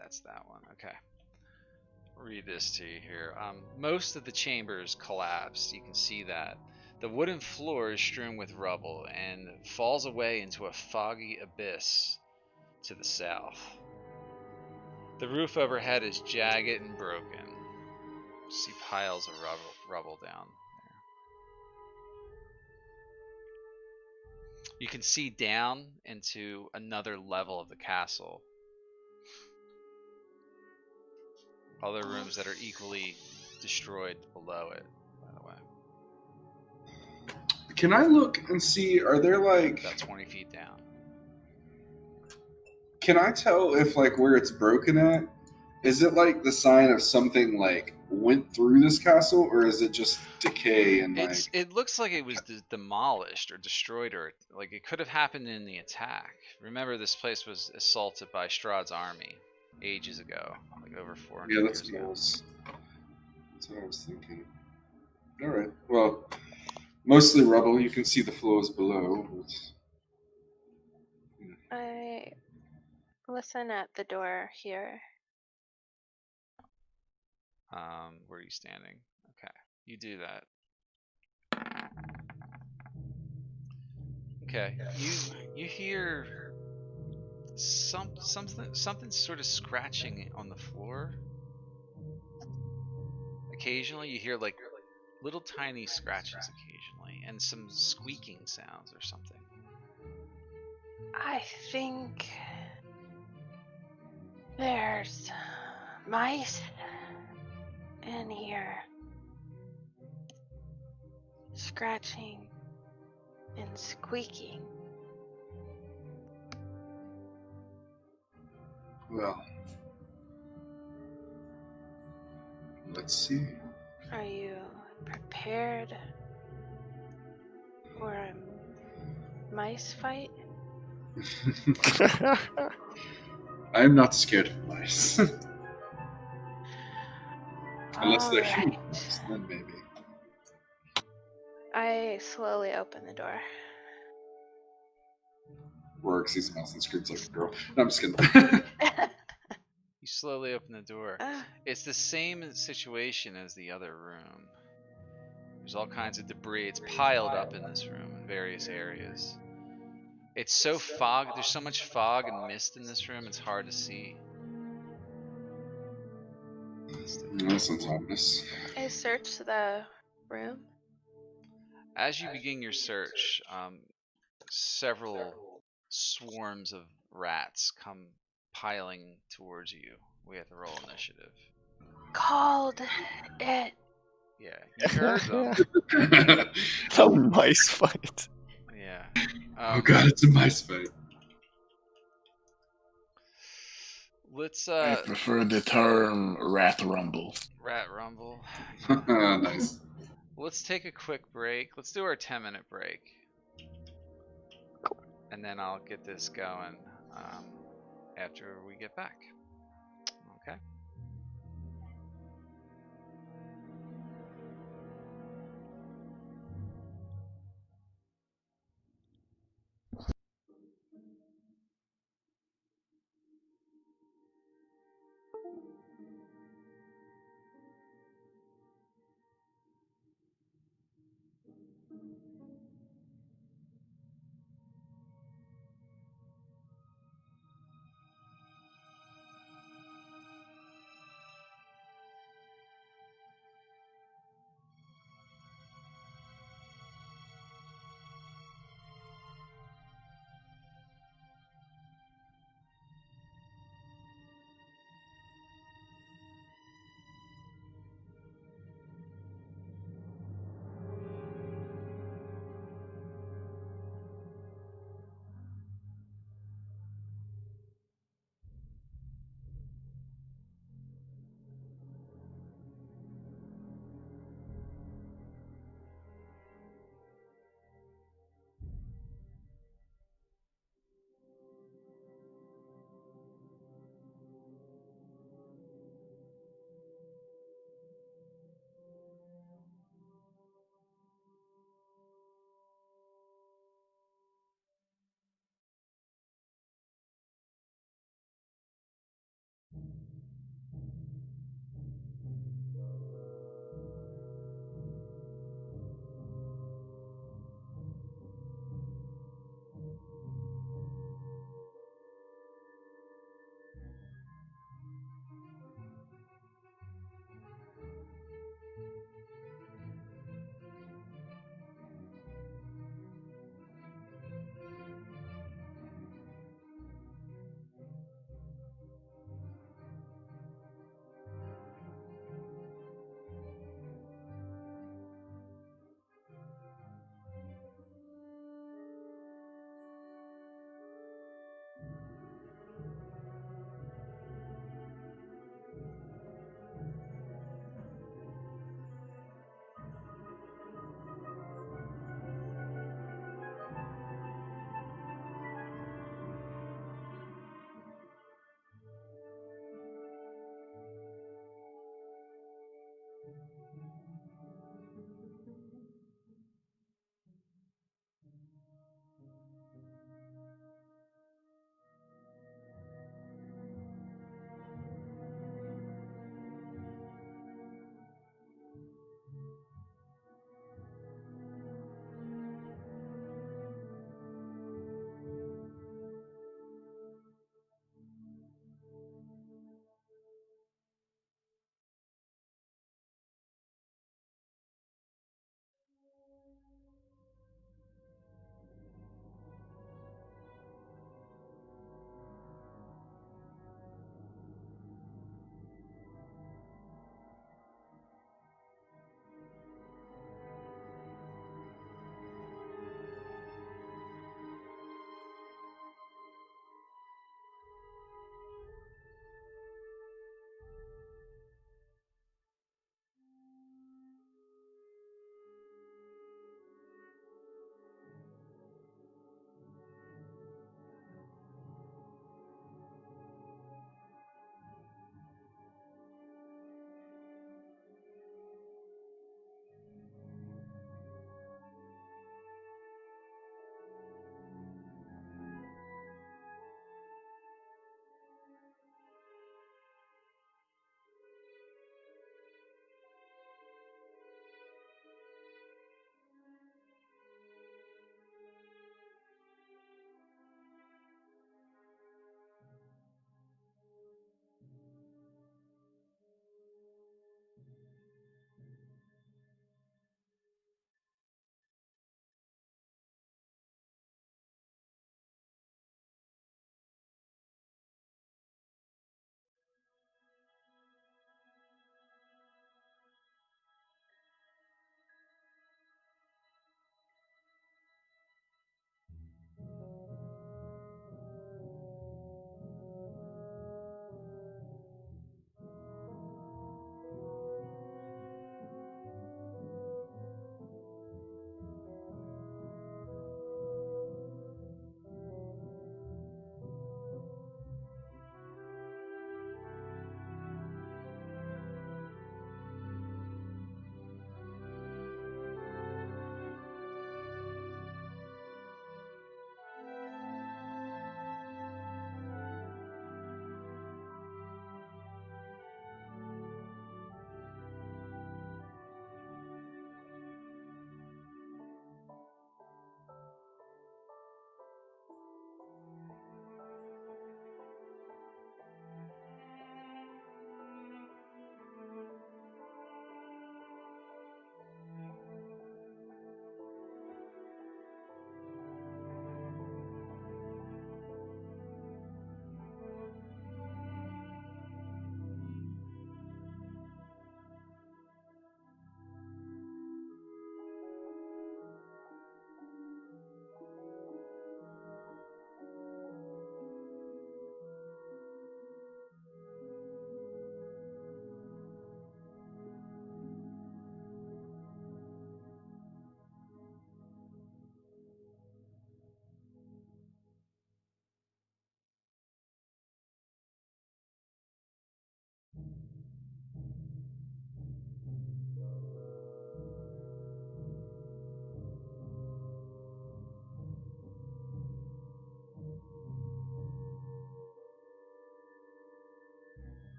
that's that one. Okay. Read this to you here. Most of the chambers collapsed. You can see that. The wooden floor is strewn with rubble and falls away into a foggy abyss to the south. The roof overhead is jagged and broken. See piles of rubble down there. You can see down into another level of the castle. Other rooms that are equally destroyed below it, by the way. Can I look and see, are there, like... About 20 feet down. Can I tell if, like, where it's broken at, is it, like, the sign of something, like, went through this castle, or is it just decay and, like... It looks like it was demolished or destroyed, or, like, it could have happened in the attack. Remember, this place was assaulted by Strahd's army ages ago, like over 400 Yeah, years that's ago. that's what I was thinking. Alright, well, mostly rubble. You can see the floors below. I listen at the door here. Where are you standing? Okay, you do that. Okay, you hear something sort of scratching on the floor. Occasionally you hear like little tiny scratches occasionally and some squeaking sounds or something. I think there's mice in here scratching and squeaking. Well, let's see. Are you prepared for a mice fight? I'm not scared of mice. Unless they're Alright. human mice, then maybe. I slowly open the door. Rourke sees a mouse and screams like a girl. No, I'm just kidding. You slowly open the door. It's the same situation as the other room. There's all kinds of debris. It's piled up in this room in various areas. It's so fog. There's so much fog and mist in this room. It's hard to see. That sounds ominous. I search the room. As you begin your search, several swarms of rats come piling towards you. We have to roll initiative. Called it. Yeah, you heard them. A mice fight. Yeah. Oh god, it's a mice fight. Let's I prefer the term rat rumble. rat rumble. Nice. Let's take a quick break. Let's do our 10-minute break. And then I'll get this going after we get back. Okay.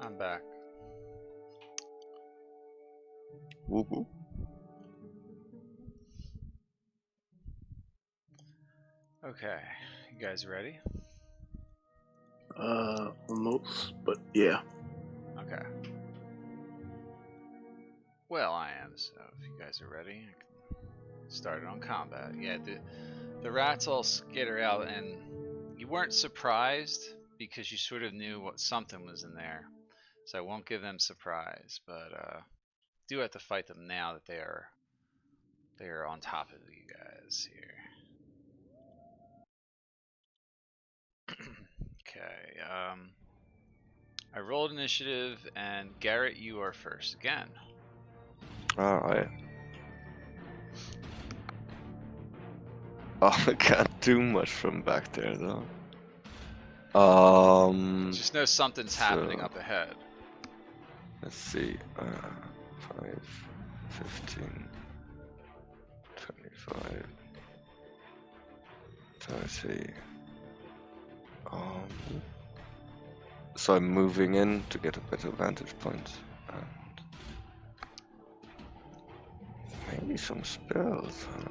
I'm back. Whoop whoop. Okay, you guys ready? Almost, but yeah. Okay. Well, I am, so if you guys are ready, I can start it on combat. Yeah, the rats all skitter out, and you weren't surprised because you sort of knew what something was in there. So I won't give them surprise, but do have to fight them now that they are on top of you guys here. Okay, I rolled initiative, and Garrett, you are first again. Alright. Oh, I can't do much from back there though. Just know something's happening up ahead. Let's see. 5, 15, 25, 30. So I'm moving in to get a better vantage point. And maybe some spells, huh?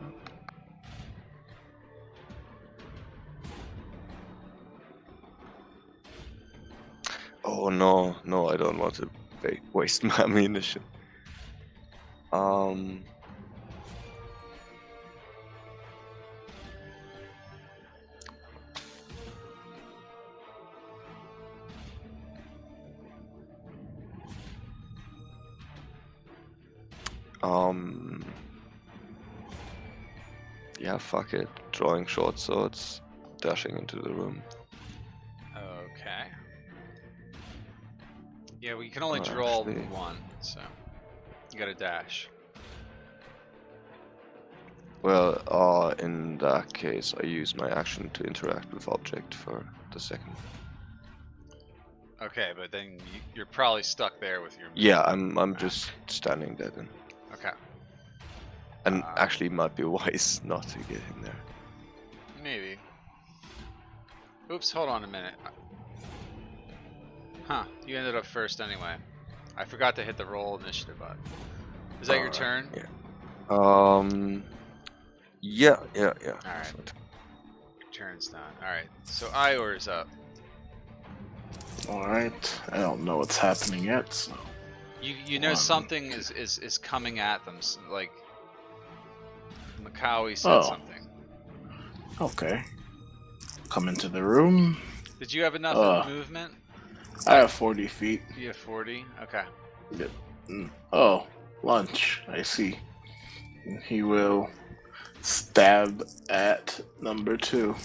Oh no, I don't want to waste my ammunition. Yeah, fuck it. Drawing short swords, dashing into the room. Okay. Yeah, we can only draw Actually, one, so you gotta dash. well, in that case, I use my action to interact with object for the second. Okay, but then you're probably stuck there with your. Yeah, I'm just standing there then. Okay. And actually, it might be wise not to get in there. Maybe. Oops, hold on a minute. Huh, you ended up first anyway. I forgot to hit the roll initiative button. Is that your turn? Yeah. Yeah. Alright. Your turn's done. Alright, so Ior's up. Alright. I don't know what's happening yet, so. You know something is coming at them, so like Makawi said something. Okay. Come into the room. Did you have enough movement? I have 40 feet. You have 40? Okay. Yep. Oh, lunch. I see. He will stab at number 2.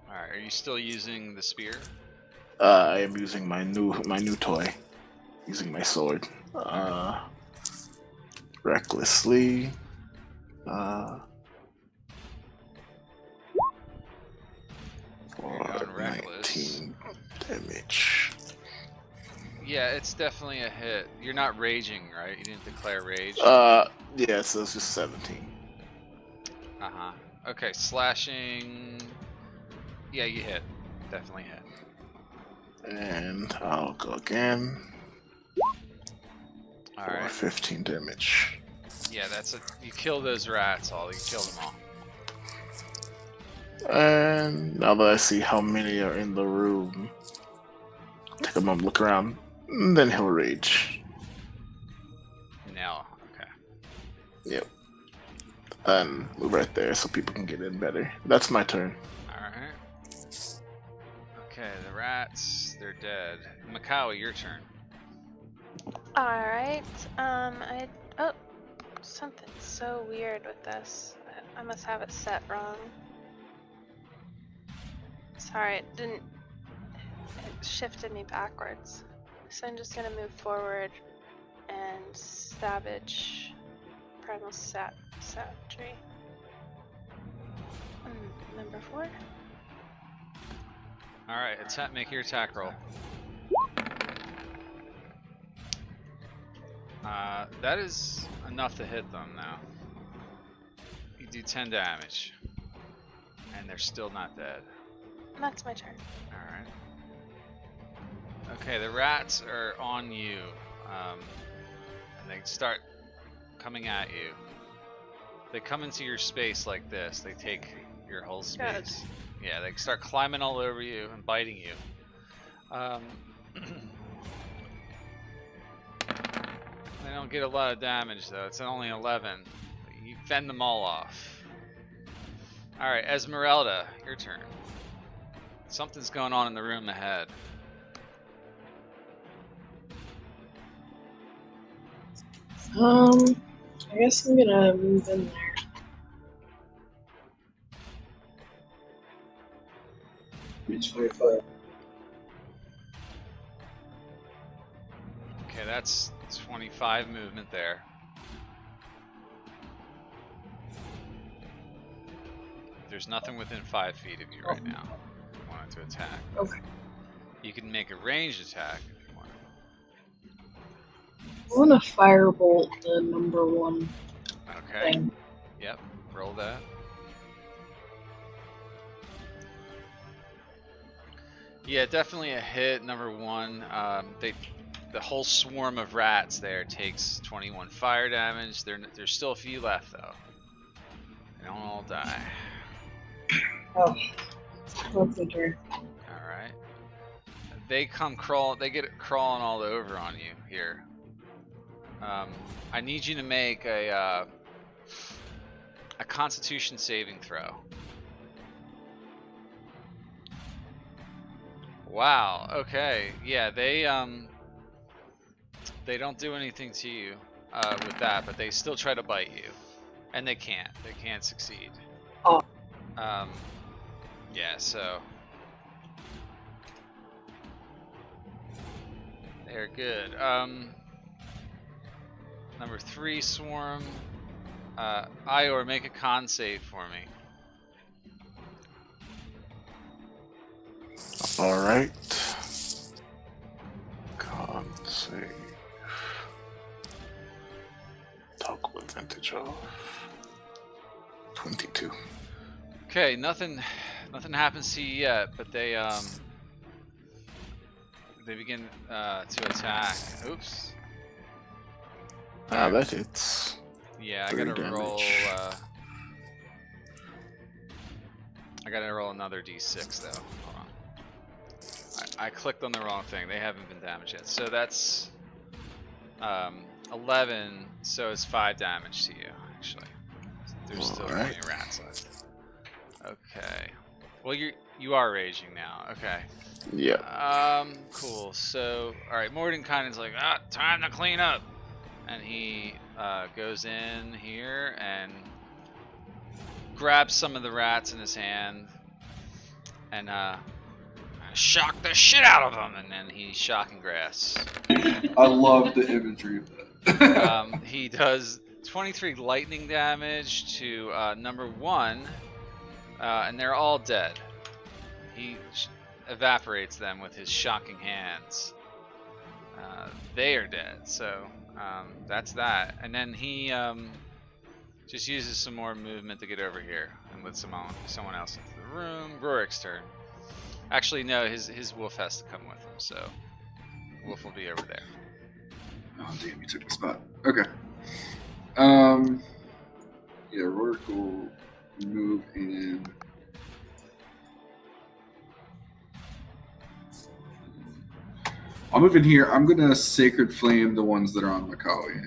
Alright, are you still using the spear? I am using my new toy. Using my sword. Recklessly. For 19 damage. Yeah, it's definitely a hit. You're not raging, right? You didn't declare rage? Yeah, so it's just 17. Uh-huh. Okay, slashing... Yeah, you hit. Definitely hit. And I'll go again. Alright. 15 damage. Yeah, that's a... You kill those rats all. You kill them all. And now that I see how many are in the room, take a moment, look around, and then he'll rage. Now, okay. Yep. And move right there so people can get in better. That's my turn. Alright. Okay, the rats, they're dead. Makawi, your turn. Alright, oh, something's so weird with this. I must have it set wrong. Sorry, it shifted me backwards. So I'm just gonna move forward and savage primal savagery. Number 4. Alright, make your attack roll. That is enough to hit them now. You do 10 damage. And they're still not dead. And that's my turn. Alright. Okay, the rats are on you, and they start coming at you. They come into your space like this. They take your whole space. Yeah, they start climbing all over you and biting you. They don't get a lot of damage though. It's only 11. You fend them all off. All right, Esmeralda, your turn. Something's going on in the room ahead. I guess I'm gonna move in there. Reach 25. Okay, that's 25 movement there. There's nothing within 5 feet of you right now. If you wanted to attack. Okay. You can make a ranged attack if you want. I want to firebolt the number 1 Okay. thing. Yep. Roll that. Yeah, definitely a hit. Number 1. The whole swarm of rats there takes 21 fire damage. There's still a few left though. They don't all die. Oh, that's okay. All right. They get crawling all over on you here. I need you to make a Constitution saving throw. Wow. Okay. Yeah. They don't do anything to you with that, but they still try to bite you, and they can't. They can't succeed. Oh. Yeah. So they're good. Number 3 swarm. Ior, make a con save for me. Alright. Con save. Talk with advantage of 22. Okay, nothing happens to you yet, but they begin to attack. Oops. Ah, that hits. Yeah, I 3 gotta roll. damage. I gotta roll another d6 though. Hold on. I clicked on the wrong thing. They haven't been damaged yet. So that's 11. So it's 5 damage to you actually. There's still Alright. 20 rats left. Okay. Well, you are raging now. Okay. Yeah. Cool. So, all right. Mordenkainen's like, time to clean up, and he goes in here and grabs some of the rats in his hand and shock the shit out of them, and then he shock and grass. I love the imagery of that. He does 23 lightning damage to number 1, and they're all dead. He evaporates them with his shocking hands. They are dead, so that's that. And then he just uses some more movement to get over here and let someone else into the room. Rorik's turn. Actually, no, his wolf has to come with him, so wolf will be over there. Oh damn, you took the spot. Okay. Yeah, Rorik will move in. I'll move in here. I'm gonna Sacred Flame the ones that are on Macaulay.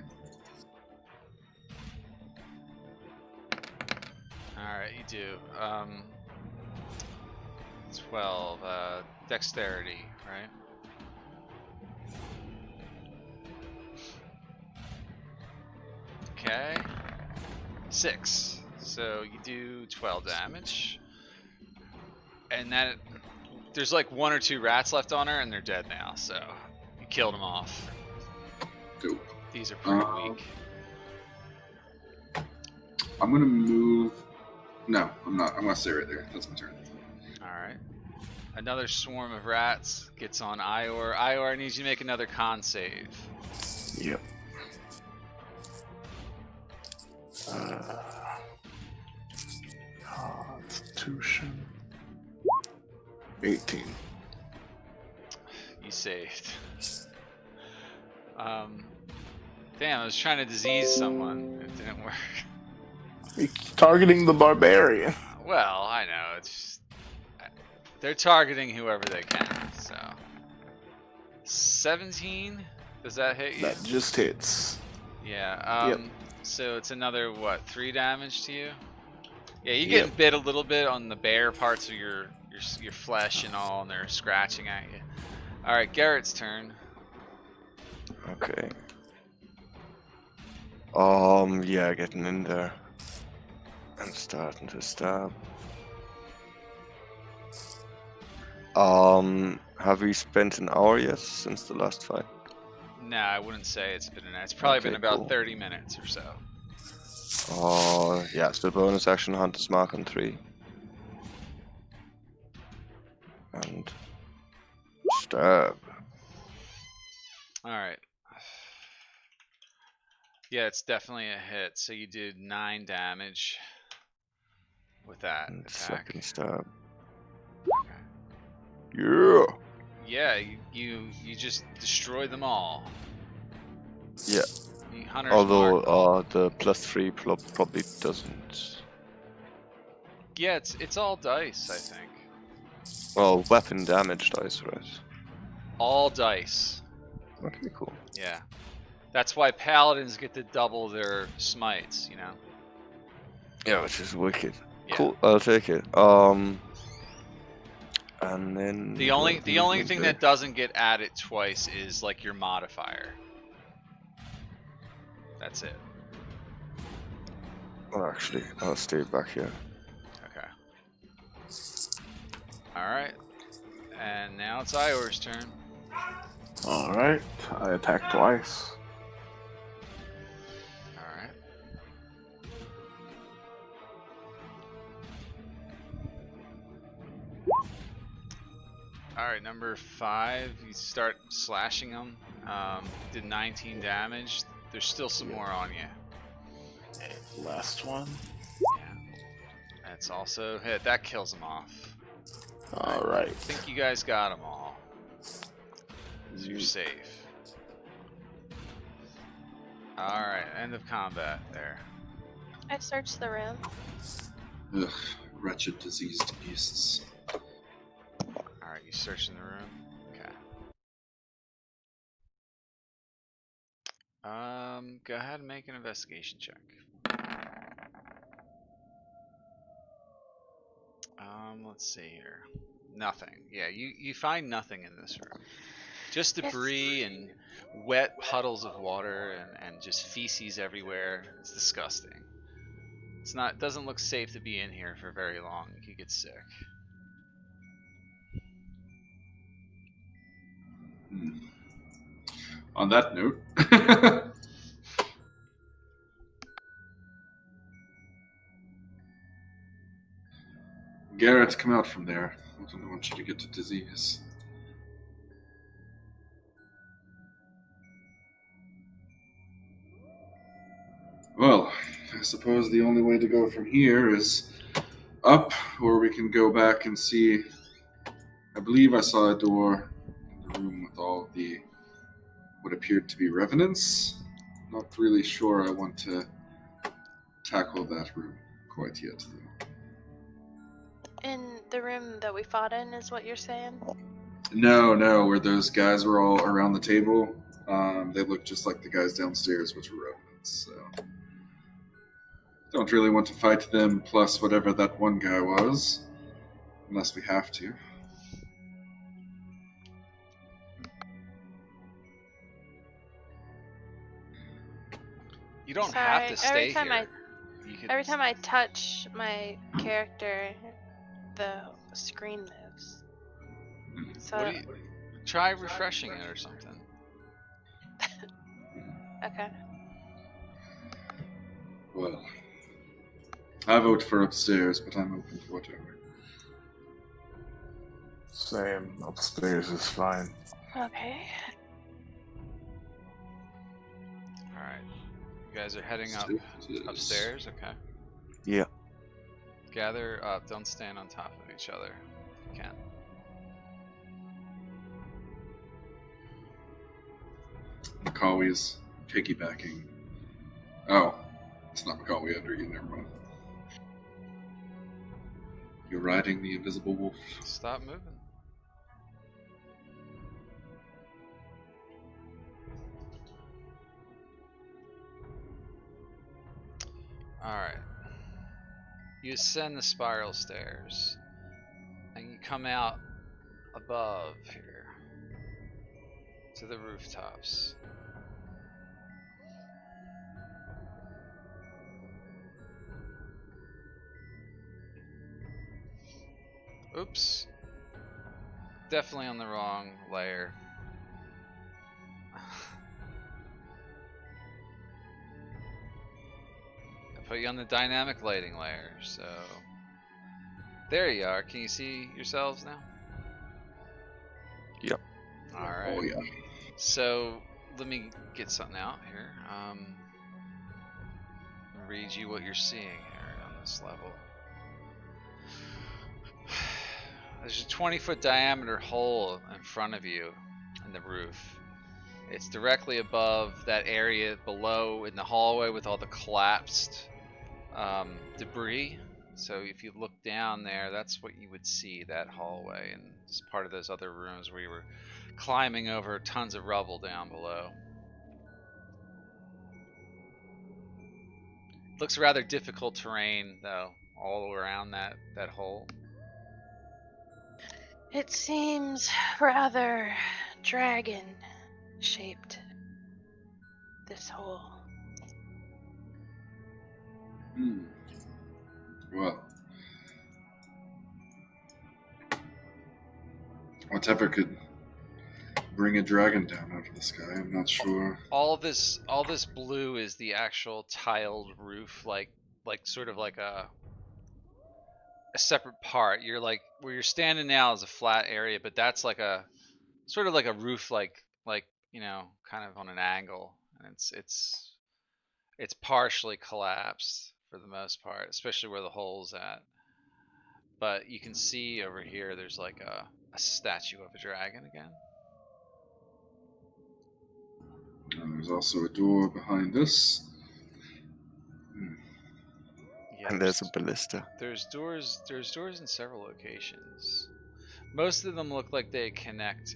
Alright, you do. 12. Dexterity, right? Okay. 6. So you do 12 damage. And that there's like 1 or 2 rats left on her, and they're dead now. So you killed them off. Dope. These are pretty weak. I'm gonna move. No, I'm not. I'm gonna stay right there. That's my turn. All right. Another swarm of rats gets on Ior. Ior needs you to make another con save. Yep. Constitution. 18. You saved. Damn, I was trying to disease someone. It didn't work. You're targeting the barbarian. Well, I know. It's just, they're targeting whoever they can. So 17. Does that hit you? That just hits. Yeah. Yep. So it's another what? 3 damage to you. Yeah, you Yep. getting bit a little bit on the bare parts of your flesh and all, and they're scratching at you. All right, Garrett's turn. Okay. Yeah, getting in there and starting to stab. Have we spent an hour yet since the last fight? Nah, I wouldn't say it's been it's probably been Okay, about cool. 30 minutes or so. Yeah, so bonus action Hunter's Mark on 3. And stab. All right. Yeah, it's definitely a hit. So you did 9 damage with that And attack. second stab. Okay. Yeah. Yeah, you just destroy them all. Yeah. Hunter's Although Mark. the +3 probably doesn't. Yeah, it's all dice, I think. Well, weapon damage dice, right? All dice. Okay, cool. Yeah. That's why paladins get to double their smites, you know. Yeah, which is wicked. Yeah. Cool, I'll take it. And then The only movement thing there. that doesn't get added twice is like your modifier. That's it. Well, actually, I'll stay back here. Okay. Alright. And now it's Ior's turn. Alright, I attack twice. Alright. Alright, number 5, you start slashing them. Did 19 damage. There's still some more on you. And last one. Yeah. That's also hit. That kills them off. Alright. I think you guys got them all. So you're safe. Alright, end of combat there. I searched the room. Ugh, wretched diseased beasts. Alright, you searching the room? Okay. Go ahead and make an investigation check. Let's see here. Nothing. Yeah, you find nothing in this room. Just debris and wet puddles of water and just feces everywhere. It's disgusting. It doesn't look safe to be in here for very long. You could get sick. On that note, Garrett, come out from there. I don't want you to get to disease. Well, I suppose the only way to go from here is up, or we can go back and see. I believe I saw a door in the room with all the what appeared to be revenants. Not really sure I want to tackle that room quite yet, though. In the room that we fought in is what you're saying? No, where those guys were all around the table. They looked just like the guys downstairs, which were revenants, so don't really want to fight them plus whatever that one guy was, unless we have to. You don't have to stay every time here. Every time I touch my character, the screen moves. So Try refreshing it or something. okay. Well, I vote for upstairs, but I'm open to whatever. Same. Upstairs is fine. Okay. Alright. You guys are heading up upstairs? Okay. Yeah. Gather up. Don't stand on top of each other if you can. Macaulay piggybacking. Oh, it's not Macaulay under you, never mind. You're riding the invisible wolf. Stop moving. Alright. You ascend the spiral stairs. And you come out above here. To the rooftops. Oops. Definitely on the wrong layer. I put you on the dynamic lighting layer, so there you are. Can you see yourselves now? Yep. Alright. Oh, yeah. So let me get something out here. Read you what you're seeing here on this level. There's a 20-foot diameter hole in front of you in the roof. It's directly above that area below in the hallway with all the collapsed debris. So if you look down there, that's what you would see, that hallway, and it's part of those other rooms where you were climbing over tons of rubble down below. Looks rather difficult terrain, though, all around that hole. It seems rather dragon-shaped, this hole. Well, whatever could bring a dragon down out of the sky, I'm not sure. All this blue is the actual tiled roof, like sort of like a separate part. You're like where you're standing now is a flat area, but that's like a sort of like a roof, like you know, kind of on an angle, and it's partially collapsed for the most part, especially where the hole's at. But you can see over here, there's like a statue of a dragon again. And there's also a door behind us. Yeah, And there's a ballista. There's doors in several locations. Most of them look like they connect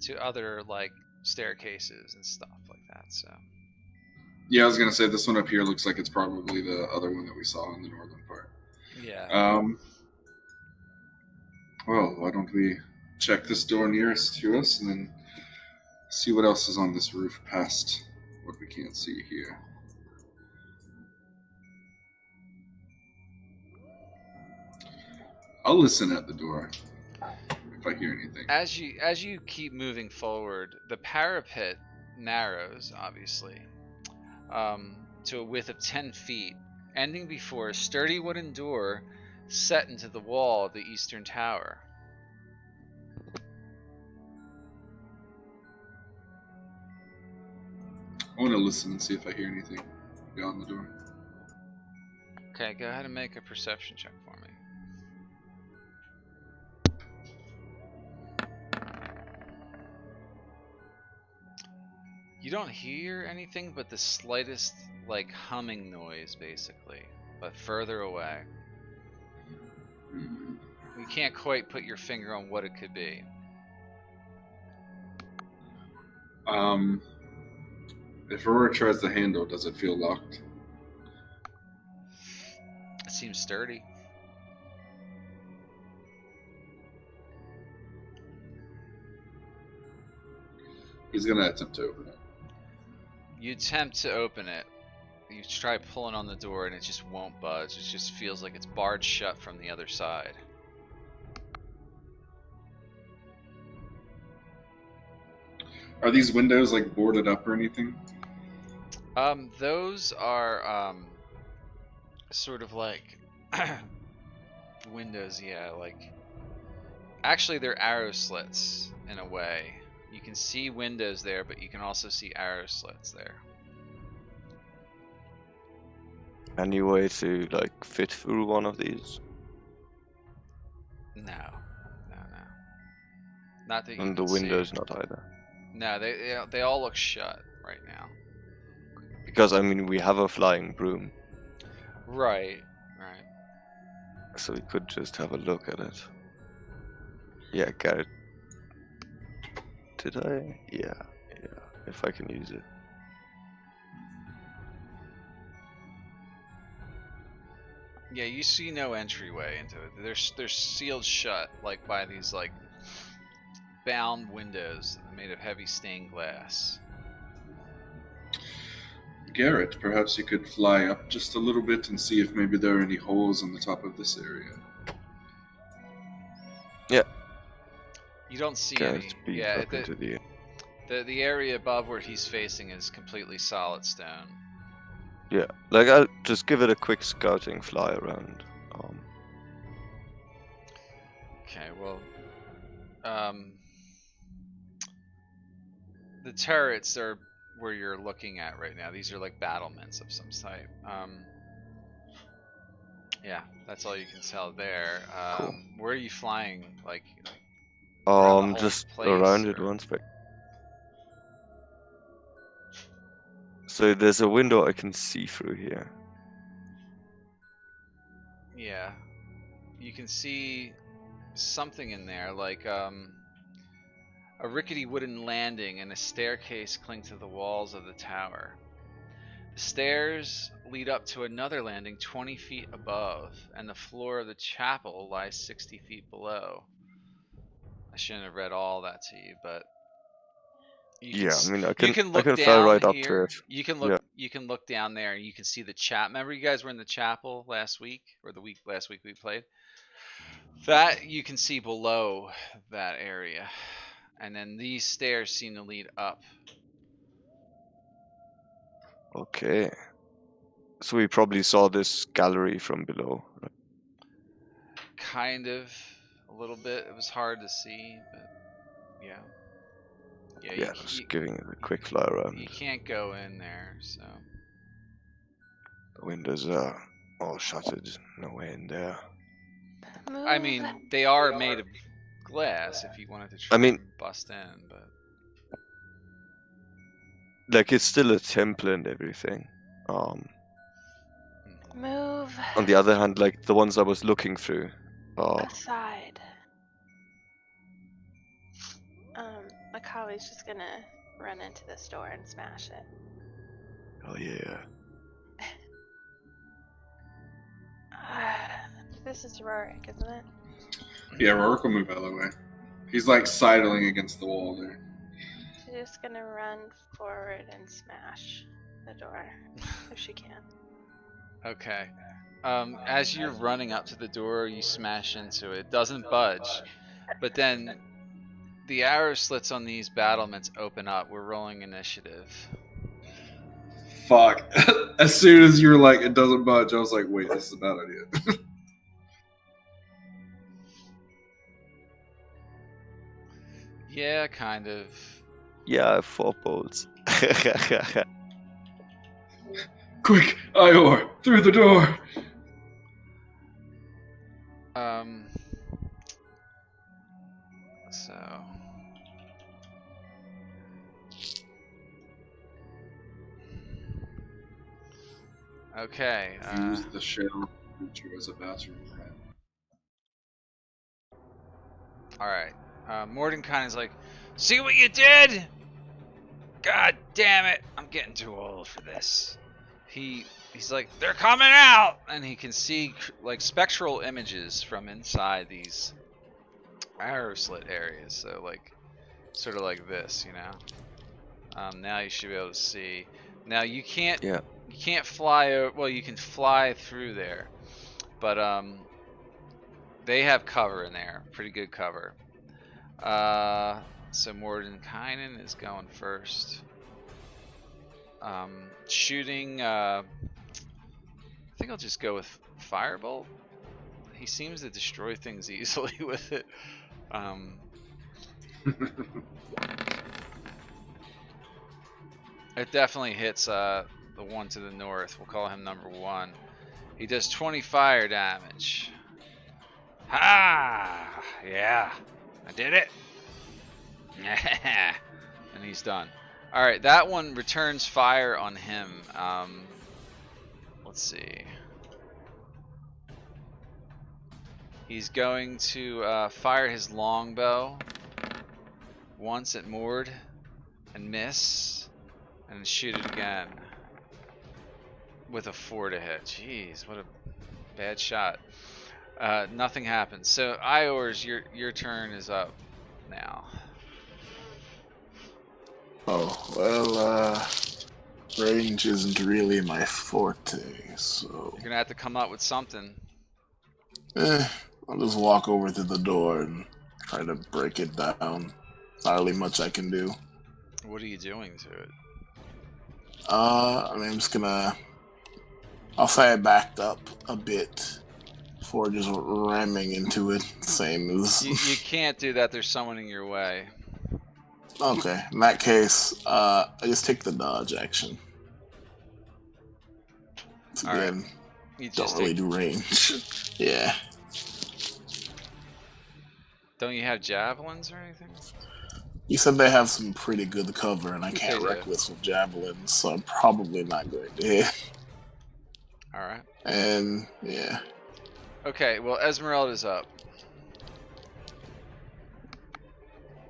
to other like staircases and stuff like that. So Yeah, I was gonna say this one up here looks like it's probably the other one that we saw in the northern part. yeah. Well, why don't we check this door nearest to us and then see what else is on this roof past what we can't see here. I'll listen at the door if I hear anything. As you keep moving forward, the parapet narrows, obviously, to a width of 10 feet, ending before a sturdy wooden door set into the wall of the eastern tower. I want to listen and see if I hear anything beyond the door. Okay, go ahead and make a perception check for me. You don't hear anything but the slightest, like, humming noise, basically, but further away. You can't quite put your finger on what it could be. If Aurora tries the handle, does it feel locked? It seems sturdy. He's gonna attempt to open it. You attempt to open it. You try pulling on the door and it just won't budge. It just feels like it's barred shut from the other side. Are these windows like boarded up or anything? Those are sort of like windows, yeah, like actually they're arrow slits in a way. You can see windows there, but you can also see arrow slits there. Any way to like fit through one of these? No. Not that you And can the window's see. not either. No, they all look shut right now. Because I mean, we have a flying broom, Right. Right. so we could just have a look at it. Yeah, Garrett. Did I? Yeah. If I can use it. Yeah, you see no entryway into it. They're sealed shut, like by these like bound windows made of heavy stained glass. Garrett, perhaps you could fly up just a little bit and see if maybe there are any holes on the top of this area. Yeah. You don't see Garrett any. speeds Yeah, up into the air. the area above where he's facing is completely solid stone. Yeah, like I'll just give it a quick scouting fly around. Okay, well, the turrets are where you're looking at right now. These are like battlements of some type. Yeah, that's all you can tell there. Cool. Where are you flying? Like around the whole Just place, around it or- once, but so there's a window I can see through here. Yeah, you can see something in there, like a rickety wooden landing and a staircase cling to the walls of the tower. The stairs lead up to another landing 20 feet above, and the floor of the chapel lies 60 feet below. I shouldn't have read all that to you, but Yeah, I mean I you can can look fly right down up to here. it. You can Yeah. look down there, and you can see the chap. Remember, you guys were in the chapel last week, or last week we played. That you can see below that area, and then these stairs seem to lead up. Okay. So we probably saw this gallery from below. Right? Kind of, a little bit. It was hard to see, but yeah. Yeah, just giving it a quick fly around. You can't go in there, so. The windows are all shuttered. No way in there. Move. I mean, they are made of glass if you wanted to try I mean- and bust in, but. Like it's still a temple and everything. Move On the other hand, like the ones I was looking through. aside. Akali's just gonna run into this door and smash it. Oh yeah. This is Rorik, isn't it? Yeah, Rorik will move out of the way. He's like sidling against the wall there. She's just gonna run forward and smash the door if she can. Okay. As you're running up to the door, you smash into it. It doesn't budge, but then the arrow slits on these battlements open up. We're rolling initiative. Fuck. As soon as you were like, it doesn't budge, I was like, wait, this is a bad idea. Yeah, kind of. Yeah, I have 4 bolts. Quick, Ior, through the door. So. Okay. Use the shell creature as a battering ram. Alright. Mordenkainen's like, see what you did? God damn it. I'm getting too old for this. He's like, they're coming out! And he can see like spectral images from inside these arrow slit areas. So like, sort of like this, you know? Now you should be able to see. Now you can't, Yeah. you can't fly, well you can fly through there. But they have cover in there, pretty good cover. So Mordenkainen is going first. Shooting, I think I'll just go with Firebolt. He seems to destroy things easily with it. It definitely hits the one to the north. We'll call him number 1. He does 20 fire damage. Ha! Yeah, I did it. And he's done. All right, that one returns fire on him. Let's see. He's going to fire his longbow once at Mord and miss, and shoot it again with a 4 to hit. Jeez, what a bad shot. Nothing happens. So Iors, your turn is up now. Oh, well, range isn't really my forte, so... You're gonna have to come up with something. I'll just walk over to the door and try to break it down. Not really much I can do. What are you doing to it? I mean, I'm just gonna... I'll say I backed up a bit before just ramming into it, same as... You can't do that, there's someone in your way. Okay, in that case, I just take the dodge action. Again, You don't just really do range. Yeah. Don't you have javelins or anything? You said they have some pretty good cover, and I can't They do. reckless with javelins, so I'm probably not going to hit. Alright. And, yeah. Okay, well, Esmeralda's up.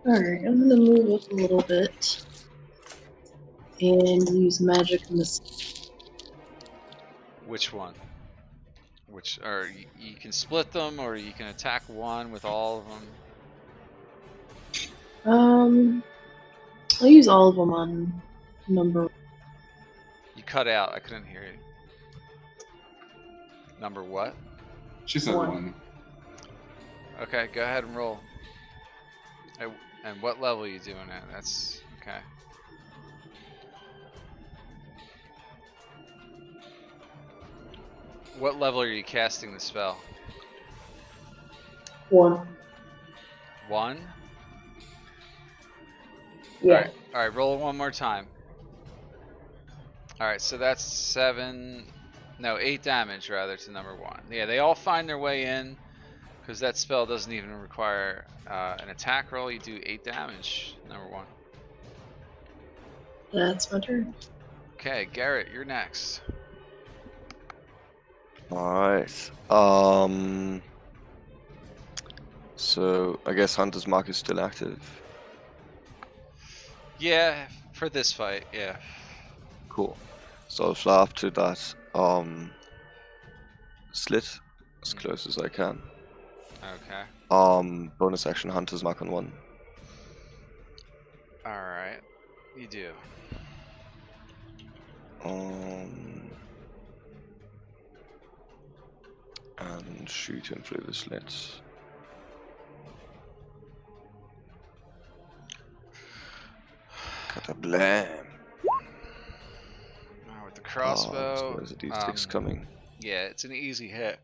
Alright, I'm gonna move up a little bit and use magic missile. Which one? Which, or you can split them, or you can attack one with all of them. I'll use all of them on number. You cut out, I couldn't hear you. Number what? She said One. 1. Okay, go ahead and roll. And what level are you doing at? That's, okay. What level are you casting the spell? 1. 1? Yeah. Alright, roll one more time. Alright, so that's 8 damage rather to number 1. Yeah, they all find their way in, because that spell doesn't even require an attack roll. You do 8 damage, number 1. That's my turn. Okay, Garrett, you're next. Alright. So I guess Hunter's Mark is still active. Yeah, for this fight, yeah. Cool. So I'll fly up to that slit as close as I can. Okay. Bonus action Hunter's Mark on 1. Alright, you do. And shoot him through the slit. Katablam! With the crossbow. So there's a D6 coming. Yeah, it's an easy hit.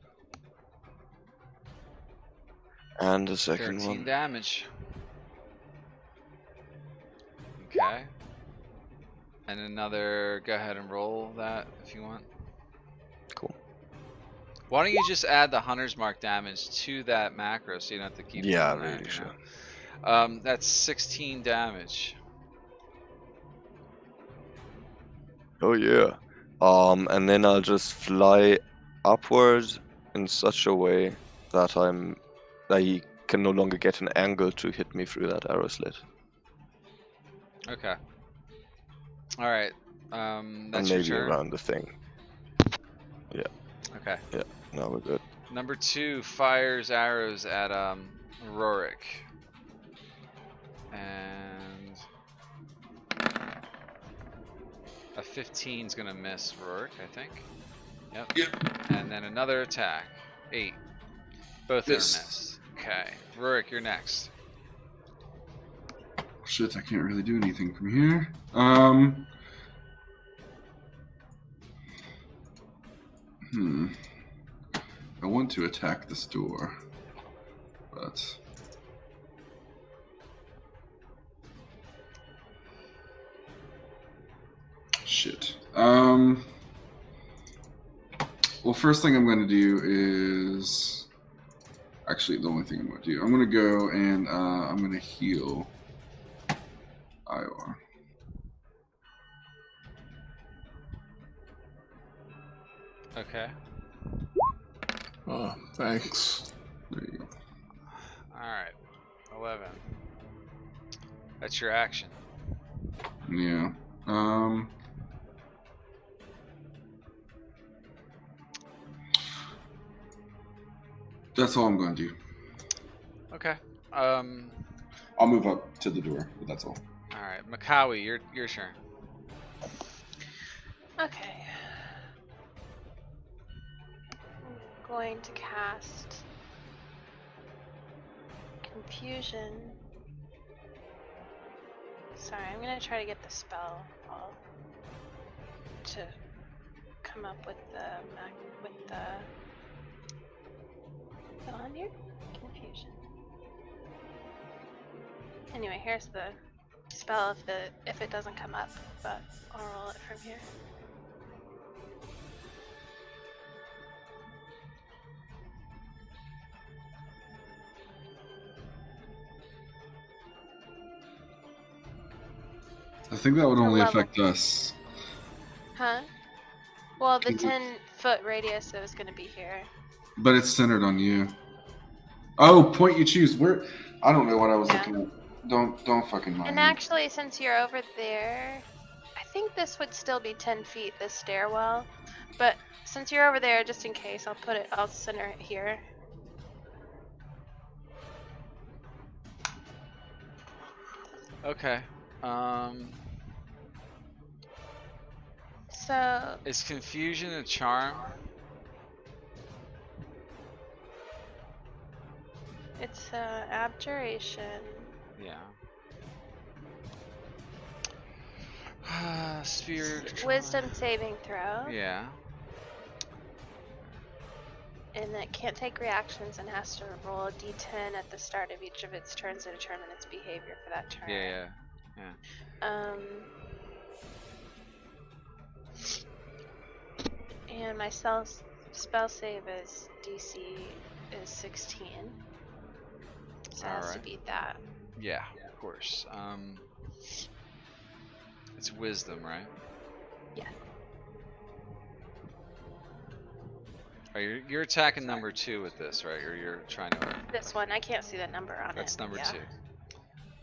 And a second 13 one. damage. Okay. And another, go ahead and roll that if you want. Cool. Why don't you just add the Hunter's Mark damage to that macro so you don't have to keep Yeah, doing that, really you sure. know? That's 16 damage. Oh yeah. And then I'll just fly upward in such a way that he can no longer get an angle to hit me through that arrow slit. Okay. Alright. That's And your maybe turn? around the thing. Yeah. Okay. Yeah. No, we're good. Number 2 fires arrows at Rorik. And a 15 is gonna miss Rorik, I think. Yep. Yep. And then another attack. 8. Both are Miss. missed. Okay. Rorik, you're next. Shit, I can't really do anything from here. I want to attack this door, but shit. Well, first thing I'm going to do is actually the only thing I'm going to do. I'm going to go and I'm going to heal Iowa. Okay. Oh, thanks. There you go. Alright. 11. That's your action. Yeah. That's all I'm going to do. Okay. I'll move up to the door, but that's all. Alright. Makawi, your turn. Okay. I'm going to cast Confusion. Sorry, I'm gonna try to get the spell to come up with the is it on here? Confusion. Anyway, here's the spell if it doesn't come up, but I'll roll it from here. I think that would The only level. affect us. Huh? Well, the Is it- 10-foot radius that was gonna be here. But it's centered on you. Oh, point you choose. Where? I don't know what I was Yeah. looking at. Don't fucking mind And me. actually, since you're over there, I think this would still be 10 feet, this stairwell. But since you're over there, just in case, I'll center it here. Okay. So, Is confusion a charm? it's abjuration. Yeah. Sphere. Wisdom saving throw. Yeah. And it can't take reactions and has to roll a d10 at the start of each of its turns to determine its behavior for that turn. Yeah. And my spell save is DC is 16. So it has to Alright. beat that. Yeah, of course. It's wisdom, right? Yeah. Oh, you're attacking number 2 with this, right? Or you're trying to. This one, I can't see the number on That's it. number yeah. 2.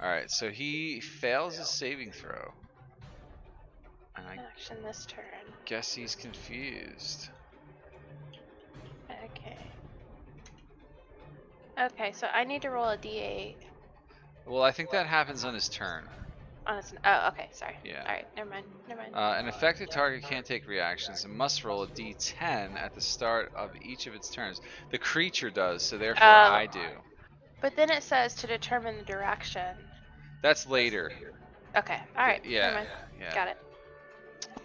Alright, so he fails his saving throw. And I Action this turn. guess he's confused. Okay. Okay, so I need to roll a d8. Well, I think that happens on his turn. Oh, okay, sorry. Yeah. Alright, never mind. An affected target can't take reactions and must roll a d10 at the start of each of its turns. The creature does, so therefore I do. But then it says to determine the direction. That's later. Okay, alright. Yeah. Never mind. Yeah. Got it.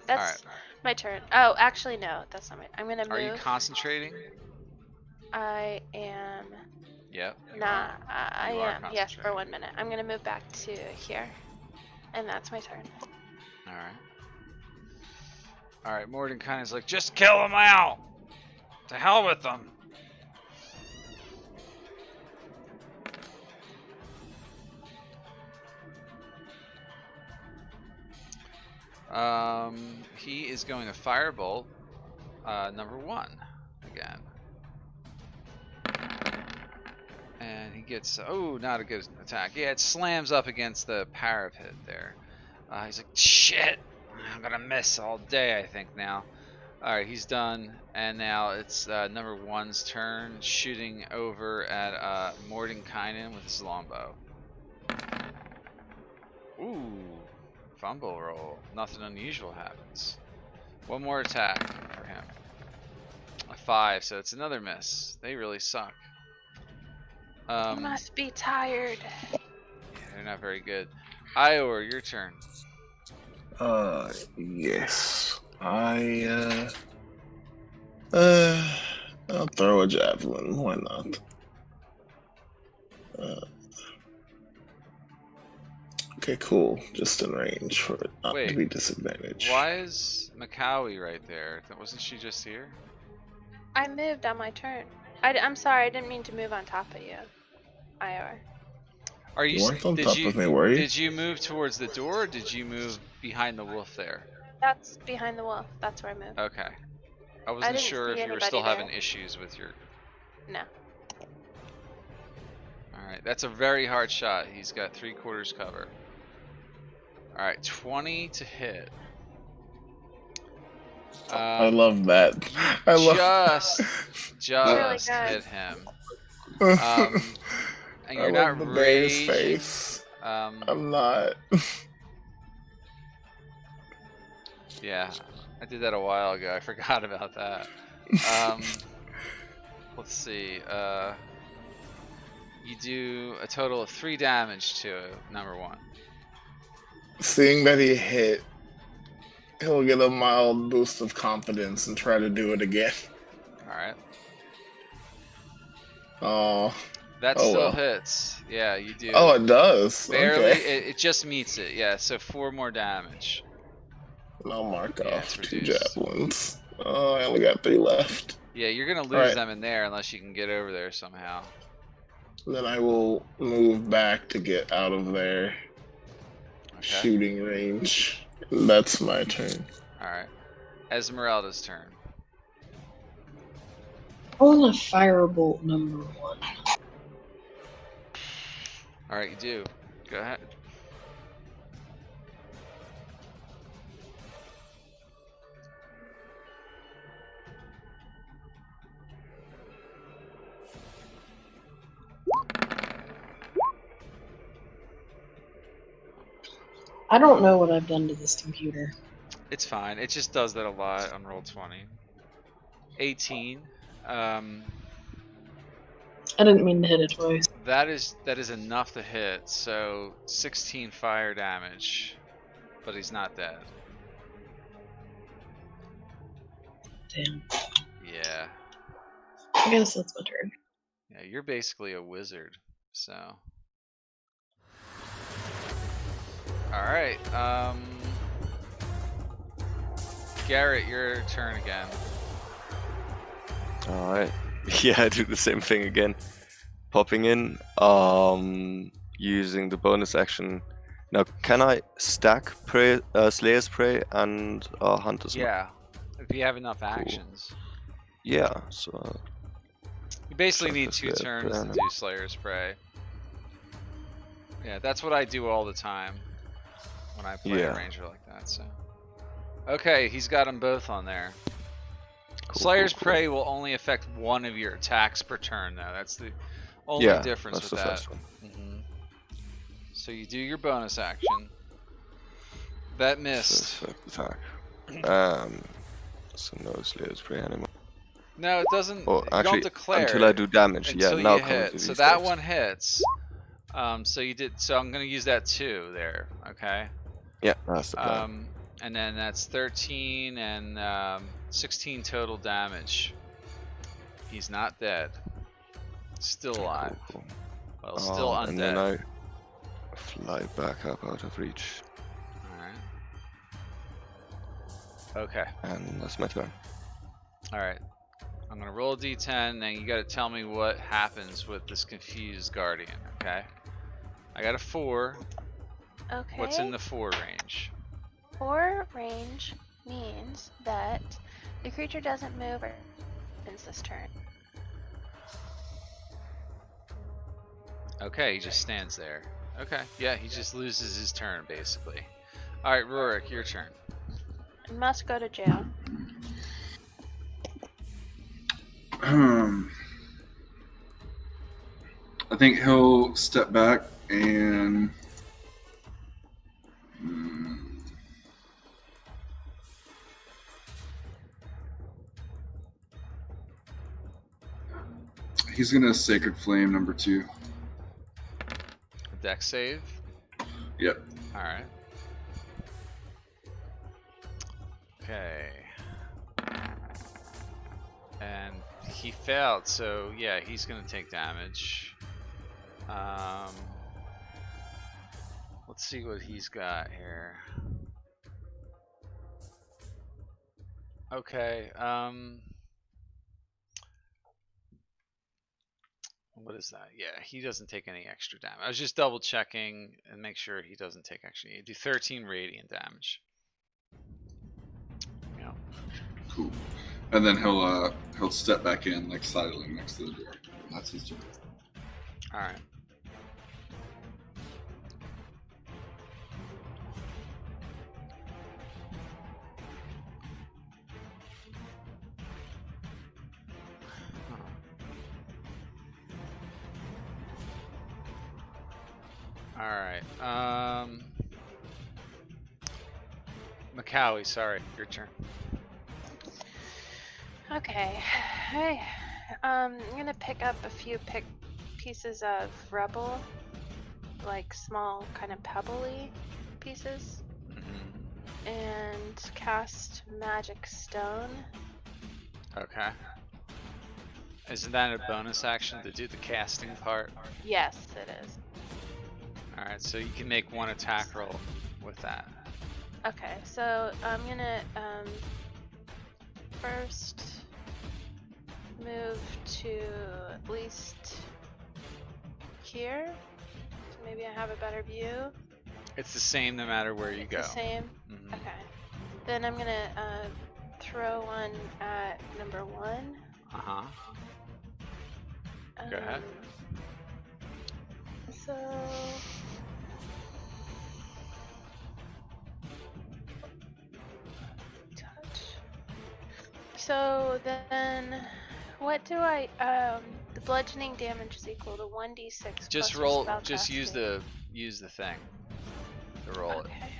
That's Alright. my turn. Oh, actually, no, that's not my. I'm gonna move. Are you concentrating? I am. Yep. Nah, I You are am. Yes, for concentrating. 1 minute. I'm gonna move back to here. And that's my turn. Alright. Alright, Mordenkainen's like, just kill them out! To hell with them! He is going to firebolt number 1 again. And he gets, oh, not a good attack. Yeah, it slams up against the parapet there. He's like, shit! I'm gonna miss all day, I think, now. Alright, he's done. And now it's number 1's turn, shooting over at Mordenkainen with his longbow. Ooh, fumble roll. Nothing unusual happens. One more attack for him. A 5, so it's another miss. They really suck. You must be tired. Yeah, they're not very good. Ior, your turn. Yes. I'll throw a javelin. Why not? Okay, cool. Just in range for it not to be disadvantaged. Why is Makawi right there? Wasn't she just here? I moved on my turn. I'm sorry, I didn't mean to move on top of you. Ior. Are you? You weren't on Did top you? of me, were you? Did you move towards the door, or did you move behind the wolf there? That's behind the wolf. That's where I moved. Okay. I wasn't didn't sure see if you were anybody still having there. issues with your. No. All right, that's a very hard shot. He's got 3/4 cover. All right, 20 to hit. I love that. I love Really just good. hit him. and And you're not the bear's raging. face. Um, I'm not. yeah, I did that a while ago. I forgot about that. Let's see. You do a total of 3 damage to number 1. Seeing that he hit, he'll get a mild boost of confidence and try to do it again. All right. Oh. That Oh, still well. hits. Yeah, you do. Oh, it does. Barely. Okay. It just meets it. Yeah, so 4 more damage. And I'll mark Yeah, off it's 2 reduced. javelins. Oh, I only got 3 left. Yeah, you're gonna lose Alright. them in there unless you can get over there somehow. Then I will move back to get out of their Okay. shooting range. That's my turn. All right. Esmeralda's turn. I want a firebolt number 1. All right, you do. Go ahead. I don't know what I've done to this computer. It's fine. It just does that a lot on roll 20. 18. I didn't mean to hit it twice. That is enough to hit. So 16 fire damage, but he's not dead. Damn. Yeah. I guess that's my turn. Yeah, you're basically a wizard. So. All right. Garrett, your turn again. Alright. Yeah, I do the same thing again. Popping in, using the bonus action. Now, can I stack prey, Slayer's Prey and Hunter's Mark? Yeah, if you have enough actions. Yeah, so You basically Chuck need the 2 Slayer's turns Prey to on do Slayer's Prey. Yeah, that's what I do all the time when I play a Yeah. ranger like that. So, okay, he's got them both on there. Cool, Slayer's cool, cool. Prey will only affect one of your attacks per turn, though. That's the only Yeah, difference that's with the that. first one. So you do your bonus action. That missed. First attack. So no Slayer's Prey anymore. No, it doesn't. Oh, You actually, don't declare until I do damage. until Yeah, now you comes hit. the So that D6. one hits. So you did. So I'm gonna use that 2 there. Okay. Yeah, that's the plan. And then that's 13 and 16 total damage. He's not dead. Still alive. Cool. Well, still undead. And then I fly back up out of reach. Alright. Okay. And that's my turn. Alright. I'm gonna roll a d10, and you gotta tell me what happens with this confused guardian, okay? I got a 4. Okay. What's in the 4 range? 4 range means that the creature doesn't move or ends this turn. Okay, he just stands there. Okay, yeah, he just loses his turn, basically. Alright, Rurik, your turn. And must go to jail. I think he'll step back and he's gonna Sacred Flame number 2. Dex save? Yep. Alright. Okay. And he failed, so yeah, he's gonna take damage. Let's see what he's got here. Okay, what is that? Yeah, he doesn't take any extra damage. I was just double checking and make sure he doesn't take extra. You do 13 radiant damage. Yeah. Cool. And then he'll step back in, like sidling next to the door. And that's his turn. All right. All right. Macaulay, sorry, your turn. Okay. I'm gonna pick up a few pieces of rubble, like small, kind of pebbly pieces, and cast Magic Stone. Okay. Isn't that a bonus action to do the casting part? Yes, it is. Alright, so you can make one attack roll with that. Okay, so I'm gonna first move to at least here. So maybe I have a better view. It's the same no matter where you go. The same? Mhm. Okay. Then I'm gonna throw one at number 1. Uh-huh. Go ahead. So touch. So then what do I the bludgeoning damage is equal to 1d6 Just plus roll, your just use spellcasting. the thing to roll it. Okay.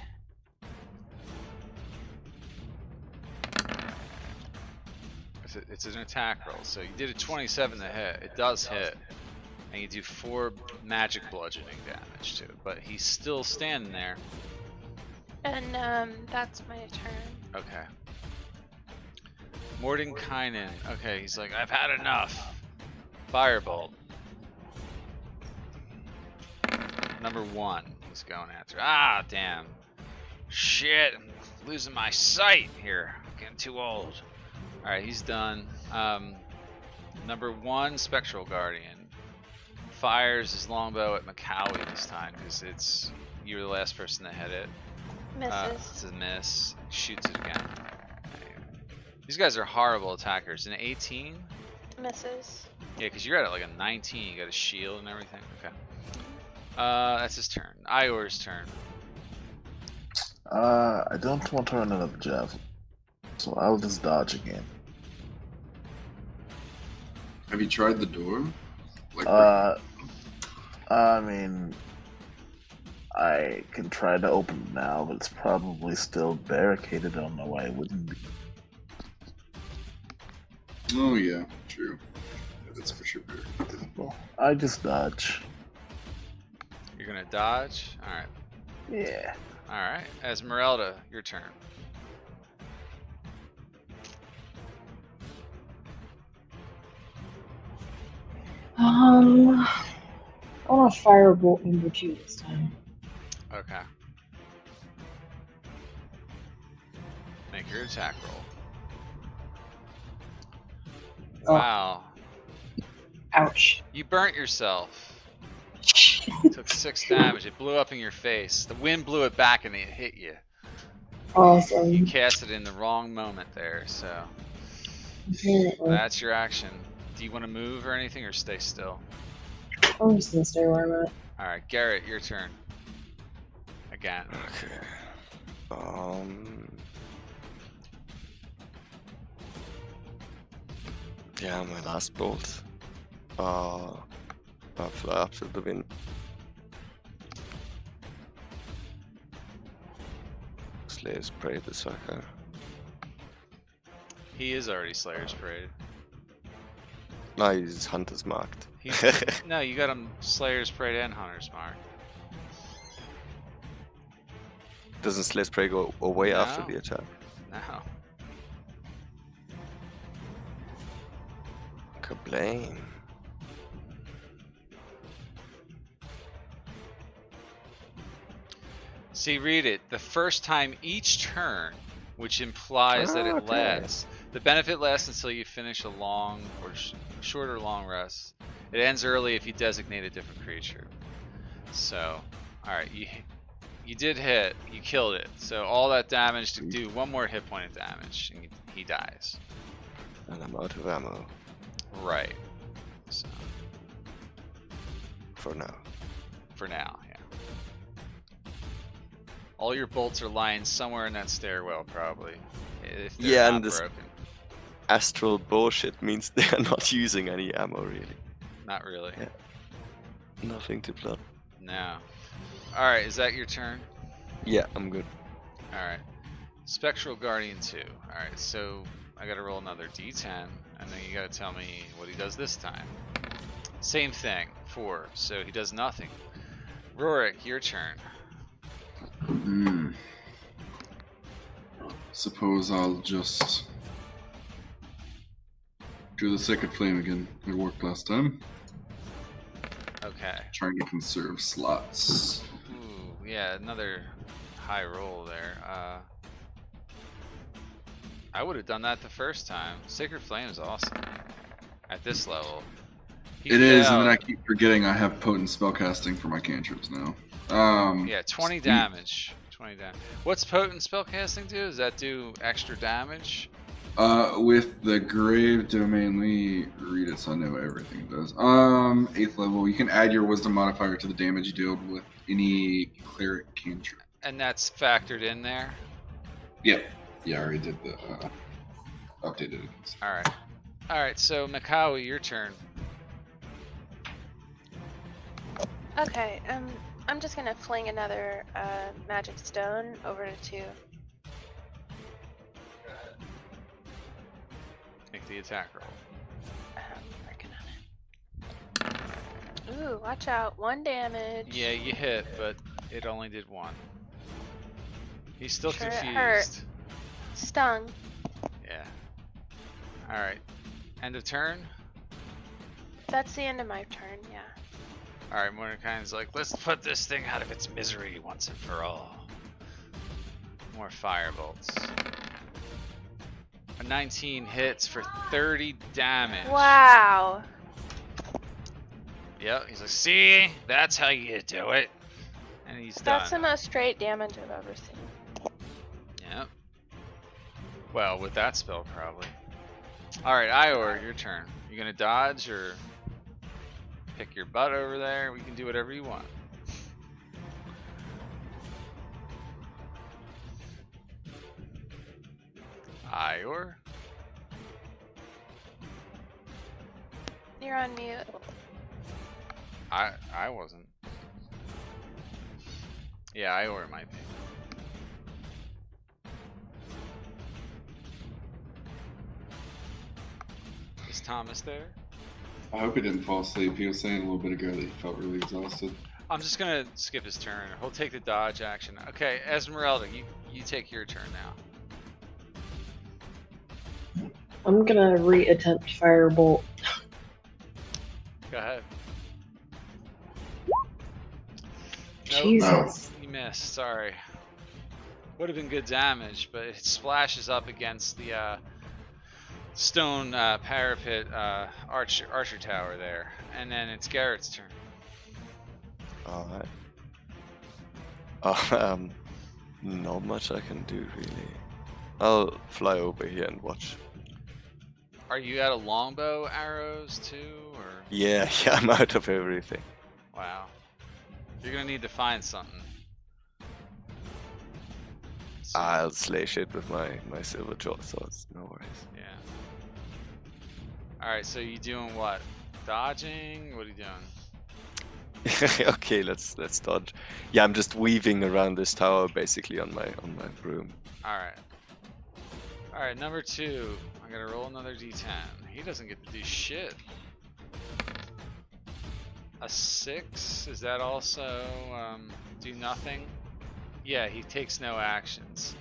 It's an attack roll, so you did a 27 to hit. It does hit, and you do 4 magic bludgeoning damage to it, but he's still standing there. And that's my turn. Okay. Mordenkainen. Okay, he's like, I've had enough. Firebolt. Number 1 he's going after. Ah, damn. Shit, I'm losing my sight here. I'm getting too old. Alright, he's done. Number 1, Spectral Guardian. Fires his longbow at Macaulay this time, because you were the last person to hit it. Misses. It's a miss. Shoots it again. These guys are horrible attackers. An 18? Misses. Yeah, because you're at like a 19. You got a shield and everything. Okay. That's his turn. Ior's turn. I don't want to run another javelin, so I'll just dodge again. Have you tried the door? Like, I mean, I can try to open it now, but it's probably still barricaded. I don't know why it wouldn't be. oh yeah, true. Yeah, that's for sure. Well, I just dodge. You're gonna dodge? Alright. Yeah. Alright. Esmeralda, your turn. I want to firebolt number 2 this time. Okay. Make your attack roll. Oh. Wow. Ouch. You burnt yourself. Took 6 damage. It blew up in your face. The wind blew it back and it hit you. Awesome. You cast it in the wrong moment there, so Apparently. that's your action. Do you want to move or anything, or stay still? I'm just gonna stay where I'm at. Alright, Garrett, your turn. Again. Okay. Yeah, my last bolt. I'll fly up to the wind. Slayer's Prey the sucker. He is already Slayer's Parade. No, he's Hunter's marked. No, you got him Slayer's Parade and Hunter's Mark. Doesn't Slayer's Prey go away after No. the attack? No. Kablam. See, read it. The first time each turn, which implies that it Okay. lasts. The benefit lasts until you finish a long or short or long rest. It ends early if you designate a different creature. So, alright, you did hit. You killed it. So all that damage to do 1 more hit point of damage, and he dies. And I'm out of ammo Right. So, for now. for now, yeah. All your bolts are lying somewhere in that stairwell, probably. If they're Yeah, not and this broken. astral bullshit means they are not using any ammo, really. Not really. Yeah. Nothing to blood. No. Alright, is that your turn? Yeah, I'm good. Alright. Spectral Guardian 2. Alright, so I gotta roll another d10, and then you gotta tell me what he does this time. Same thing, 4, so he does nothing. Rorik, your turn. Suppose I'll just do the Sacred Flame again. It worked last time. Okay. Trying to conserve slots. Ooh, yeah, another high roll there. I would have done that the first time. Sacred Flame is awesome. At this level. It is, and then I keep forgetting I have potent spellcasting for my cantrips now. Yeah, 20 damage. 20 damage. What's potent spellcasting do? Does that do extra damage? With the Grave Domain, let me read it so I know everything it does. 8th level, you can add your Wisdom modifier to the damage you deal with any cleric cantrip. And that's factored in there? Yep. Yeah, I already did the updated it. Alright. Alright, so Mikawi, your turn. Okay, I'm just gonna fling another magic stone over to Make the attack roll. working on it. Ooh, watch out, 1 damage. Yeah, you hit, but it only did 1. He's still Sure, it confused. hurt. Stung. Yeah. Alright. End of turn? That's the end of my turn, yeah. Alright, Mordekaiser's like, let's put this thing out of its misery once and for all. More firebolts. A 19 hits for 30 damage. Wow. Yep, he's like, see? That's how you do it. And he's That's the done. most straight damage I've ever seen. Yep. Well, with that spell, probably. Alright, Ior, your turn. You gonna dodge or pick your butt over there? We can do whatever you want. Ior? You're on mute. I wasn't. Yeah, Ior might be. Is Thomas there? I hope he didn't fall asleep. He was saying a little bit ago that he felt really exhausted. I'm just gonna skip his turn. He'll take the dodge action. Okay, Esmeralda, you take your turn now. I'm gonna re-attempt Firebolt. Go ahead. Jesus. You missed. Sorry. Would have been good damage, but it splashes up against the stone parapet archer tower there, and then it's Garrett's turn. Alright. Not much I can do, really. I'll fly over here and watch. Are you out of longbow arrows too, or? Yeah, I'm out of everything. Wow. You're gonna need to find something. So, I'll slay shit with my silver jaw swords, no worries. yeah. Alright, so you doing what? Dodging? What are you doing? Okay, let's dodge. Yeah, I'm just weaving around this tower basically on my broom. Alright. Alright, number 2. I'm gonna roll another d10. He doesn't get to do shit. A 6? Is that also do nothing? Yeah, he takes no actions.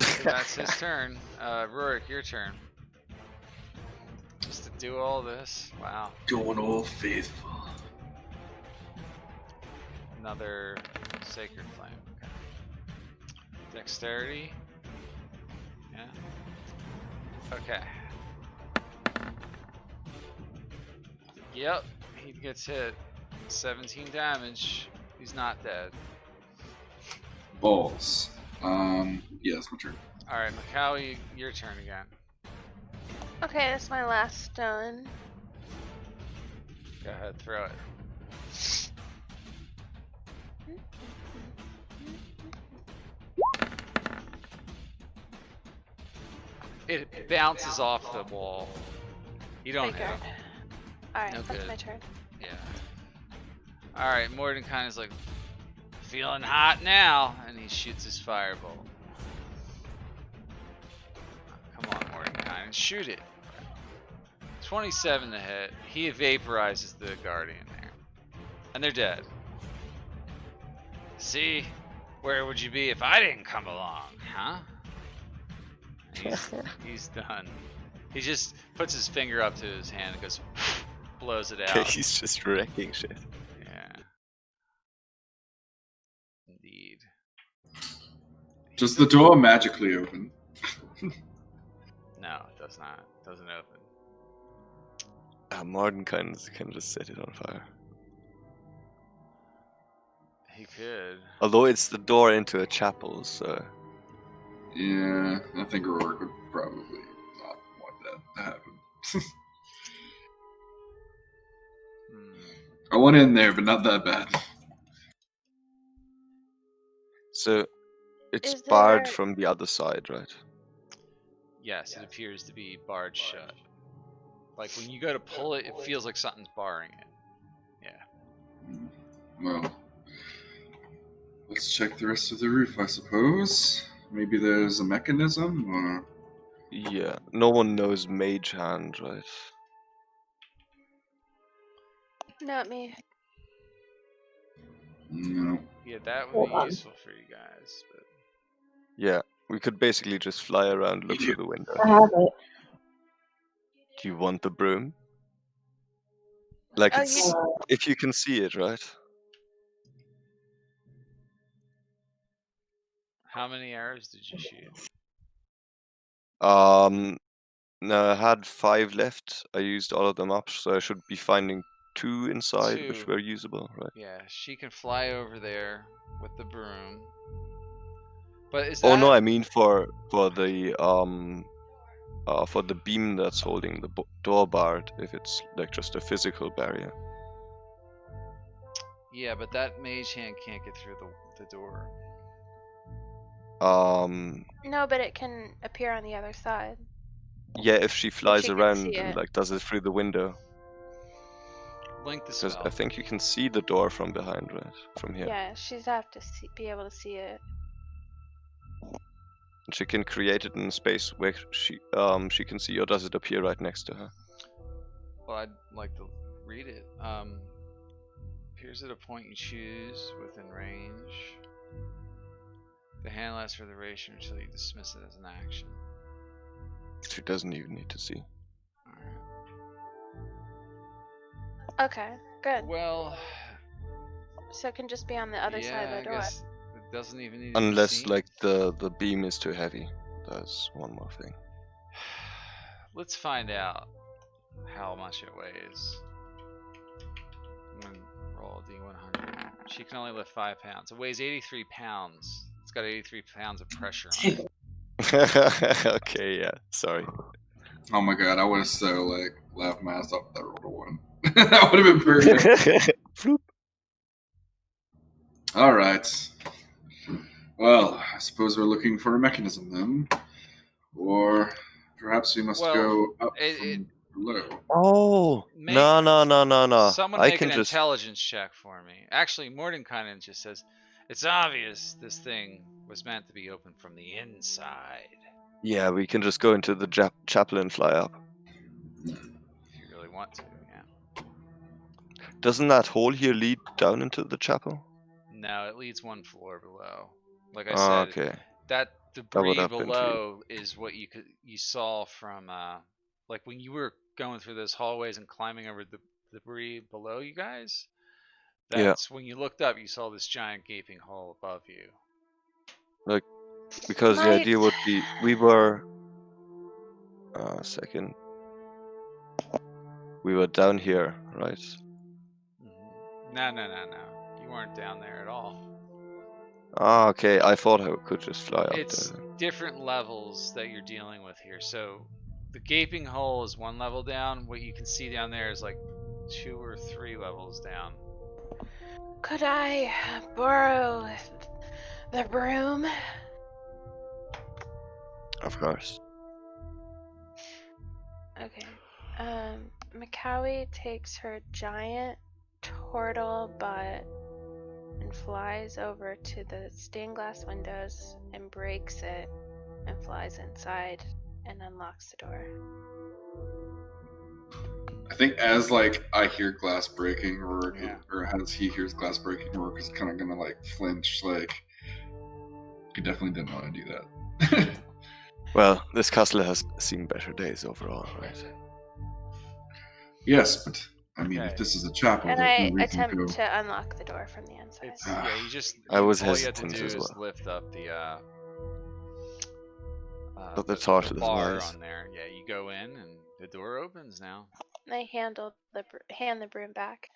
So that's his turn. Rurik, your turn. Just to do all this. Wow. Going all faithful. Another Sacred Flame. Okay. Dexterity. Yeah. Okay. Yep. he gets hit. 17 damage. He's not dead. Balls. Yeah, that's my turn. Alright, Macawi, your turn again. Okay, that's my last stone. Go ahead, throw it. It bounces off the wall. You don't hit Figured. him. Alright, No that's good. my turn. Yeah. Alright, Mordenkainen's like, feeling hot now, and he shoots his firebolt. Come on, Mordenkainen, shoot it. 27 to hit. He vaporizes the Guardian there. And they're dead. See? Where would you be if I didn't come along, huh? He's done. He just puts his finger up to his hand and goes, blows it out. He's just wrecking shit. Yeah. Indeed. Does the door magically open? No, it does not. It doesn't open. Mordenkainen can just set it on fire. He could. Although it's the door into a chapel, so... Yeah, I think Rourke would probably not want that to happen. I went in there, but not that bad. So, it's Is barred there- from the other side, right? Yes, it appears to be barred shut. Like when you go to pull it, it feels like something's barring it. Yeah. Well, let's check the rest of the roof, I suppose. Maybe there's a mechanism, or... Yeah, no one knows Mage Hand, right? Not me. No. Yeah, that would Hold be on. useful for you guys. But Yeah, we could basically just fly around, look through the window. I have it. Do you want the broom? Like, Oh, it's... you- If you can see it, right? how many arrows did you shoot? No, I had 5 left. I used all of them up, so I should be finding 2 inside, which 2. were usable, right? Yeah, she can fly over there with the broom. But is that... Oh no, I mean for the beam that's holding the door barred, if it's like just a physical barrier. Yeah, but that mage hand can't get through the door. No, but it can appear on the other side. Yeah, if she flies she can around see and it. like does it through the window, Blink the because spell. I think you can see the door from behind, right? From here. Yeah, she's have to be able to see it. And she can create it in a space where she can see, or does it appear right next to her? Well, I'd like to read it. Appears at a point you choose within range. The hand lasts for the duration until you dismiss it as an action. She doesn't even need to see. Alright. Okay, good. Well, So it can just be on the other yeah, side of the I door. guess it doesn't even need to be Unless seen. like the beam is too heavy. That's one more thing. Let's find out how much it weighs. I'm gonna roll a D100. She can only lift 5 pounds. It weighs 83 pounds. It's got 83 pounds of pressure on it. Okay, yeah. Sorry. Oh my god, I would have so, like, laughed my ass off if that rolled a 1. That would have been perfect. Floop. Alright. Well, I suppose we're looking for a mechanism then. Or perhaps we must Well, go up it- from below. Oh Make- no! Someone I make can an just intelligence check for me. Actually, Mordenkainen just says, it's obvious this thing was meant to be opened from the inside. we can just go into the chapel and fly up. If you really want to, yeah. Doesn't that hole here lead down into the chapel? No, it leads 1 floor below. Like I Oh, said, okay. that would debris have been below is what you saw from like when you were going through those hallways and climbing over the debris below you guys. Yeah. That's when you looked up, you saw this giant gaping hole above you. Because the Might- idea would be we were second. We were down here, right? No. You weren't down there at all. Ah, okay. I thought I could just fly up It's there. different levels that you're dealing with here. So the gaping hole is one level down. What you can see down there is like 2 or 3 levels down. Could I borrow the broom? Of course. Okay. Macawi takes her giant turtle butt and flies over to the stained glass windows and breaks it and flies inside and unlocks the door. I think as like I hear glass breaking, or Yeah. as he hears glass breaking, Rourke is kind of gonna like flinch. Like he definitely didn't want to do that. Well, this castle has seen better days overall, right? Yes, but I mean, Okay. if this is a chapel, And there's I no reason to attempt go. to unlock the door from the inside. It's yeah. You just I was all you have to hesitant do as is well. lift up the But the torch is bar nice. on there. Yeah, you go in and the door opens now. I hand the broom back.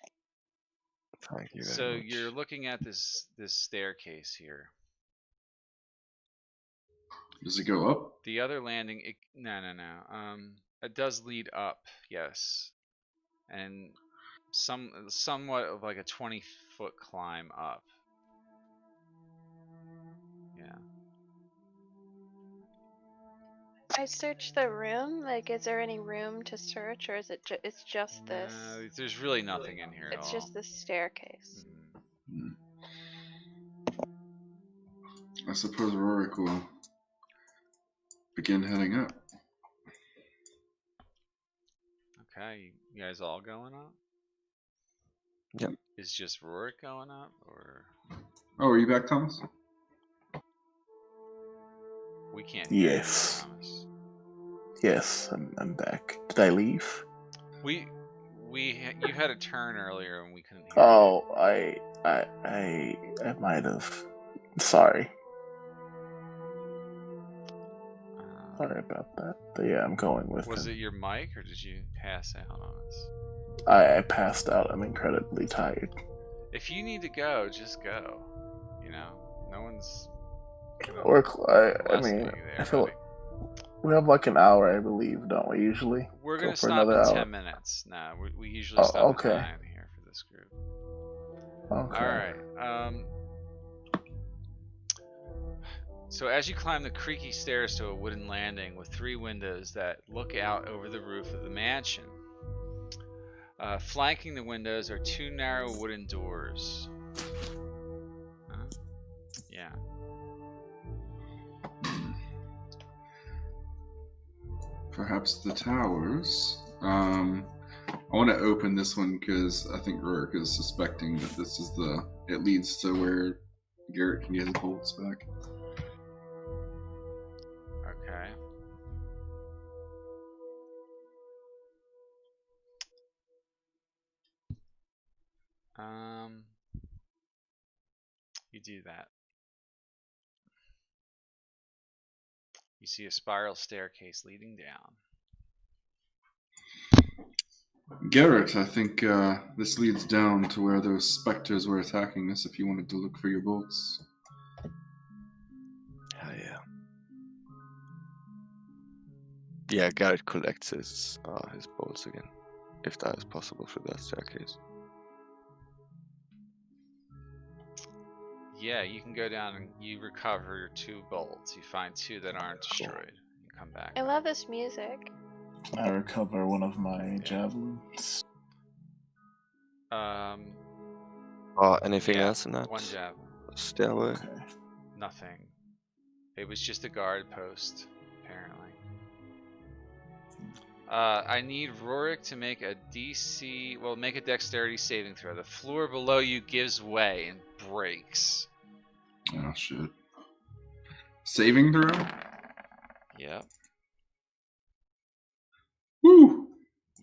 Thank you very So much. you're looking at this staircase here. Does it go up? The other landing, no. It does lead up, yes, and somewhat of like a 20-foot climb up. Yeah. I search the room. Like, is there any room to search, or is it it's just this? There's really nothing in here at all. It's just this staircase. Mhm. I suppose Rorik will begin heading up. Okay, you guys all going up? Yep. Is just Rorik going up, or Oh, are you back, Thomas? we can't hear Yes. you, Thomas? Yes, I'm back. Did I leave? You had a turn earlier and we couldn't hear Oh, I might have. Sorry. you. Sorry about that. But yeah, I'm going with Was him. it your mic, or did you pass out on us? I passed out. I'm incredibly tired. If you need to go, just go. You know, no one's gonna I molest mean, you there, I feel buddy. we have like an hour, I believe, don't we? Usually. We're Go gonna for stop in another hour. 10 minutes. No, we usually Oh, stop okay. at 9 here for this group. Okay. All right. So as you climb the creaky stairs to a wooden landing with 3 windows that look out over the roof of the mansion, flanking the windows are 2 narrow wooden doors. Yeah. Perhaps the towers. I want to open this one because I think Rorik is suspecting that this is it leads to where Garrett can get his bolts back. Okay. You do that. You see a spiral staircase leading down. Garrett, I think this leads down to where those specters were attacking us if you wanted to look for your bolts. Yeah. Yeah, Garrett collects his bolts again, if that is possible through that staircase. Yeah, you can go down and you recover your 2 bolts. You find 2 that aren't destroyed. You come back. I love this music. I recover one of my javelins. Anything Yeah, else in that 1 javelin. stairway? Okay. Nothing. It was just a guard post, apparently. I need Rorik to make a make a dexterity saving throw. The floor below you gives way and breaks. Oh, shit. Saving throw? Yep. Woo!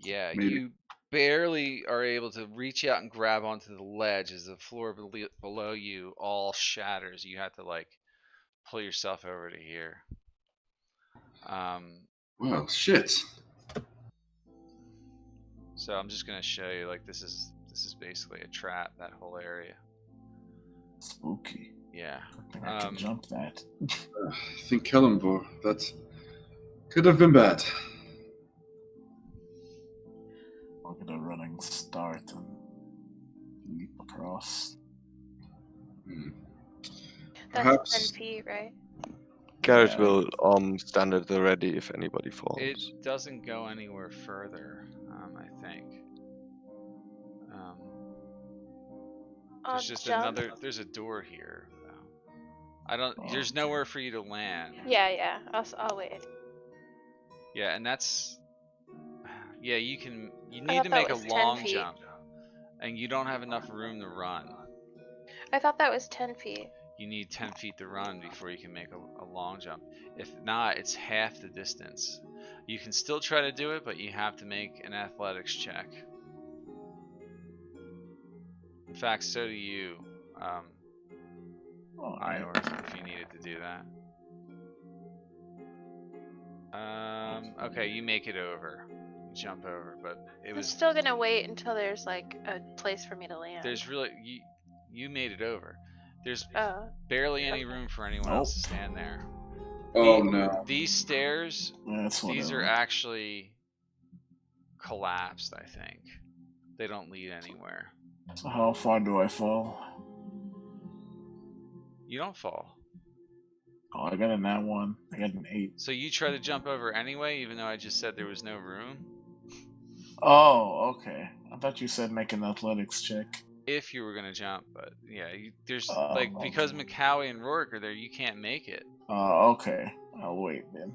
Yeah, Maybe. you barely are able to reach out and grab onto the ledge as the floor below you all shatters. You have to like pull yourself over to here. Well, shit. So I'm just gonna show you like this is This is basically a trap, that whole area. Spooky. Yeah. I think I can jump that. I think Kellenvor, that could have been bad. I'll get a running start and leap across. That's Perhaps 10 feet, right? Garrett Yeah. will stand at the ready if anybody falls. It doesn't go anywhere further, I think. I'll There's just jump. another. There's a door here. I don't. There's Okay. nowhere for you to land. Yeah. I'll wait. Yeah, and that's. Yeah, you can. You I need to thought that make a was 10 long feet. jump, and you don't have enough room to run. I thought that was 10 feet. You need 10 feet to run before you can make a long jump. If not, it's half the distance. You can still try to do it, but you have to make an athletics check. In fact, so do you, Alright. Ior, if you needed to do that. Okay, you make it over. You jump over, but it I'm was. still gonna wait until there's like a place for me to land. There's really you made it over. There's Oh. barely any room for anyone else to stand there. Oh no. These stairs, That's these are whatever. actually collapsed, I think. They don't lead anywhere. So how far do I fall? You don't fall. Oh, I got a nat 1. I got an 8. So you try to jump over anyway, even though I just said there was no room? Oh, okay. I thought you said make an athletics check. If you were going to jump, but yeah, there's, Okay. because Macaulay and Rourke are there, you can't make it. Okay. I'll wait then.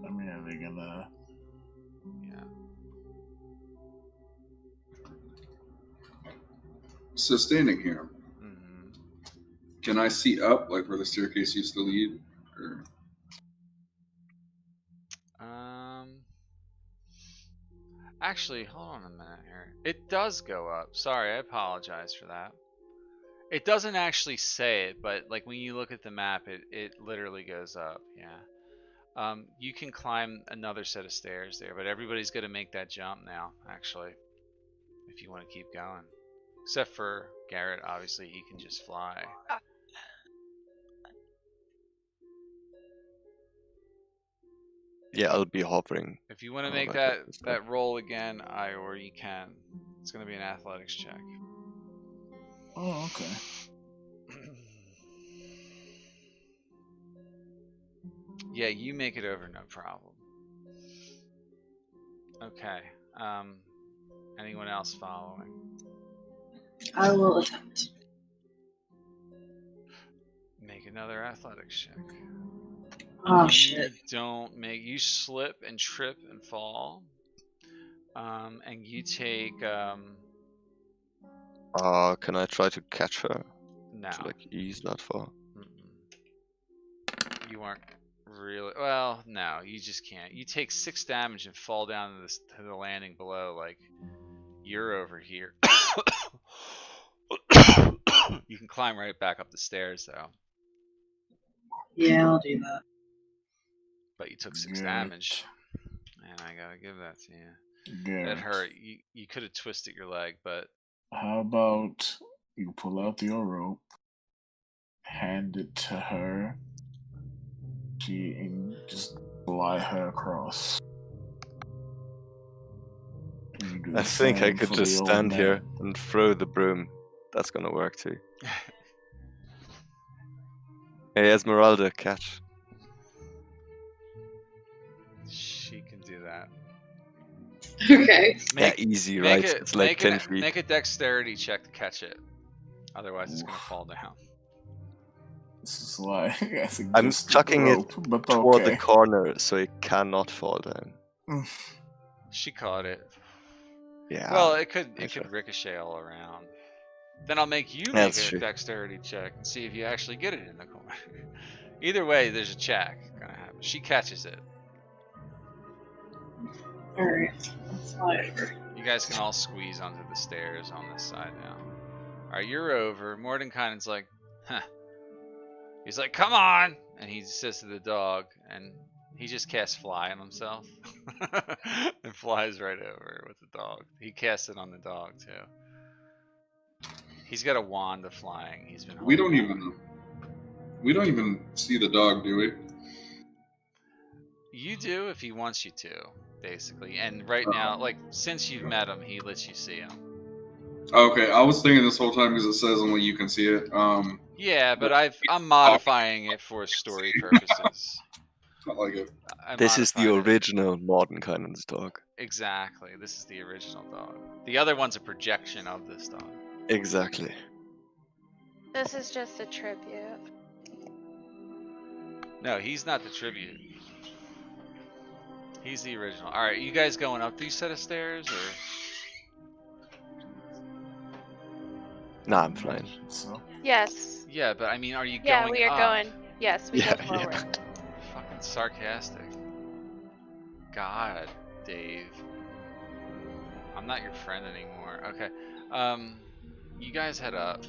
I mean, are they gonna... Yeah. So standing here, can I see up, like where the staircase used to lead? Or... Actually, hold on a minute here. It does go up. Sorry, I apologize for that. It doesn't actually say it, but like when you look at the map, it literally goes up. Yeah. You can climb another set of stairs there, but everybody's going to make that jump now, actually, if you want to keep going. Except for Garrett, obviously, he can just fly. Yeah, I'll be hovering. If you want to make that roll again, or you can. It's going to be an athletics check. Oh, okay. Yeah, you make it over, no problem. Okay. Anyone else following? I will attempt. Make another athletics check. Oh shit. You slip and trip and fall. And you take can I try to catch her? no. To like ease that far? You aren't really well, no, you just can't. You take 6 damage and fall down to the landing below, like you're over here. You can climb right back up the stairs though. Yeah, I'll do that. But you took 6 damage. And I gotta give that to you. Garrett. That hurt. You could have twisted your leg, but How about you pull out your rope, hand it to her, and just fly her across. I think I could just stand here and throw the broom. That's gonna work too. Hey, Esmeralda, catch. she can do that. Okay. Yeah, easy, right? It's like 10 feet. Make a dexterity check to catch it. Otherwise, it's gonna fall down. This is why I'm chucking it toward the corner so it cannot fall down. She caught it. Yeah. Well, it could ricochet all around. Then I'll make you make a dexterity check and see if you actually get it in the corner. Either way, there's a check gonna happen. She catches it. Alright. Let's fly over. You guys can all squeeze onto the stairs on this side now. Alright, you're over. Mordenkainen's like, huh. He's like, come on! And he says to the dog, and He just casts fly on himself and flies right over with the dog. He casts it on the dog too. He's got a wand of flying. He's been. We holding don't on. even see the dog, do we? You do if he wants you to, basically. And right now, like since you've met him, he lets you see him. Okay, I was thinking this whole time because it says only you can see it. Yeah, but I'm modifying it for story purposes. Not like it. This is the modified it. original Mordenkainen's dog. Exactly. This is the original dog. The other one's a projection of this dog. Exactly. This is just a tribute. No, he's not the tribute. He's the original. All right, you guys going up these set of stairs or? Nah, I'm fine. So Yes. Yeah, but I mean, are you Yeah, going we are up? going. Yes, we Yeah, go yeah. forward. Fucking sarcastic. God, Dave. I'm not your friend anymore. Okay. You guys head up.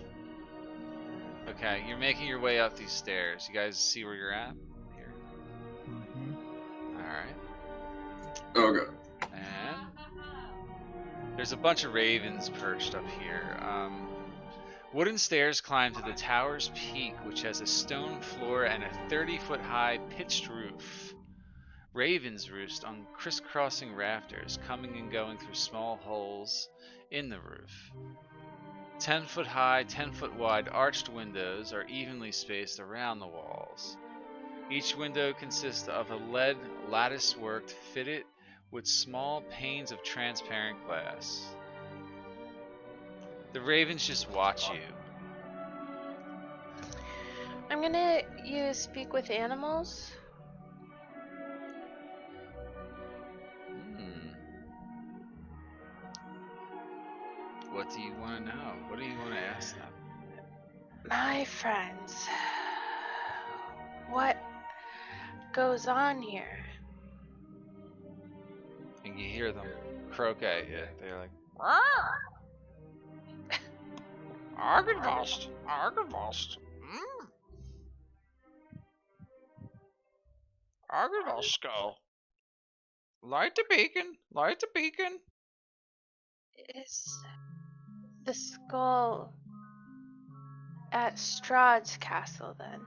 Okay, you're making your way up these stairs. You guys see where you're at? Here. Alright. Okay. And there's a bunch of ravens perched up here. Wooden stairs climb to the tower's peak, which has a stone floor and a 30-foot high pitched roof. Ravens roost on crisscrossing rafters, coming and going through small holes in the roof. 10-foot high, 10-foot wide arched windows are evenly spaced around the walls. Each window consists of a lead lattice-work fitted with small panes of transparent glass. The ravens just watch you. I'm gonna use speak with animals. What do you want to know? What do you want to ask them? My friends, what goes on here? And you hear them croak at you. They're like, Argynvostholt, Argynvostholt. Argynvostholt skull. Light the beacon, light the beacon. Is the skull at Strahd's castle then?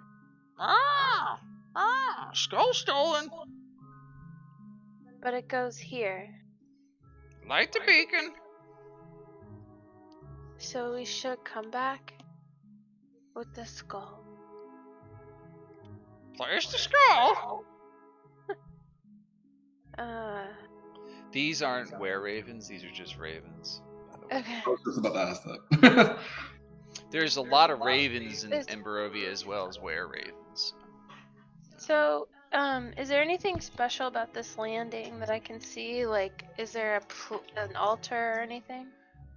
Skull stolen. But it goes here. Light the beacon. So we should come back with the skull. Place the skull. These aren't were-ravens, these are just ravens. Okay. I was just about to ask that. There's a lot of ravens in Barovia as well as were-ravens. So, is there anything special about this landing that I can see? Like, is there an altar or anything?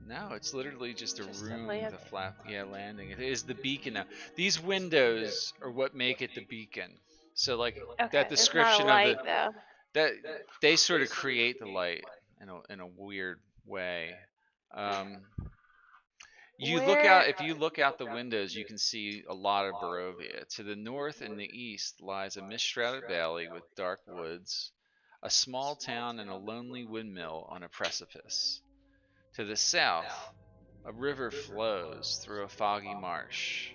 No, it's literally just a room with a landing. flat, landing. It is the beacon now. These windows are what make it the beacon. So, like, Okay, that description it's not a light, of though. that they sort of create the light in a weird way. You look out. If you look out the windows, you can see a lot of Barovia. To the north and the east lies a mist-shrouded valley with dark woods, a small town, and a lonely windmill on a precipice. To the south, a river flows through a foggy marsh.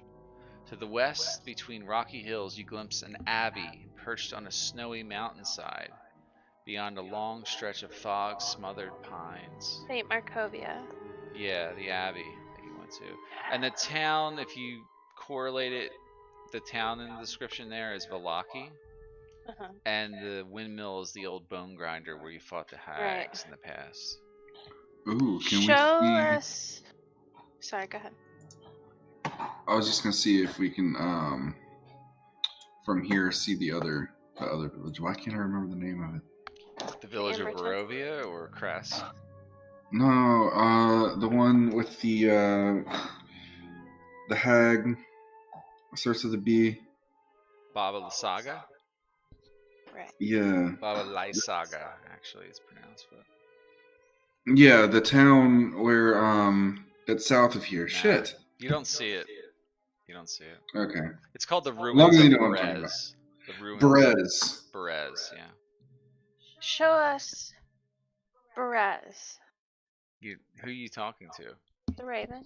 To the west, between rocky hills, you glimpse an abbey perched on a snowy mountainside beyond a long stretch of fog-smothered pines. St. Markovia. Yeah, the abbey that you went to. And the town, if you correlate it, the town in the description there is Vallaki. And the windmill is the old bone grinder where you fought the hags in the past. Ooh, can Show we see? us. Sorry, go ahead. I was just gonna see if we can from here see the other village. Why can't I remember the name of it? The village of Barovia or Crest? No, the one with the hag starts with a B. Baba Lysaga? Right. Yeah. Baba Lysaga, actually, it's pronounced, but Yeah, the town where that's south of here. Nah. Shit. You don't see it. You don't see it. Okay. It's called the long Ruins as of you know what I'm talking Perez. The ruins. Berez. Berez, yeah. Show us Berez, Who are you talking to? the Raven.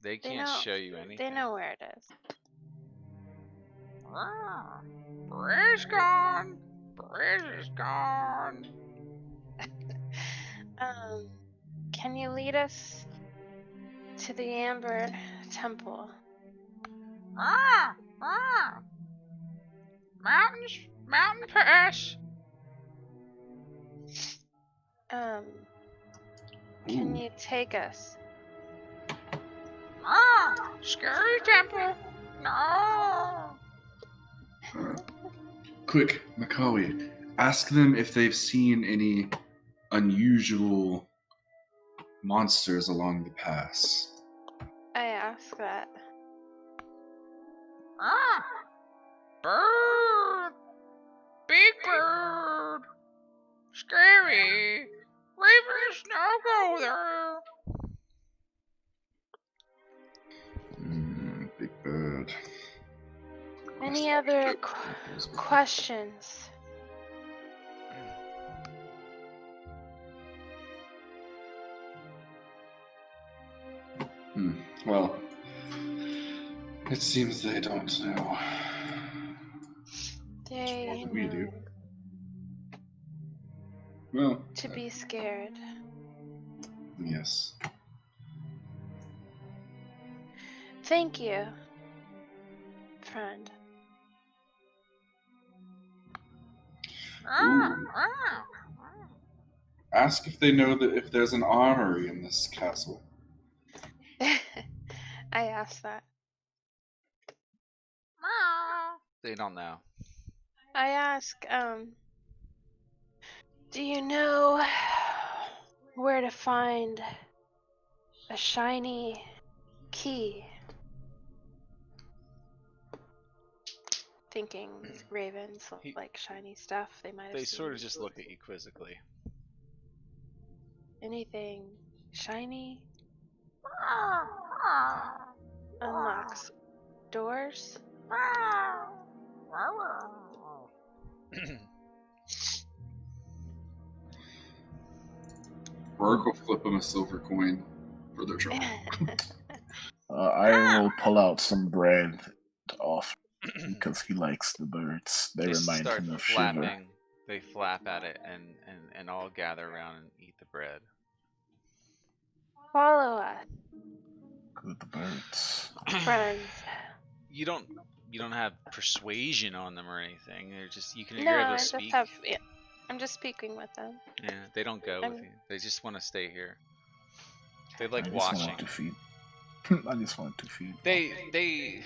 They They can't know. show you anything. They know where it is. Berez gone. Berez is gone. Can you lead us to the Amber Temple? Mountain pass. Can you take us? Scary temple. No. Quick, Macaulay, ask them if they've seen any unusual monsters along the pass. I ask that. Bird. Big bird. Scary. Ravens, no go there. Big bird. Any other questions? Well, it seems they don't know. They We know do. Well, to be scared. yes. Thank you, friend. Ooh. Ask if they know that if there's an armory in this castle. I asked that. They don't know. I ask, do you know where to find a shiny key? Thinking ravens like shiny stuff. They might have They seen sort of just look at you quizzically. anything shiny. Unlocks doors. Rourke will flip them a silver coin for their trouble. I will pull out some bread to offer because he likes the birds. They remind start him of flapping. Shiver. They flap at it and all gather around and eat the bread. Follow us, Good birds. friends. You don't have persuasion on them or anything. They're just you're No, able I to just speak. have. Yeah, I'm just speaking with them. Yeah, they don't go with you. They just want to stay here. They like watching. I just wanted to feed. They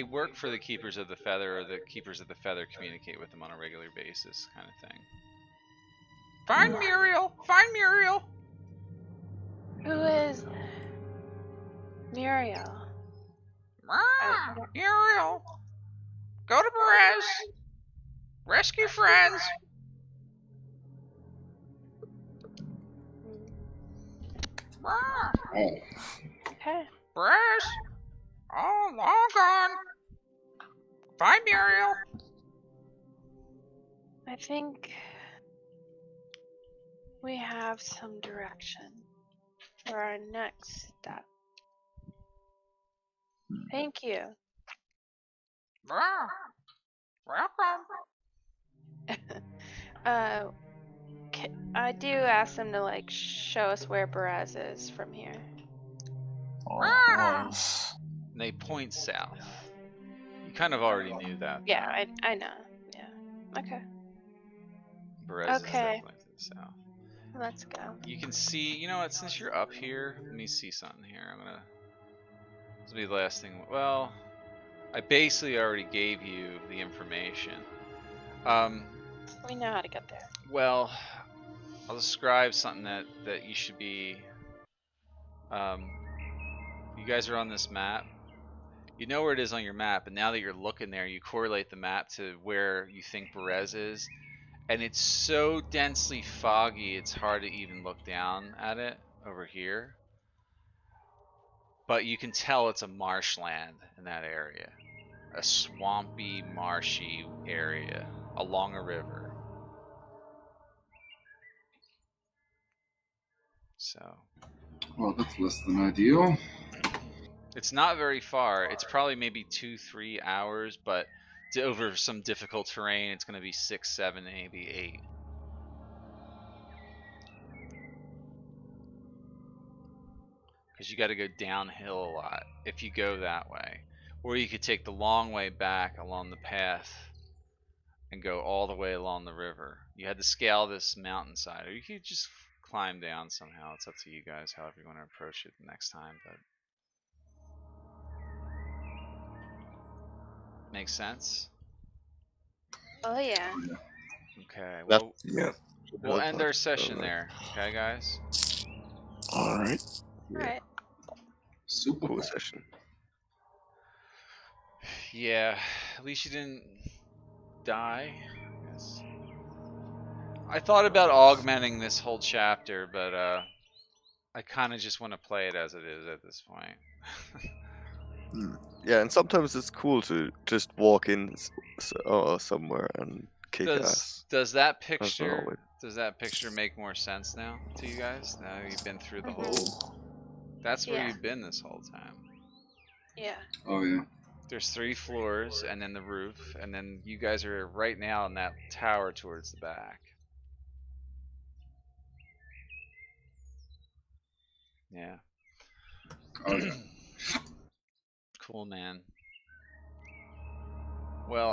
work for the Keepers of the Feather, or the Keepers of the Feather communicate with them on a regular basis, kind of thing. Find Muriel! Find Muriel! Who is Muriel? Muriel! Go to Berez! Rescue friends! Oh. Okay. Berez! Oh, long gone! Find Muriel! I think we have some direction for our next step. Thank you. Welcome. I do ask them to like show us where Berez is from here. Was. They point south. You kind of already knew that. Yeah, I know. Yeah. Okay. Berez is Okay. definitely to the south. Let's go. You can see, you know what, since you're up here, let me see something here. This will be the last thing. Well, I basically already gave you the information. We know how to get there. Well, I'll describe something that you should be. You guys are on this map. You know where it is on your map, and now that you're looking there, you correlate the map to where you think Berez is, and it's so densely foggy, it's hard to even look down at it over here. But you can tell it's a marshland in that area. a swampy, marshy area along a river. So Well, that's less than ideal. it's not very far. It's probably maybe 2-3 hours, but over some difficult terrain, it's going to be 6, 7, maybe 8. Because you got to go downhill a lot if you go that way. Or you could take the long way back along the path and go all the way along the river. You had to scale this mountainside, or you could just climb down somehow. It's up to you guys, however you want to approach it the next time. But makes sense. Oh yeah. Okay. That- Well, Yeah. we'll help end our us, session so, there. Okay, guys. All right. yeah, All right. Super cool cool. session. Yeah. At least you didn't die. I guess. I thought about augmenting this whole chapter, but I kind of just want to play it as it is at this point. Yeah, and sometimes it's cool to just walk in somewhere and kick ass. Does that That's not picture always. make more sense now to you guys? Now you've been through the Mhm. whole. That's where Yeah. you've been this whole time. Yeah. Oh yeah. There's 3 floors and then the roof, and then you guys are right now in that tower towards the back. Yeah. Oh yeah. Cool, man. Well,